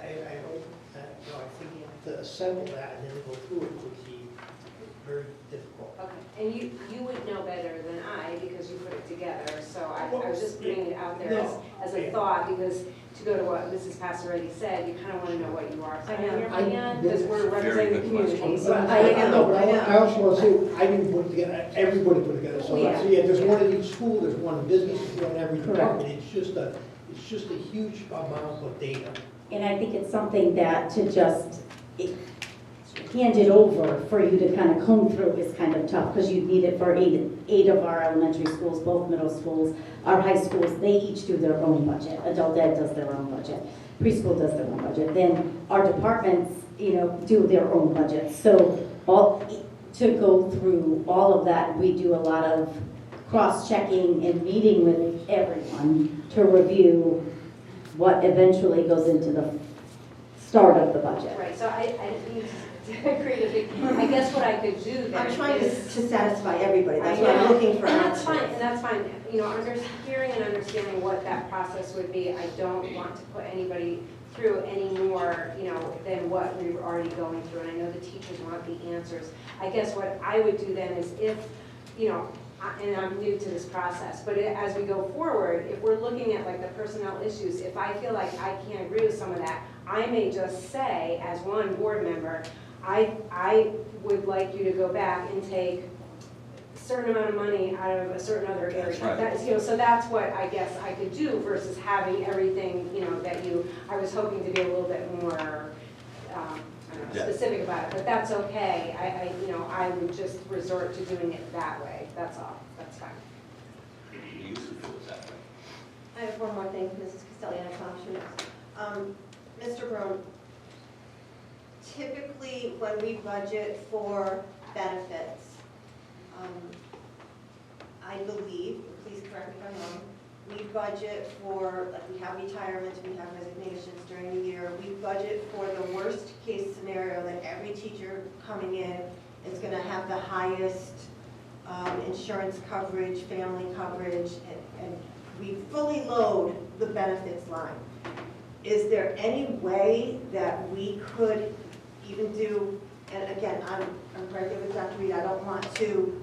I don't, I think to assemble that and then go through it would be very difficult. Okay, and you would know better than I because you put it together, so I was just putting it out there as a thought, because to go to what Mrs. Passaretti said, you kind of want to know what you are spending your money on, because we're representing the community. So I also want to say, I didn't put it together, everybody put it together. So there's one in each school, there's one in business, there's one in every department. It's just a huge amount of data. And I think it's something that to just hand it over for you to kind of comb through is kind of tough, because you need it for eight of our elementary schools, both middle schools, our high schools. They each do their own budget. Adult ed does their own budget. Preschool does their own budget. Then our departments, do their own budgets. So to go through all of that, we do a lot of cross-checking and meeting with everyone to review what eventually goes into the start of the budget. Right, so I didn't mean to create a big, I guess what I could do then I'm trying to is, satisfy everybody. That's why I'm looking for and that's options. fine, and that's fine. Hearing and understanding what that process would be, I don't want to put anybody through any more, than what we were already going through. And I know the teachers want the answers. I guess what I would do then is if, and I'm new to this process, but as we go forward, if we're looking at like the personnel issues, if I feel like I can't agree with some of that, I may just say, as one board member, I would like you to go back and take a certain amount of money out of a certain other area. That's right. That's, you know, so that's what I guess I could do versus having everything, you know, that you, I was hoping to be a little bit more, I don't know, Yeah. specific about it, but that's okay. You know, I would just resort to doing it that way, that's all, that's fine. You used to do it that way. I have one more thing, Mrs. Castellano, Mr. Brown, typically when we budget for benefits, I believe, please correct me if I'm wrong, we budget for, like we have retirements, we have resignations during the year, we budget for the worst case scenario that every teacher coming in is gonna have the highest insurance coverage, family coverage, and we fully load the benefits line. Is there any way that we could even do, and again, I'm right there with Dr. Reed, I don't want to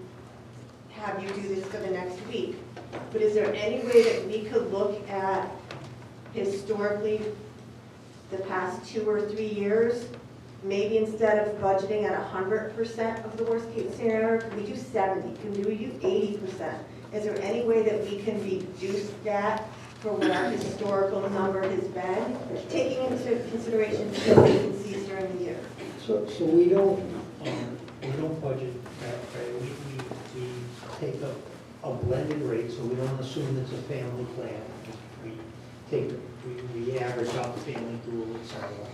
have you do this for the next week, but is there any way that we could look at historically the past 2 or 3 years, maybe instead of budgeting at 100% of the worst case scenario, can we do 70, can we do 80%? Is there any way that we can reduce that for what our historical number has been, taking into consideration the vacancies during the year? So we don't budget that way. We take a blended rate, so we don't assume it's a family plan. We average out the family pool, et cetera.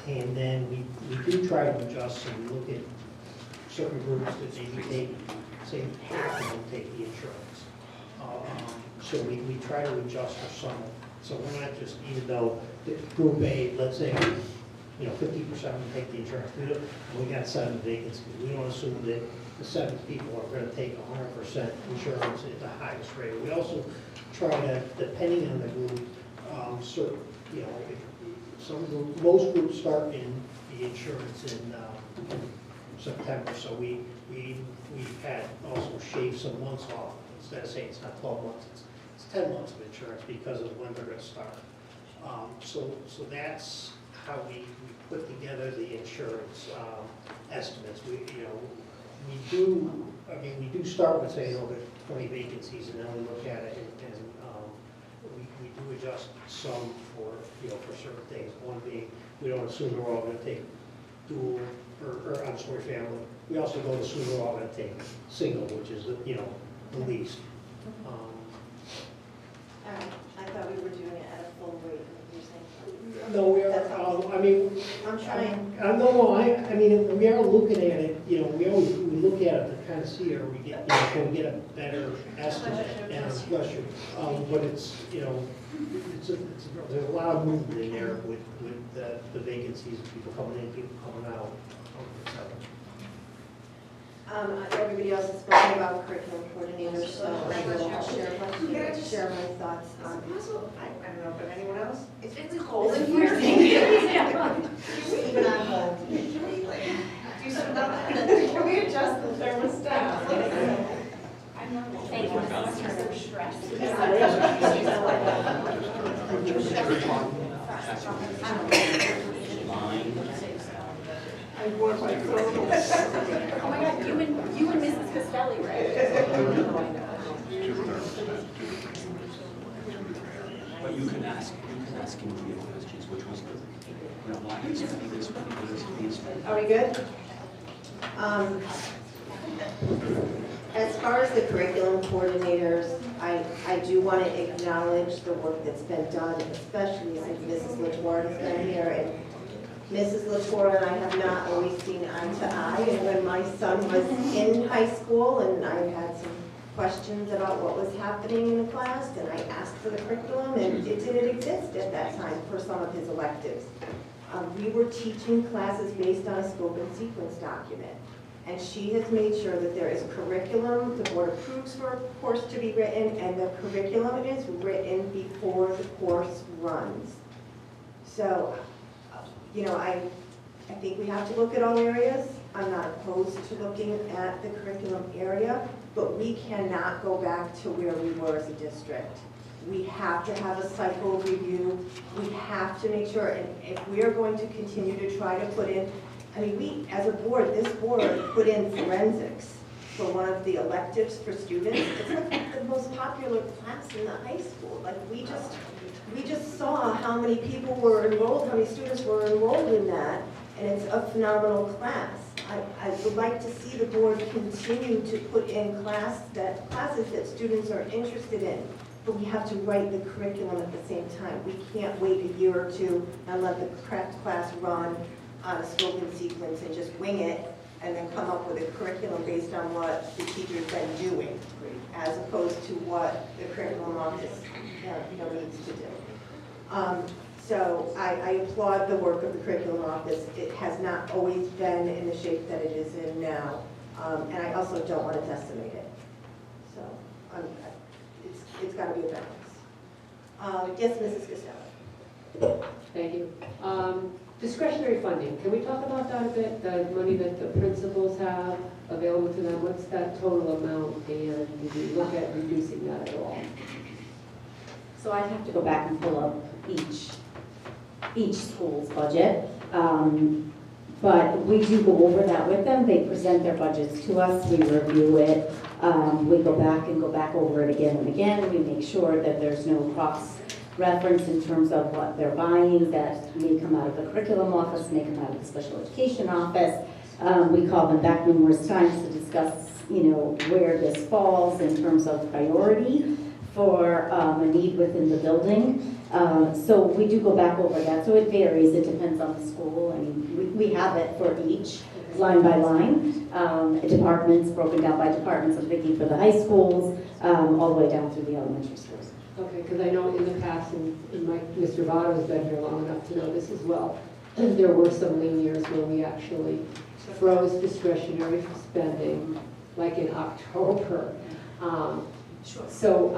And then we do try to adjust, and we look at certain groups that maybe take, say, half of them take the insurance. So we try to adjust for some. So we're not just, even though the group A, let's say, 50% of them take the insurance, we got 7 vacancies. We don't assume that the 7 people are going to take 100% insurance at the highest rate. We also try to, depending on the group, most groups start in the insurance in September, so we've had also shaved some months off. Instead of saying it's not 12 months, it's 10 months of insurance because of when they're going to start. So that's how we put together the insurance estimates. We do start with saying, there's 20 vacancies, and then we look at it and we do adjust some for certain things. One being, we don't assume they're all going to take dual or family. We also don't assume they're all going to take single, which is the least. All right, I thought we were doing it at a full rate, you're saying? No, we are, I'm trying. We are looking at it, we look at it to kind of see, or we get, can we get a better estimate and a question. But there's a lot of movement in there with the vacancies, people coming in, people coming out, etc. Everybody else has spoken about curriculum coordinators, so I will share my thoughts on it. I don't know, but anyone else? It's cold in here. Even on hold. Do some can we adjust the thermostat? Thank you, Mr. Stress. I wore my thermals. Oh my God, you and Mrs. Costelli, right? But you can ask him to give questions, which was good. Why is this? Are we good? As far as the curriculum coordinators, I do want to acknowledge the work that's been done, especially since Mrs. Latour has been here. And Mrs. Latour and I have not always seen eye to eye. And when my son was in high school and I had some questions about what was happening in the class, and I asked for the curriculum, and it didn't exist at that time for some of his electives. We were teaching classes based on a scope and sequence document. And she has made sure that there is curriculum, the board approves for a course to be written, and the curriculum is written before the course runs. So, I think we have to look at all areas. I'm not opposed to looking at the curriculum area, but we cannot go back to where we were as a district. We have to have a cycle review. We have to make sure, and if we are going to continue to try to put in, I mean, we, as a board, this board put in forensics for one of the electives for students. It's like the most popular class in the high school. Like, we just saw how many people were enrolled, how many students were enrolled in that, and it's a phenomenal class. I would like to see the board continue to put in classes that students are interested in, but we have to write the curriculum at the same time. We can't wait a year or two and let the class run on a scope and sequence and just wing it and then come up with a curriculum based on what the teacher's been doing, as opposed to what the curriculum office needs to do. So I applaud the work of the curriculum office. It has not always been in the shape that it is in now, and I also don't want to decimate it. So it's got to be a balance. Yes, Mrs. Costello. Thank you. Discretionary funding, can we talk about that a bit? The money that the principals have available to them, what's that total amount, and did we look at reducing that at all? So I'd have to go back and pull up each school's budget. But we do go over that with them. They present their budgets to us, we review it. We go back over it again and again. We make sure that there's no cross-reference in terms of what they're buying that may come out of the curriculum office, may come out of the special education office. We call them back numerous times to discuss, where this falls in terms of priority for a need within the building. So we do go back over that. So it varies. It depends on the school. I mean, we have it for each, line by line. Departments, broken down by departments. I'm thinking for the high schools, all the way down through the elementary schools. Okay, because I know in the past, and Mr. Votto's been here long enough to know this as well, there were some lean years where we actually froze discretionary spending, like in October. So,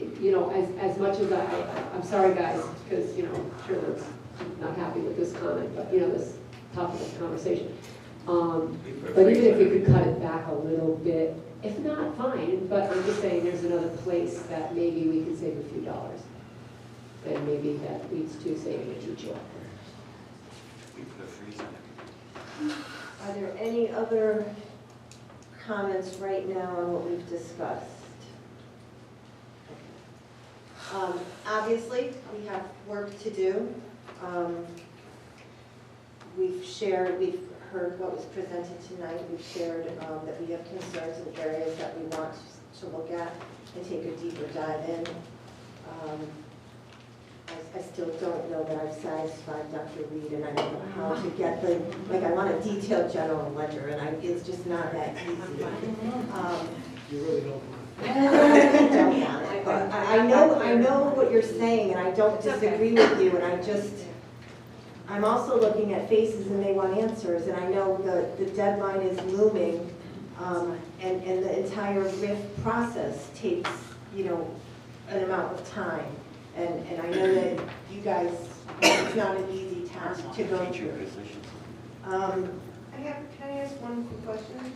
as much as I'm sorry, guys, because, sure, I'm not happy with this comment, but, this topic of conversation. But even if you could cut it back a little bit, if not, fine, but I'm just saying there's another place that maybe we could save a few dollars. And maybe that leads to saving a teacher. Are there any other comments right now on what we've discussed? Obviously, we have work to do. We've heard what was presented tonight. We've shared that we have concerns in areas that we want to look at and take a deeper dive in. I still don't know that I've satisfied Dr. Reed, and I don't know how to get I want a detailed general ledger, and it's just not that easy. You really don't. I don't want it, but I know what you're saying, and I don't disagree with you, and I'm also looking at faces and they want answers, and I know the deadline is looming, and the entire RIF process takes, an amount of time. And I know that you guys, it's not an easy task to go through. Can I ask one quick question?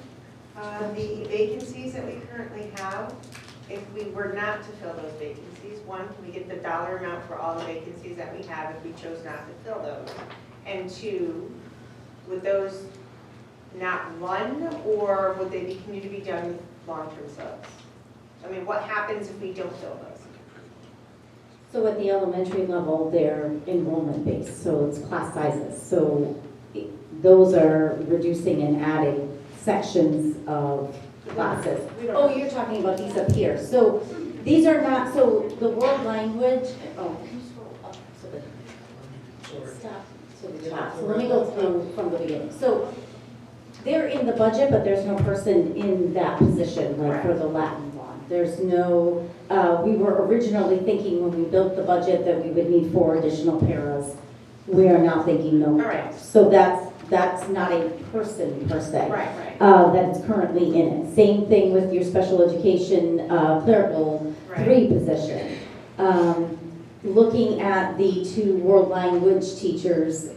The vacancies that we currently have, if we were not to fill those vacancies, one, can we get the dollar amount for all the vacancies that we have if we chose not to fill those? And two, would those not run, or would they continue to be done with long-term subs? I mean, what happens if we don't fill those? So at the elementary level, they're enrollment based, so it's class sizes. So those are reducing and adding sections of classes. Oh, you're talking about these up here. So these are not, so the world language, can you scroll up so that, stop to the top. So let me go through from the beginning. So they're in the budget, but there's no person in that position, like for the Latin one. There's no, we were originally thinking when we built the budget that we would need 4 additional paras. We are now thinking no. Right. So that's not a person per se. Right. That is currently in it. Same thing with your special education clerical 3 position. Looking at the 2 world language teachers,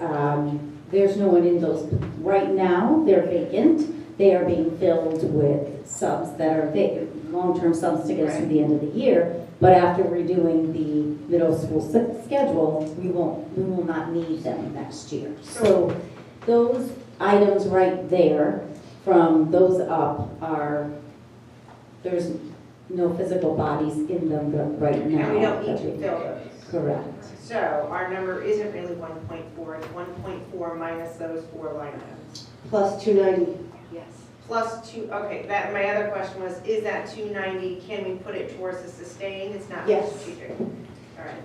there's no one in those. Right now, they're vacant. they are being filled with subs that are long-term subs to get us through the end of the year. But after we're doing the middle school schedule, we will not need them next year. So those items right there, from those up, there's no physical bodies in them right now. And we don't need to fill those. Correct. So our number isn't really 1.4, it's 1.4 minus those 4 line items. Plus 290. Yes. Plus 2, okay, that, my other question was, is that 290, can we put it towards the sustain? It's not Yes. strategic. All right.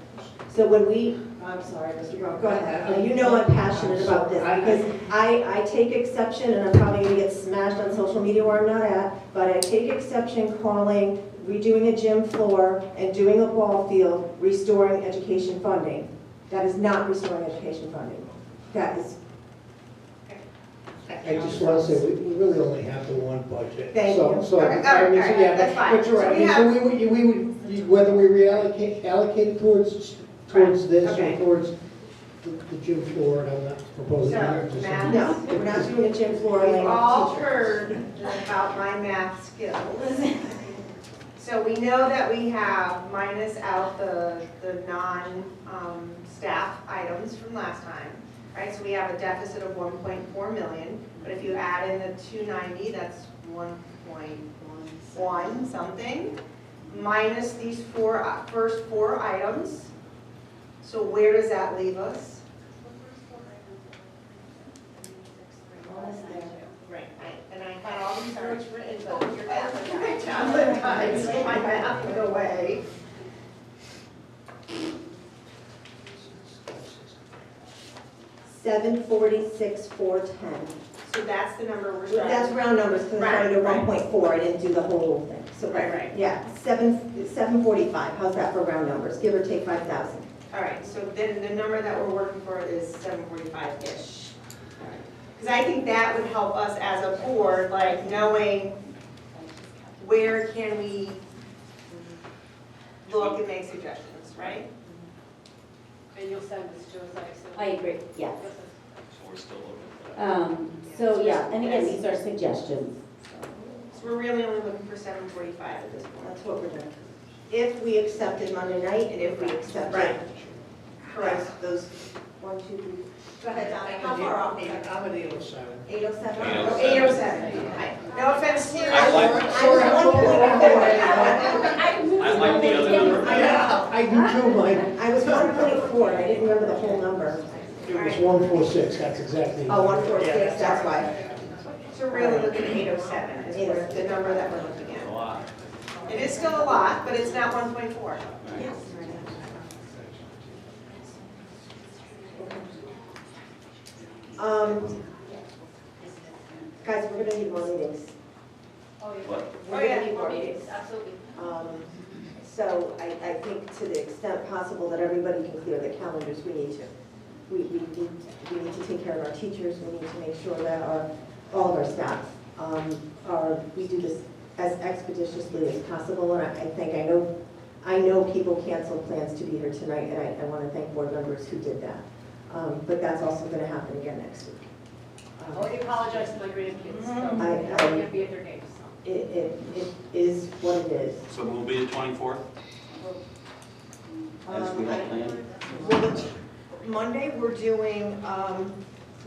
So when we, I'm sorry, Mr. Brown, go ahead. You know I'm passionate about this because I take exception, and I'm probably going to get smashed on social media where I'm not at, but I take exception calling redoing a gym floor and doing a ball field restoring education funding. That is not restoring education funding. That is. I just want to say, we really only have the one budget. Thank So- you. So, Okay, all right, yeah, that's fine. but you're So right. we I have- mean, so we would, whether we allocate it towards this Okay. or towards the gym floor, and I'm not proposing. So, that, just- math. No, we're not doing a gym floor. We've laying all teachers. heard about my math skills. So we know that we have minus out the non-staff items from last time, right? So we have a deficit of 1.4 million, but if you add in the 290, that's 1.1 something, minus these first four items. So where does that leave us? Right, and I had all these words written, but your math is right, Jocelyn died, so my math went away. $746,410. So that's the number we're starting. That's round numbers, because I started Right, at right. 1.4, I didn't do the whole thing. So Right. Yeah, 745, how's that for round numbers? Give or take 5,000. All right, so then the number that we're working for is 745-ish. Because I think that would help us as a board, like knowing where can we look and make suggestions, right? And you'll send this to us, I assume? I agree, yes. So we're still looking for that. So, yeah, and again, these are suggestions. So we're really only looking for 745 at this point. That's what we're doing. If we accepted Monday night, and if we accepted. Right. Correct. Those, 1, 2, 3. Go ahead, Donna, how far off? I'm at 807. 807? 807. No offense to you. I like- I like the other number. I do too, Mike. I was 1.4, and I didn't remember the whole number. It was 146, that's exactly. Oh, 146, that's why. So we're really looking at 807 is where the number that we're looking at. It is still a lot, but it's not 1.4. Yes. Guys, we're gonna need more meetings. What? We're gonna need more meetings. Absolutely. So I think to the extent possible that everybody can clear the calendars, we need to. We need to take care of our teachers, we need to make sure that all of our staff we do this as expeditiously as possible, and I know people canceled plans to be here tonight, and I want to thank board members who did that. But that's also going to happen again next week. I apologize to my grandkids, so I- I can't be at their games, so. It is what it is. So we'll be the 24th? As we had planned? Well, Monday, we're doing,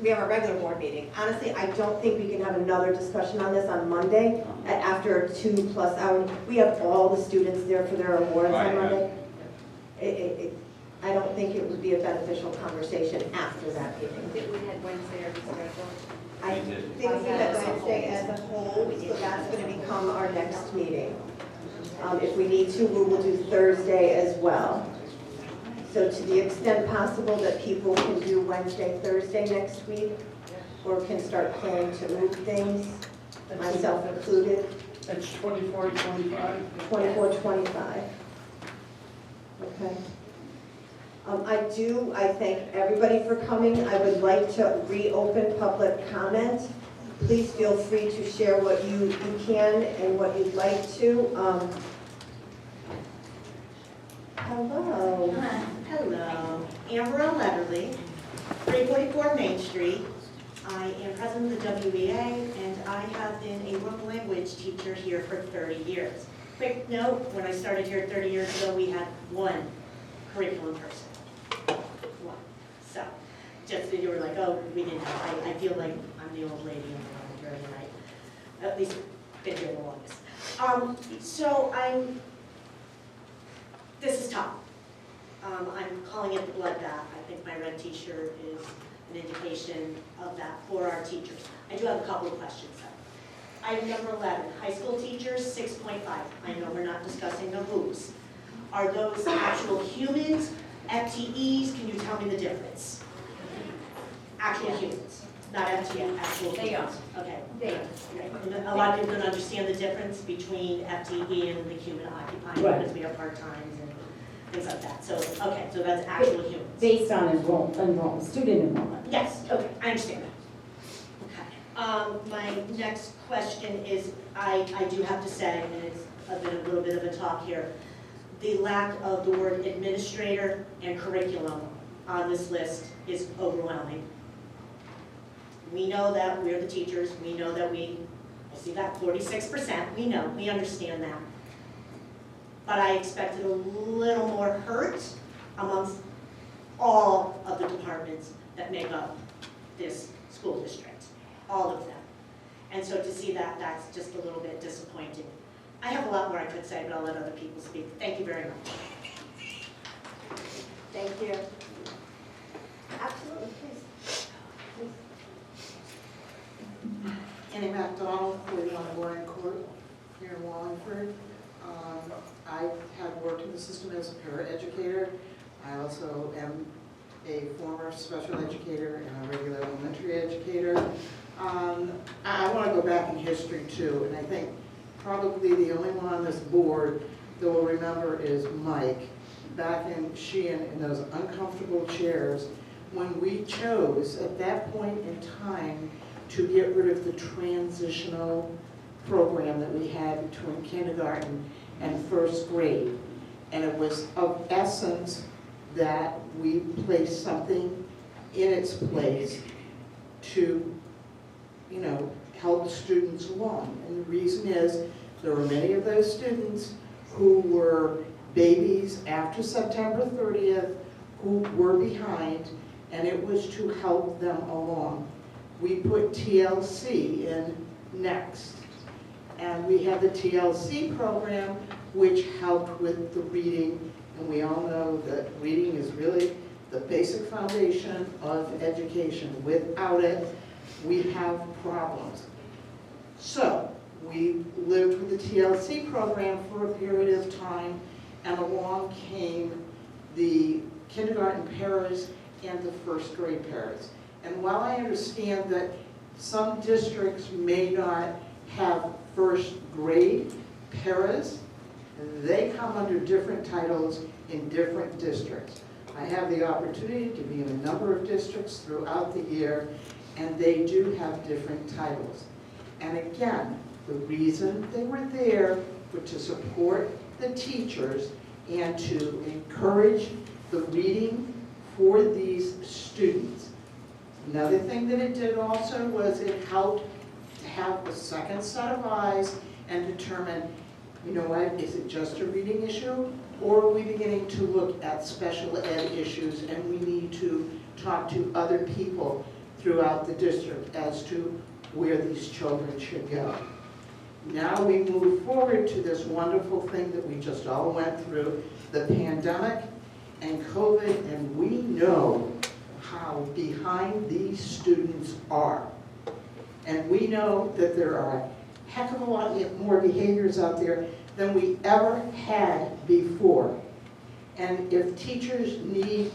we have our regular board meeting. Honestly, I don't think we can have another discussion on this on Monday after a 2+ hour. We have all the students there for their awards Right, on right. Monday. I don't think it would be a beneficial conversation after that meeting. I think we had Wednesday or rescheduled. I We did. think we have Wednesday as a whole, so that's going to become our next meeting. If we need to, we will do Thursday as well. So to the extent possible that people can do Wednesday, Thursday next week, or can start planning to move things, myself included, That's 24, 25. 24, 25. Okay. I thank everybody for coming. I would like to reopen public comment. Please feel free to share what you can and what you'd like to. Hello. Hello, Amber Letterly, 344 Main Street. I am president of the WEA, and I have been a world language teacher here for 30 years. Quick note, when I started here 30 years ago, we had one curriculum person. One. So, just that you were like, oh, we didn't have, I feel like I'm the old lady in the room here tonight. At least been here the longest. This is tough. I'm calling it the bloodbath. I think my red t-shirt is an indication of that for our teachers. I do have a couple of questions though. Item number 11, high school teachers, 6.5. I know we're not discussing the who's. Are those actual humans, FTEs? Can you tell me the difference? Actual humans, not FTE, actual humans. They are. Okay. They are. Okay. A lot of people don't understand the difference between FTE and the human occupying, Right. because we have part-times and things like that. So, okay, so that's actual humans. Based on student enrollment. Yes, okay, I understand that. Okay. My next question is, I do have to say, and it's been a little bit of a talk here, the lack of the word administrator and curriculum on this list is overwhelming. We know that we're the teachers, we know that I see that 46%, we know, we understand that. But I expected a little more hurt amongst all of the departments that make up this school district, all of them. And so to see that, that's just a little bit disappointing. I have a lot more I could say, but I'll let other people speak. Thank you very much. Thank you. Absolutely, please. Annie MacDonald, 41 Warren Court, here in Wallingford. I have worked in the system as a paraeducator. I also am a former special educator and a regular elementary educator. I want to go back in history too, and I think probably the only one on this board that will remember is Mike, back in Sheehan in those uncomfortable chairs, when we chose at that point in time to get rid of the transitional program that we had between kindergarten and first grade. And it was of essence that we placed something in its place to, help students along. And the reason is there were many of those students who were babies after September 30th who were behind, and it was to help them along. We put TLC in next. And we had the TLC program, which helped with the reading. And we all know that reading is really the basic foundation of education. Without it, we have problems. So we lived with the TLC program for a period of time, and along came the kindergarten paras and the first grade paras. And while I understand that some districts may not have first grade paras, they come under different titles in different districts. I have the opportunity to be in a number of districts throughout the year, and they do have different titles. And again, the reason they were there was to support the teachers and to encourage the reading for these students. Another thing that it did also was it helped to have a second set of eyes and determine, is it just a reading issue, or are we beginning to look at special ed issues, and we need to talk to other people throughout the district as to where these children should go. Now we move forward to this wonderful thing that we just all went through, the pandemic and COVID, and we know how behind these students are. And we know that there are a heck of a lot more behaviors out there than we ever had before. And if teachers need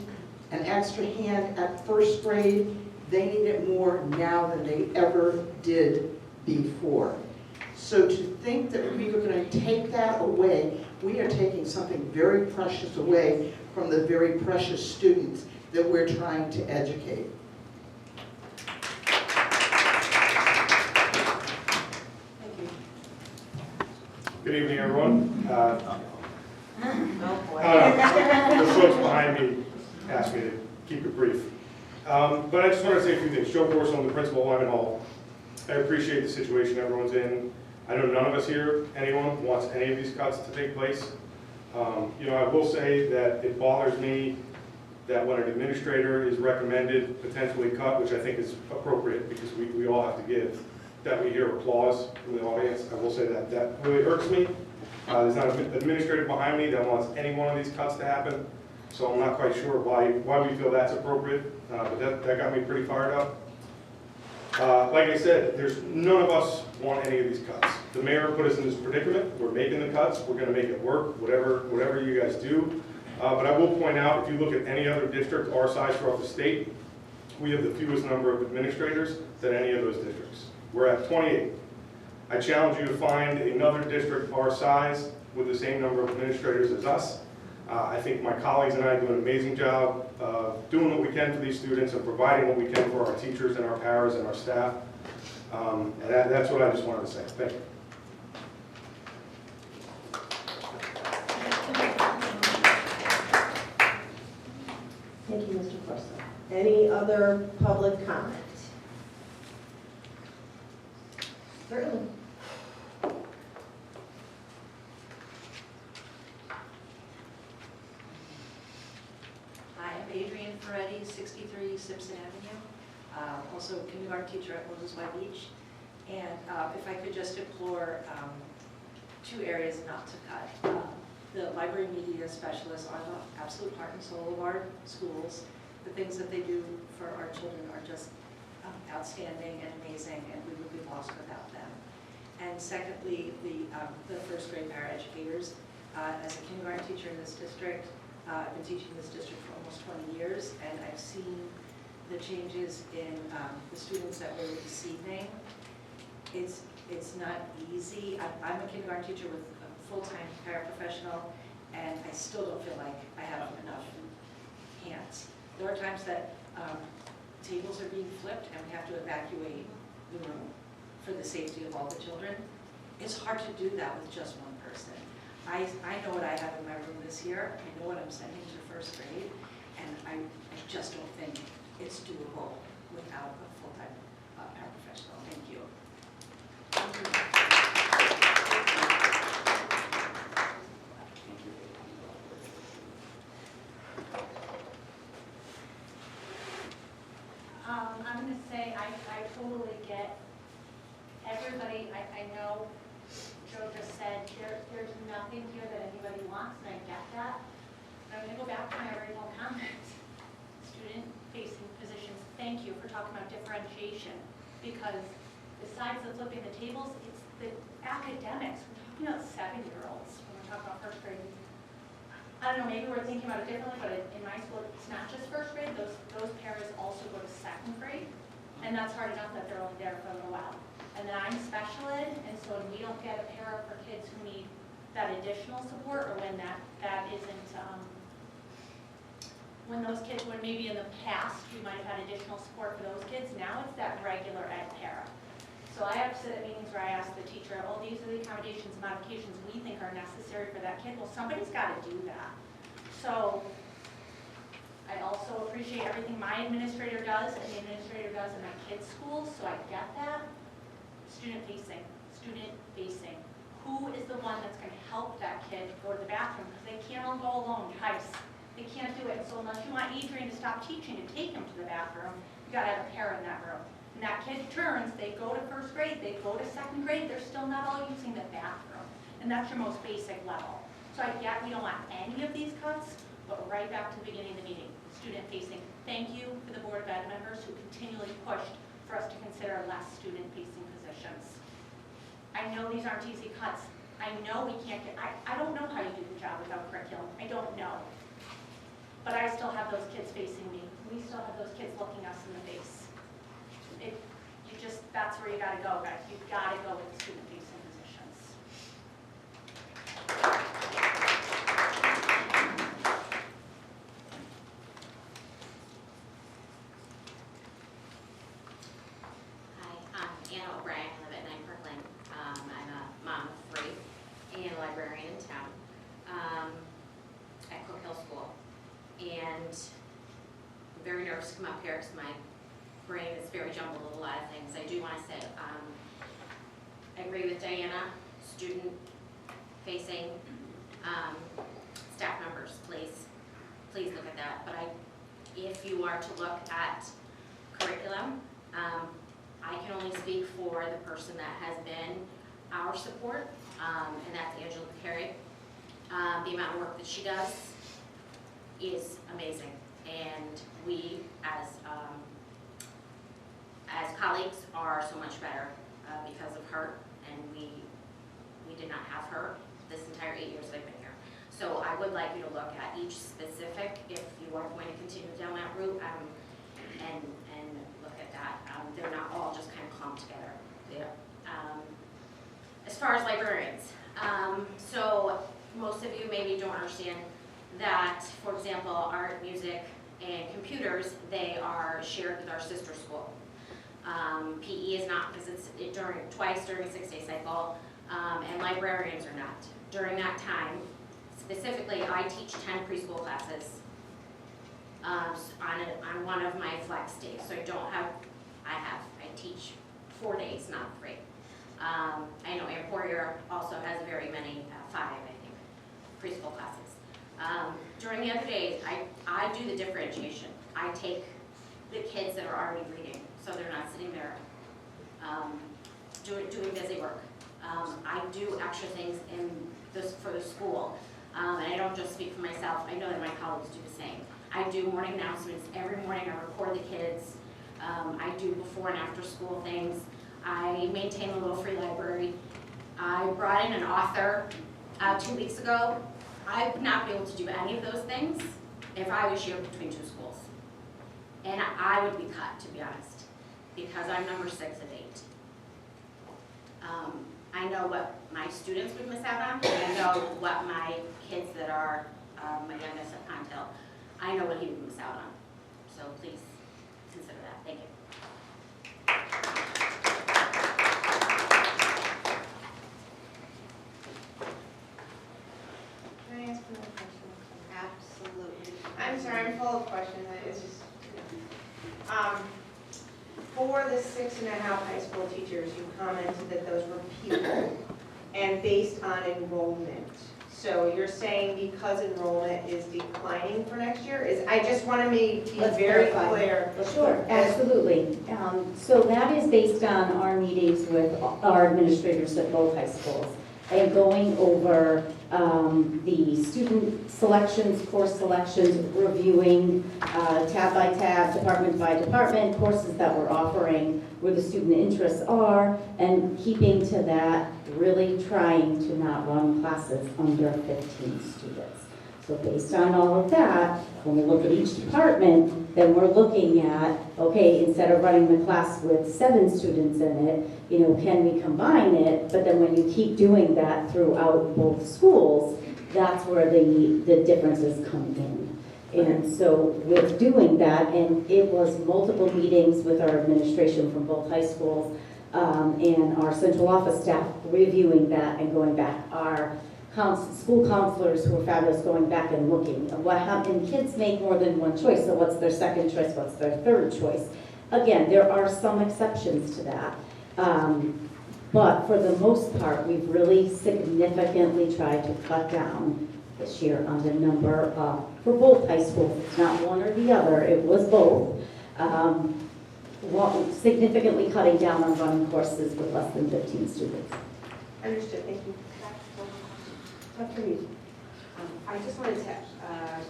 an extra hand at first grade, they need it more now than they ever did before. So to think that we are going to take that away, we are taking something very precious away from the very precious students that we're trying to educate. Good evening, everyone. The folks behind me asked me to keep it brief. But I just want to say a few things. Joe Corso, I'm the principal of Lyman Hall. I appreciate the situation everyone's in. I know none of us here, anyone, wants any of these cuts to take place. You know, I will say that it bothers me that when an administrator is recommended potentially cut, which I think is appropriate because we all have to give, that we hear applause from the audience. I will say that that really irks me. There's not an administrator behind me that wants any one of these cuts to happen, so I'm not quite sure why we feel that's appropriate, but that got me pretty fired up. Like I said, none of us want any of these cuts. The mayor put us in this predicament. We're making the cuts. We're going to make it work, whatever you guys do. But I will point out, if you look at any other district our size throughout the state, we have the fewest number of administrators than any of those districts. We're at 28. I challenge you to find another district our size with the same number of administrators as us. I think my colleagues and I do an amazing job of doing what we can for these students and providing what we can for our teachers and our paras and our staff. And that's what I just wanted to say. Thank you. Thank you, Mr. Corso. Any other public comment? Certainly. Hi, I'm Adrienne Ferretti, 63 Simpson Avenue, also a kindergarten teacher at Moses Y Beach. And if I could just implore two areas not to cut. The library media specialists are the absolute heart and soul of our schools. The things that they do for our children are just outstanding and amazing, and we would be lost without them. And secondly, the first grade paraeducators. As a kindergarten teacher in this district, I've been teaching this district for almost 20 years, and I've seen the changes in the students that we're receiving. It's not easy. I'm a kindergarten teacher with a full-time paraprofessional, and I still don't feel like I have enough hands. There are times that tables are being flipped and we have to evacuate the room for the safety of all the children. It's hard to do that with just one person. I know what I have in my room this year. I know what I'm sending to first grade, and I just don't think it's doable without a full-time paraprofessional. Thank you. I'm going to say I totally get everybody. I know Joe just said there's nothing here that anybody wants, and I get that. But I'm going to go back to my original comment. Student-facing positions, thank you for talking about differentiation, because besides the flipping the tables, it's the academics. We're talking about 7-year-olds when we're talking about first grade. I don't know, maybe we're thinking about it differently, but in my school, it's not just first grade. Those paras also go to second grade, and that's hard enough that they're only there for a little while. And then I'm special ed, and so when we don't get a para for kids who need that additional support, or when that isn't, when those kids, when maybe in the past we might have had additional support for those kids, now it's that regular ed para. So I have to sit at meetings where I ask the teacher, oh, these are the accommodations, modifications we think are necessary for that kid. Well, somebody's got to do that. So I also appreciate everything my administrator does and the administrator does in my kids' schools, so I get that. Student facing. Who is the one that's going to help that kid go to the bathroom? Because they can't all go alone, guys. They can't do it. So unless you want Adrian to stop teaching and take him to the bathroom, you got to have a para in that room. And that kid turns, they go to first grade, they go to second grade, they're still not all using the bathroom. And that's your most basic level. So I get we don't want any of these cuts, but right back to the beginning of the meeting, student facing. Thank you for the Board of Ed members who continually pushed for us to consider less student facing positions. I know these aren't easy cuts. I know we can't get, I don't know how you do the job without curriculum. I don't know. But I still have those kids facing me. We still have those kids looking us in the face. That's where you gotta go, guys. You've gotta go with the student facing positions. Hi, I'm Anna O'Brien. I live at 9 Parkland. I'm a mom of 3 and a librarian in town at Cook Hill School. And very nervous to come up here because my brain is very jumbled with a lot of things. I do want to say, I agree with Diana, student-facing staff members, please look at that. But if you are to look at curriculum, I can only speak for the person that has been our support, and that's Angela Carey. The amount of work that she does is amazing, and we as colleagues are so much better because of her, and we did not have her this entire 8 years that I've been here. So I would like you to look at each specific if you are going to continue down that route, and look at that. They're not all just kind of clumped together. As far as librarians, so most of you maybe don't understand that, for example, art, music, and computers, they are shared with our sister school. PE is not, because it's twice during a 6-day cycle, and librarians are not. During that time, specifically, I teach 10 preschool classes on one of my flex days. So I teach 4 days, not 3. I know Emporier also has very many, 5, I think, preschool classes. During the other days, I do the differentiation. I take the kids that are already reading, so they're not sitting there doing busy work. I do extra things for the school, and I don't just speak for myself. I know that my colleagues do the same. I do morning announcements. Every morning I record the kids. I do before and after school things. I maintain a little free library. I brought in an author 2 weeks ago. I would not be able to do any of those things if I was shared between 2 schools. And I would be cut, to be honest, because I'm number 6 of 8. I know what my students would miss out on. I know what my kids that are my youngest at Pontill, I know what he would miss out on. So please consider that. Thank you. Can I ask another question? Absolutely. I'm sorry, I'm full of questions. It's just, for the 6.5 high school teachers, you commented that those were people and based on enrollment. So you're saying because enrollment is declining for next year? I just want to be very clear. Sure, absolutely. So that is based on our meetings with our administrators at both high schools and going over the student selections, course selections, reviewing tab by tab, department by department, courses that we're offering, where the student interests are, and keeping to that, really trying to not run classes under 15 students. So based on all of that, when we look at each department, then we're looking at, okay, instead of running the class with 7 students in it, can we combine it? But then when you keep doing that throughout both schools, that's where the differences come in. And so with doing that, and it was multiple meetings with our administration from both high schools and our central office staff reviewing that and going back. Our school counselors who are fabulous going back and looking at what happened. Kids make more than one choice, so what's their second choice, what's their third choice? Again, there are some exceptions to that. But for the most part, we've really significantly tried to cut down this year on the number for both high schools. It's not one or the other, it was both. Significantly cutting down on running courses with less than 15 students. Understood, thank you. Dr. Reed. I just wanted to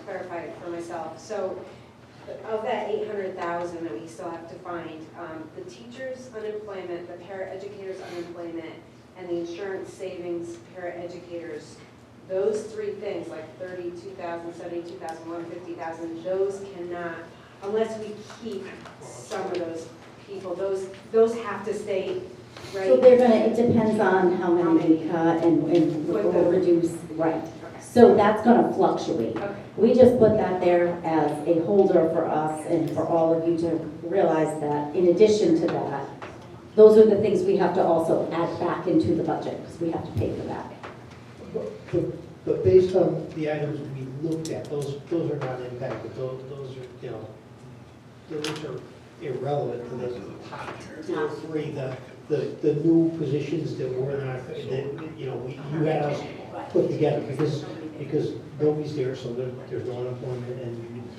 clarify it for myself. So of that 800,000 that we still have to find, the teachers' unemployment, the paraeducators' unemployment, and the insurance savings paraeducators, those 3 things, like 32,000, 72,000, 150,000, those cannot, unless we keep some of those people, those have to stay, right? So they're gonna, it depends on how many we cut and we'll reduce, right. Okay. So that's gonna fluctuate. Okay. We just put that there as a holder for us and for all of you to realize that in addition to that, those are the things we have to also add back into the budget because we have to pay for that. But based on the items we looked at, those are not impacted. Those are, those are irrelevant to the top two or three, the new positions that we're not, that, you know, you had us put together, because nobody's there, so there's no unemployment, and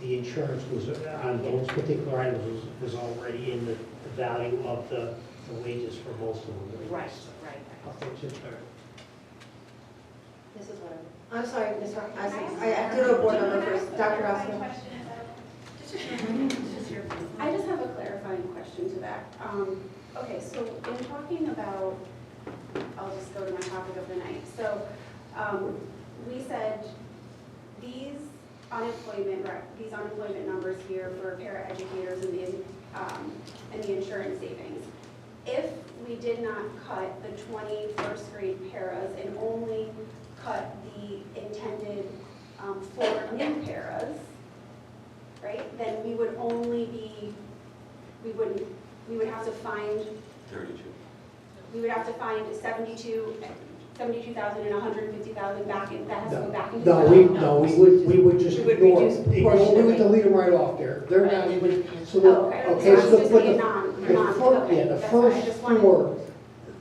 the insurance was, on those particular items, was already in the value of the wages for most of them. Right. I'll take it there. Mrs. Webb. I'm sorry, Ms. I have to go to board member first. Dr. Oscar. I just have a clarifying question to that. Okay, so in talking about, I'll just go to my topic of the night. So we said these unemployment numbers here for paraeducators and the insurance savings. If we did not cut the 21st grade paras and only cut the intended 4 new paras, right, then we would only be, we would have to find 32. We would have to find 72,000 and 150,000 back in, that has to go back into. We would just We would ignore reduce it. We proportionally. would delete them right off there. They're not even, so Oh, the, okay. okay, So so it's just but being the okay, the that's fine. I first just wanted- 4,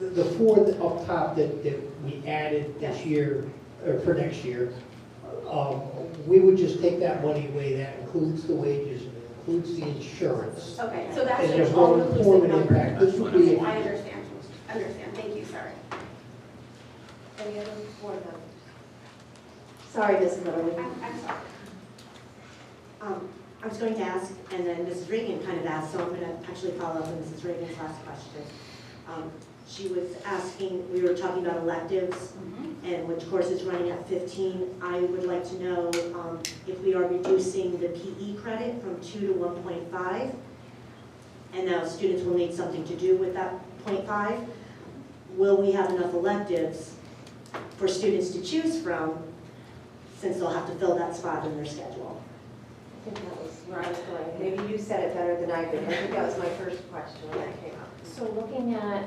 the 4 up top that we added this Yes. year, or for next year, we would just take that money away. That includes the wages, it includes the insurance. Okay, so that's And an there's no all-inclusive employment number. impact. This would be, I understand, thank you, sorry. Any other board members? Sorry, Mrs. Litterly. I'm sorry. I was going to ask, and then Mrs. Reagan kind of asked, so I'm going to actually follow up on Mrs. Reagan's last question. She was asking, we were talking about electives, and which course is running at 15. I would like to know if we are reducing the PE credit from 2 to 1.5, and now students will need something to do with that 0.5. Will we have enough electives for students to choose from, since they'll have to fill that spot in their schedule? I think that was where I was going. Maybe you said it better than I did. I think that was my first question when that came up. So looking at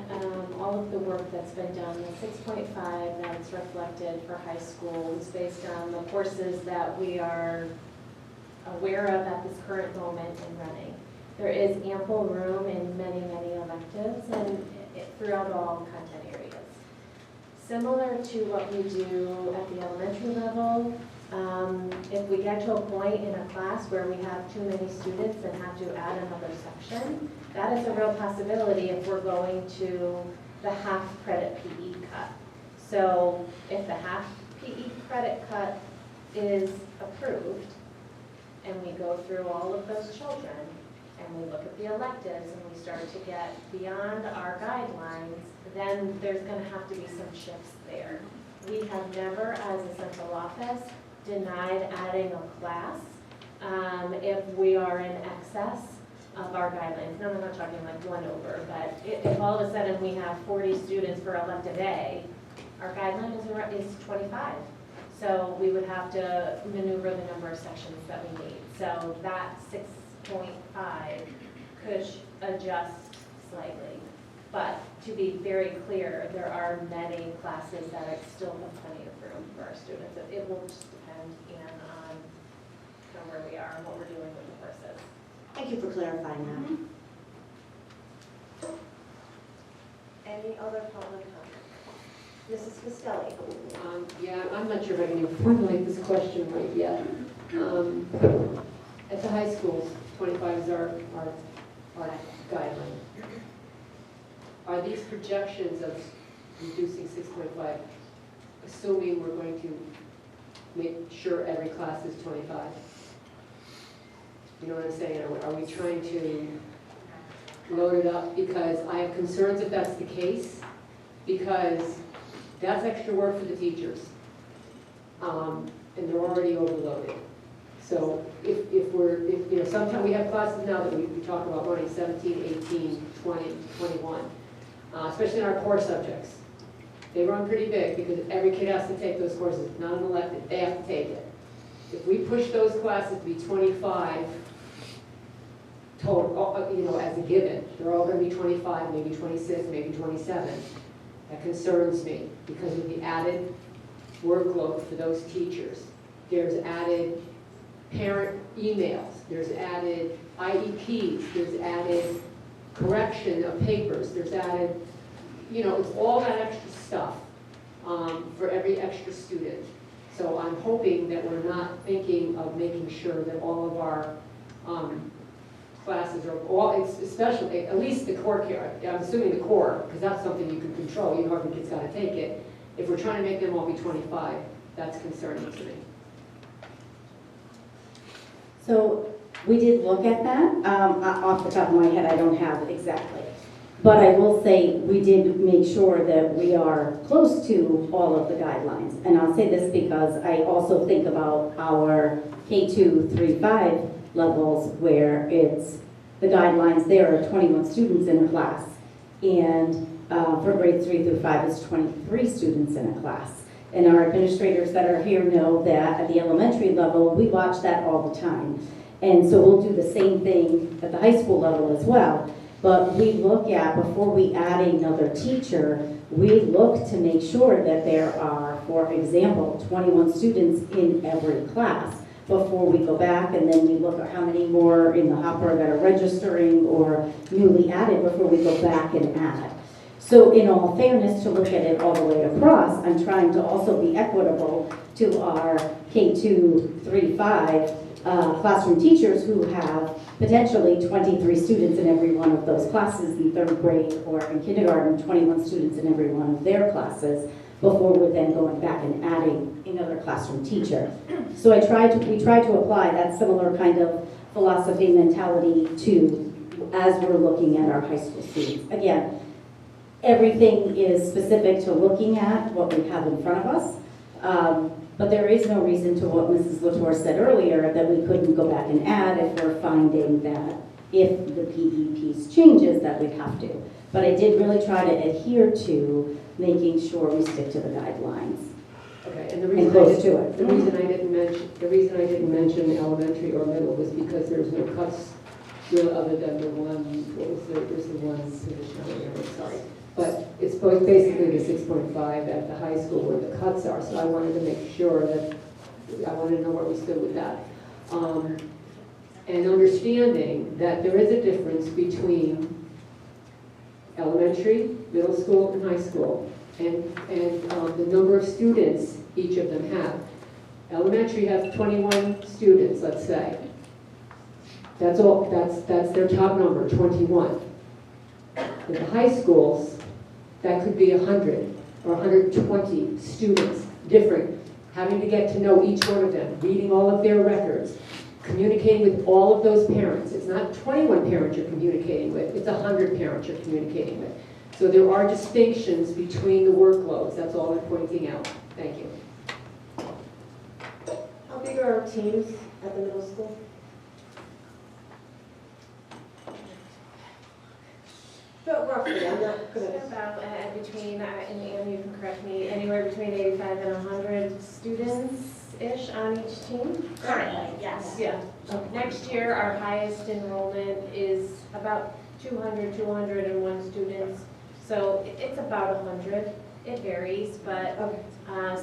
all of the work that's been done, the 6.5 that's reflected for high school is based on the courses that we are aware of at this current moment and running. There is ample room in many, many electives and throughout all content areas. Similar to what we do at the elementary level, if we get to a point in a class where we have too many students and have to add another section, that is a real possibility if we're going to the half credit PE cut. So if the half PE credit cut is approved and we go through all of those children and we look at the electives and we start to get beyond our guidelines, then there's going to have to be some shifts there. We have never, as a central office, denied adding a class if we are in excess of our guidelines. No, I'm not talking like 1 over, but if all of a sudden we have 40 students for elective A, our guideline is 25. So we would have to maneuver the number of sections that we need. So that 6.5 could adjust slightly. But to be very clear, there are many classes that still have plenty of room for our students. It will just depend on kind of where we are and what we're doing with the courses. Thank you for clarifying that. Any other public comment? Mrs. Costelli. Yeah, I'm not sure if I can even formulate this question right yet. At the high schools, 25 is our guideline. Are these projections of reducing 6.5, assuming we're going to make sure every class is 25? You know what I'm saying? Are we trying to load it up? Because I have concerns if that's the case, because that's extra work for the teachers. And they're already overloaded. So if you know, sometimes we have classes now that we talk about running 17, 18, 20, 21, especially in our core subjects. They run pretty big because every kid has to take those courses, not an elective, they have to take it. If we push those classes to be 25 total, you know, as a given, they're all going to be 25, maybe 26, maybe 27. That concerns me because of the added workload for those teachers. There's added parent emails, there's added IEPs, there's added correction of papers, there's added, you know, it's all that extra stuff for every extra student. So I'm hoping that we're not thinking of making sure that all of our classes are all, especially, at least the core care, I'm assuming the core, because that's something you can control, you know every kid's got to take it. If we're trying to make them all be 25, that's concerning to me. So we did look at that. Off the top of my head, I don't have it exactly. But I will say we did make sure that we are close to all of the guidelines. And I'll say this because I also think about our K2, 3, 5 levels where it's the guidelines there are 21 students in a class. And for grades 3 through 5, it's 23 students in a class. And our administrators that are here know that at the elementary level, we watch that all the time. And so we'll do the same thing at the high school level as well. But we look at, before we add another teacher, we look to make sure that there are, for example, 21 students in every class before we go back, and then we look at how many more in the hopper that are registering or newly added before we go back and add. So in all fairness, to look at it all the way across, I'm trying to also be equitable to our K2, 3, 5 classroom teachers who have potentially 23 students in every one of those classes in 3rd grade, or in kindergarten, 21 students in every one of their classes, before we're then going back and adding another classroom teacher. So we try to apply that similar kind of philosophy mentality to, as we're looking at our high school students. Again, everything is specific to looking at what we have in front of us. But there is no reason to what Mrs. Latour said earlier that we couldn't go back and add if we're finding that if the PE piece changes that we'd have to. But I did really try to adhere to making sure we stick to the guidelines. Okay, and the reason I didn't mention elementary or middle was because there's no cuts really other than the one, there's the one position, I'm sorry. But it's basically the 6.5 at the high school where the cuts are, so I wanted to make sure that, I wanted to know where we stood with that. And understanding that there is a difference between elementary, middle school, and high school, and the number of students each of them have. Elementary has 21 students, let's say. That's all, that's their top number, 21. In the high schools, that could be 100 or 120 students, different, having to get to know each one of them, reading all of their records, communicating with all of those parents. It's not 21 parents you're communicating with, it's 100 parents you're communicating with. So there are distinctions between the workloads, that's all I'm pointing out. Thank you. How big are our teams at the middle school? But roughly, I'm not gonna. About between, and Anne, you can correct me, anywhere between 85 and 100 students-ish on each team? Currently, yes. Yeah. Next year, our highest enrollment is about 201 students. So it's about 100. It varies, but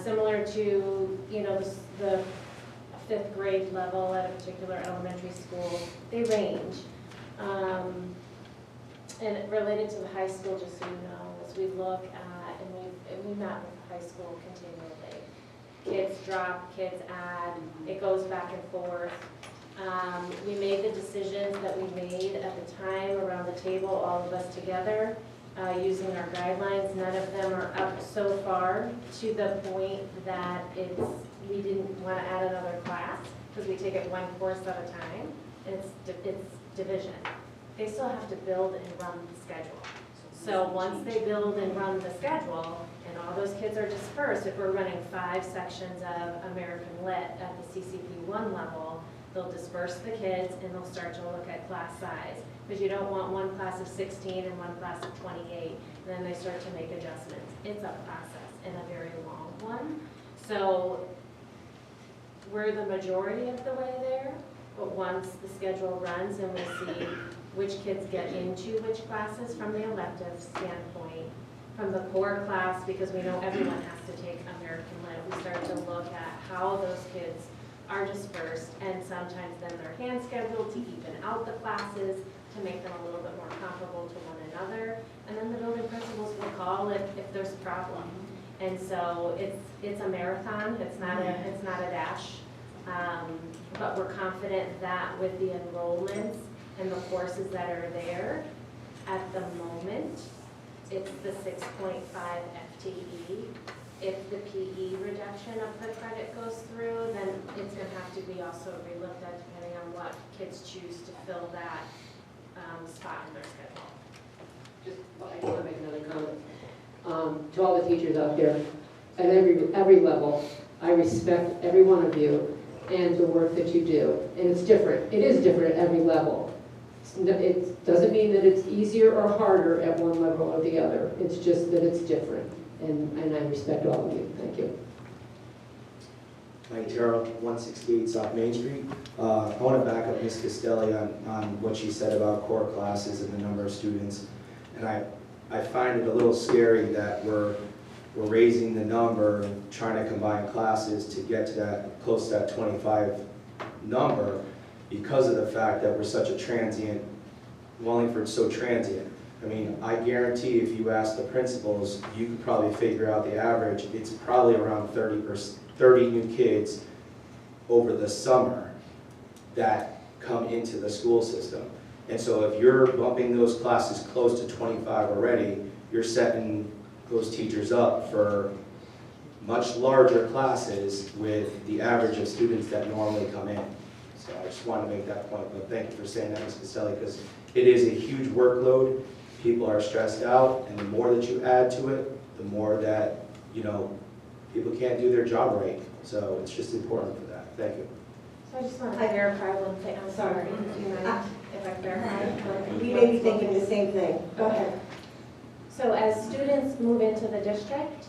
similar to, you know, the 5th grade level at a particular elementary school, they range. And related to the high school, just so you know, as we look at, and we met with the high school continually. Kids drop, kids add, it goes back and forth. We made the decisions that we made at the time around the table, all of us together, using our guidelines. None of them are up so far to the point that we didn't want to add another class, because we take it one course at a time, and it's division. They still have to build and run the schedule. So once they build and run the schedule, and all those kids are dispersed, if we're running 5 sections of American Lit at the CCP1 level, they'll disperse the kids and they'll start to look at class size. Because you don't want one class of 16 and one class of 28, and then they start to make adjustments. It's a process and a very long one. So we're the majority of the way there, but once the schedule runs and we see which kids get into which classes from the elective standpoint, from the core class, because we know everyone has to take American Lit, we start to look at how those kids are dispersed, and sometimes then they're hand scheduled to even out the classes to make them a little bit more comparable to one another. And then the building principals will call if there's a problem. And so it's a marathon, it's not a dash. But we're confident that with the enrollments and the courses that are there, at the moment, it's the 6.5 FTE. If the PE reduction of the credit goes through, then it's going to have to be also relooked at depending on what kids choose to fill that spot in their schedule. I just want to make another comment. To all the teachers out there, at every level, I respect every one of you and the work that you do. And it's different. It is different at every level. It doesn't mean that it's easier or harder at one level or the other. It's just that it's different. And I respect all of you. Thank you. Mike Terrell, 168 South Main Street. I want to back up Ms. Castelli on what she said about core classes and the number of students. And I find it a little scary that we're raising the number, trying to combine classes to get to that, close to that 25 number, because of the fact that we're such a transient, Wallingford's so transient. I mean, I guarantee if you ask the principals, you could probably figure out the average. It's probably around 30 new kids over the summer that come into the school system. And so if you're bumping those classes close to 25 already, you're setting those teachers up for much larger classes with the average of students that normally come in. So I just wanted to make that point, but thank you for saying that, Ms. Castelli, because it is a huge workload. People are stressed out, and the more that you add to it, the more that, people can't do their job right. So it's just important for that. Thank you. So I just want to verify one thing. I'm sorry. Do you mind if I clarify? You may be thinking the same thing. Go ahead. So as students move into the district,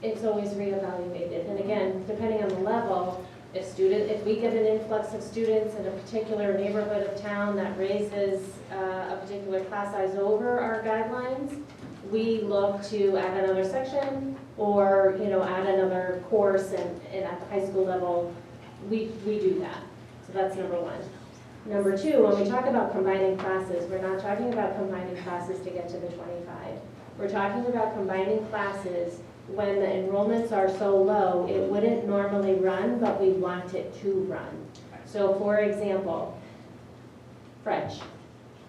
it's always reevaluated. And again, depending on the level, if we get an influx of students in a particular neighborhood of town that raises a particular class size over our guidelines, we look to add another section or add another course, and at the high school level, we do that. So that's number one. Number two, when we talk about combining classes, we're not talking about combining classes to get to the 25. We're talking about combining classes when the enrollments are so low, it wouldn't normally run, but we want it to run. So for example, French,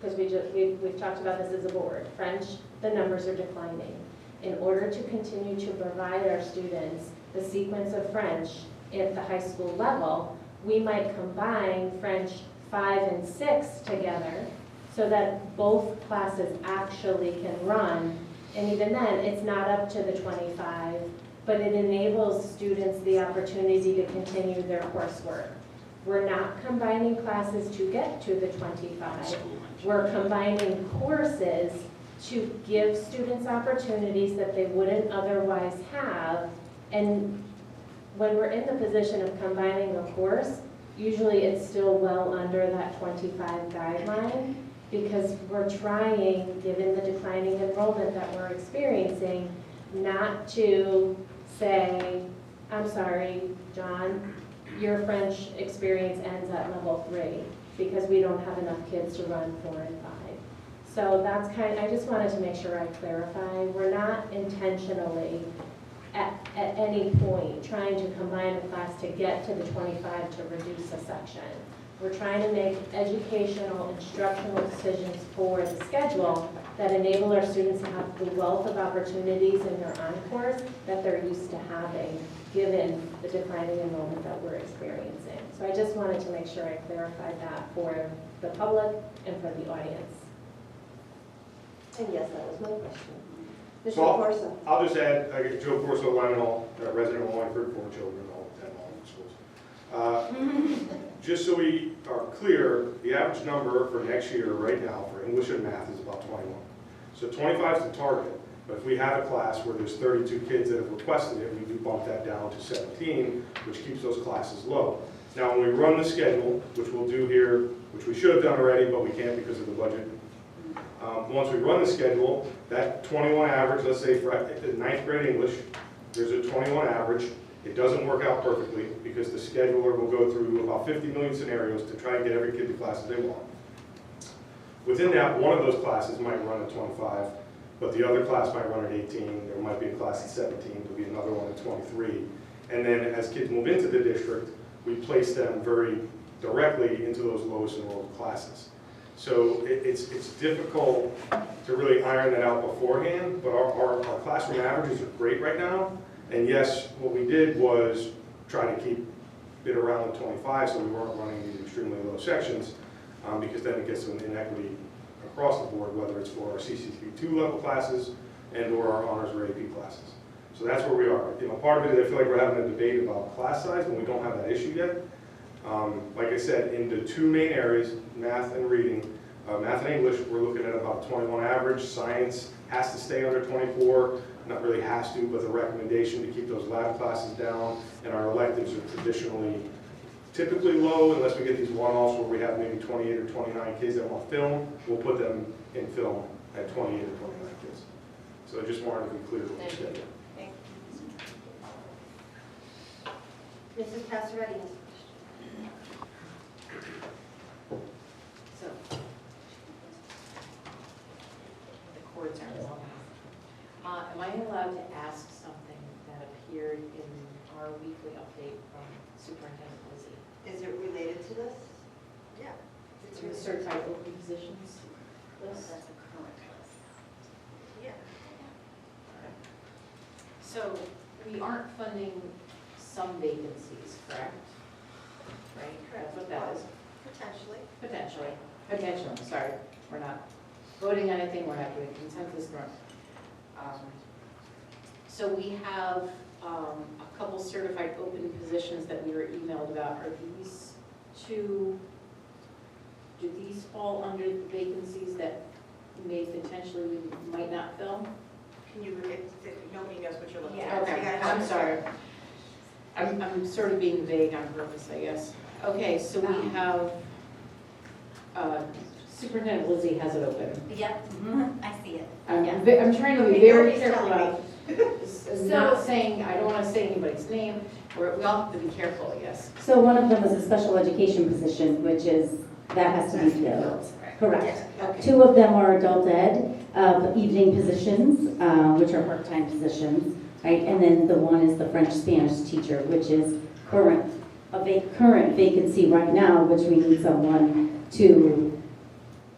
because we've talked about this as a board. French, the numbers are declining. In order to continue to provide our students the sequence of French at the high school level, we might combine French 5 and 6 together so that both classes actually can run. And even then, it's not up to the 25, but it enables students the opportunity to continue their coursework. We're not combining classes to get to the 25. We're combining courses to give students opportunities that they wouldn't otherwise have. And when we're in the position of combining a course, usually it's still well under that 25 guideline, because we're trying, given the declining enrollment that we're experiencing, not to say, I'm sorry, John, your French experience ends at level 3, because we don't have enough kids to run 4 and 5. So that's I just wanted to make sure I clarify. We're not intentionally at any point trying to combine a class to get to the 25 to reduce a section. We're trying to make educational, instructional decisions for the schedule that enable our students to have the wealth of opportunities in their on-course that they're used to having, given the declining enrollment that we're experiencing. So I just wanted to make sure I clarified that for the public and for the audience. And yes, that was my question. Mr. So Corso. I'll just add, I get Joe Corso, Lyman Hall, resident of Wallingford, 4 children, all 10 Wallingford schools. Just so we are clear, the average number for next year right now for English and math is about 21. So 25 is the target, but if we have a class where there's 32 kids that have requested it, we do bump that down to 17, which keeps those classes low. Now, when we run the schedule, which we'll do here, which we should have done already, but we can't because of the budget. Once we run the schedule, that 21 average, let's say for 9th grade English, there's a 21 average, It doesn't work out perfectly because the scheduler will go through about 50 million scenarios to try and get every kid the classes they want. Within that, one of those classes might run at 25, but the other class might run at 18. There might be a class at 17, there'll be another one at 23. And then as kids move into the district, we place them very directly into those lowest enrolled classes. So it's difficult to really iron that out beforehand, but our classroom averages are great right now. And yes, what we did was try to keep it around the 25 so we weren't running these extremely low sections because then it gets to an inequity across the board, whether it's for our CCP2 level classes and or our honors or AP classes. So that's where we are. You know, part of it is I feel like we're having a debate about class size when we don't have that issue yet. Like I said, in the two main areas, math and reading, math and English, we're looking at about 21 average. Science has to stay under 24. Not really has to, but the recommendation to keep those lab classes down, and our electives are traditionally typically low unless we get these one-offs where we have maybe 28 or 29 kids that want film. We'll put them in film at 28 or 29 kids. So I just wanted to be clear what we said. Thank you. Mrs. Passaretti has a question. So, the cords aren't long enough. Am I allowed to ask something that appeared in our weekly update from Superintendent Lizzie? Is it related to this? Yeah. It's in the certified open positions list? That's a current list. Yeah. So, we aren't funding some vacancies, correct? Right? That's what that is. Potentially. Potentially, sorry. We're not voting on anything, we're not doing consensus. So we have a couple certified open positions that we were emailed about. Are these two, do these fall under the vacancies that may potentially we might not fill? Can you repeat? Nobody knows what you're looking Yeah, at. okay, I'm sorry. I'm sort of being vague on purpose, I guess. Okay, so we have, Superintendent Lizzie has it open. Yep, I see it. I'm trying to be very careful about, not saying, I don't want to say anybody's name, we all have to be careful, I guess. So one of them is a special education position, which is, that has to be filled. Correct. Okay. Two of them are adult ed, evening positions, which are part-time positions, right? And then the one is the French-Spanish teacher, which is current vacancy right now, which we need someone to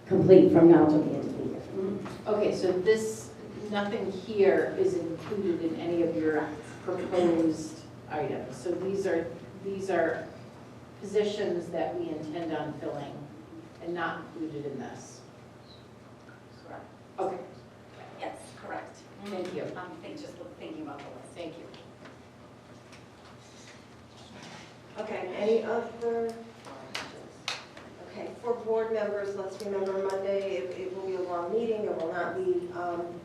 complete from now till the end of the year. Okay, so this, nothing here is included in any of your proposed items. So these are positions that we intend on filling and not included in this. Correct. Okay, Yes, correct. thank you. I'm just thinking about the list. Thank you. Okay, any other questions? Okay, for board members, let's remember Monday, it will be a long meeting. There will not be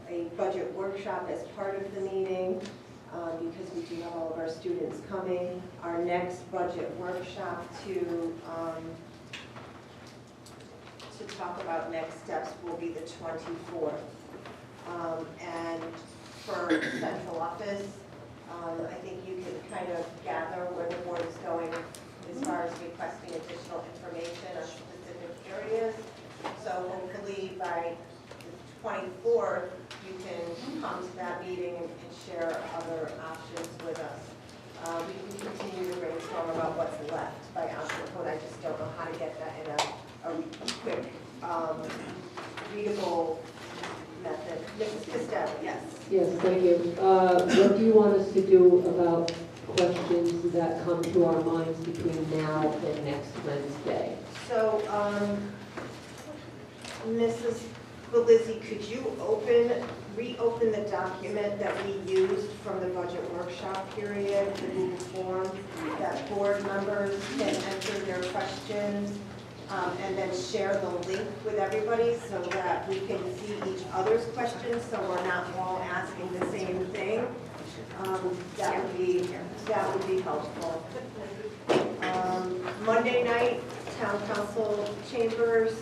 a budget workshop as part of the meeting because we do have all of our students coming. Our next budget workshop to talk about next steps will be the 24th. And for central office, I think you can kind of gather where the board is going as far as requesting additional information on specific areas. So hopefully by the 24th, you can come to that meeting and share other options with us. We can continue to brainstorm about what's left by option code. I just don't know how to get that in a quick, readable method. Mrs. Costello, yes. Yes, thank you. What do you want us to do about questions that come to our minds between now and next Wednesday? So, Mrs. Belizzi, could you reopen the document that we used from the budget workshop period, the Google form, that board members can enter their questions, and then share the link with everybody so that we can see each other's questions, so we're not all asking the same thing? That would be helpful. Monday night, Town Council Chambers,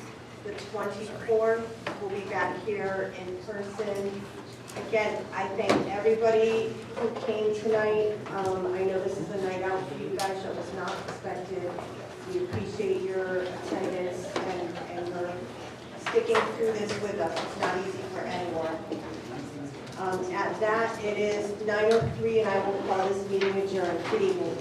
the 24th. We'll be back here in person Again, I thank everybody who came tonight. I know this is a night out for you guys that was not expected. We appreciate your attendance and your sticking through this with us. It's not easy for anyone. At that, it is 9:03 and I will call this meeting adjourned. Good evening.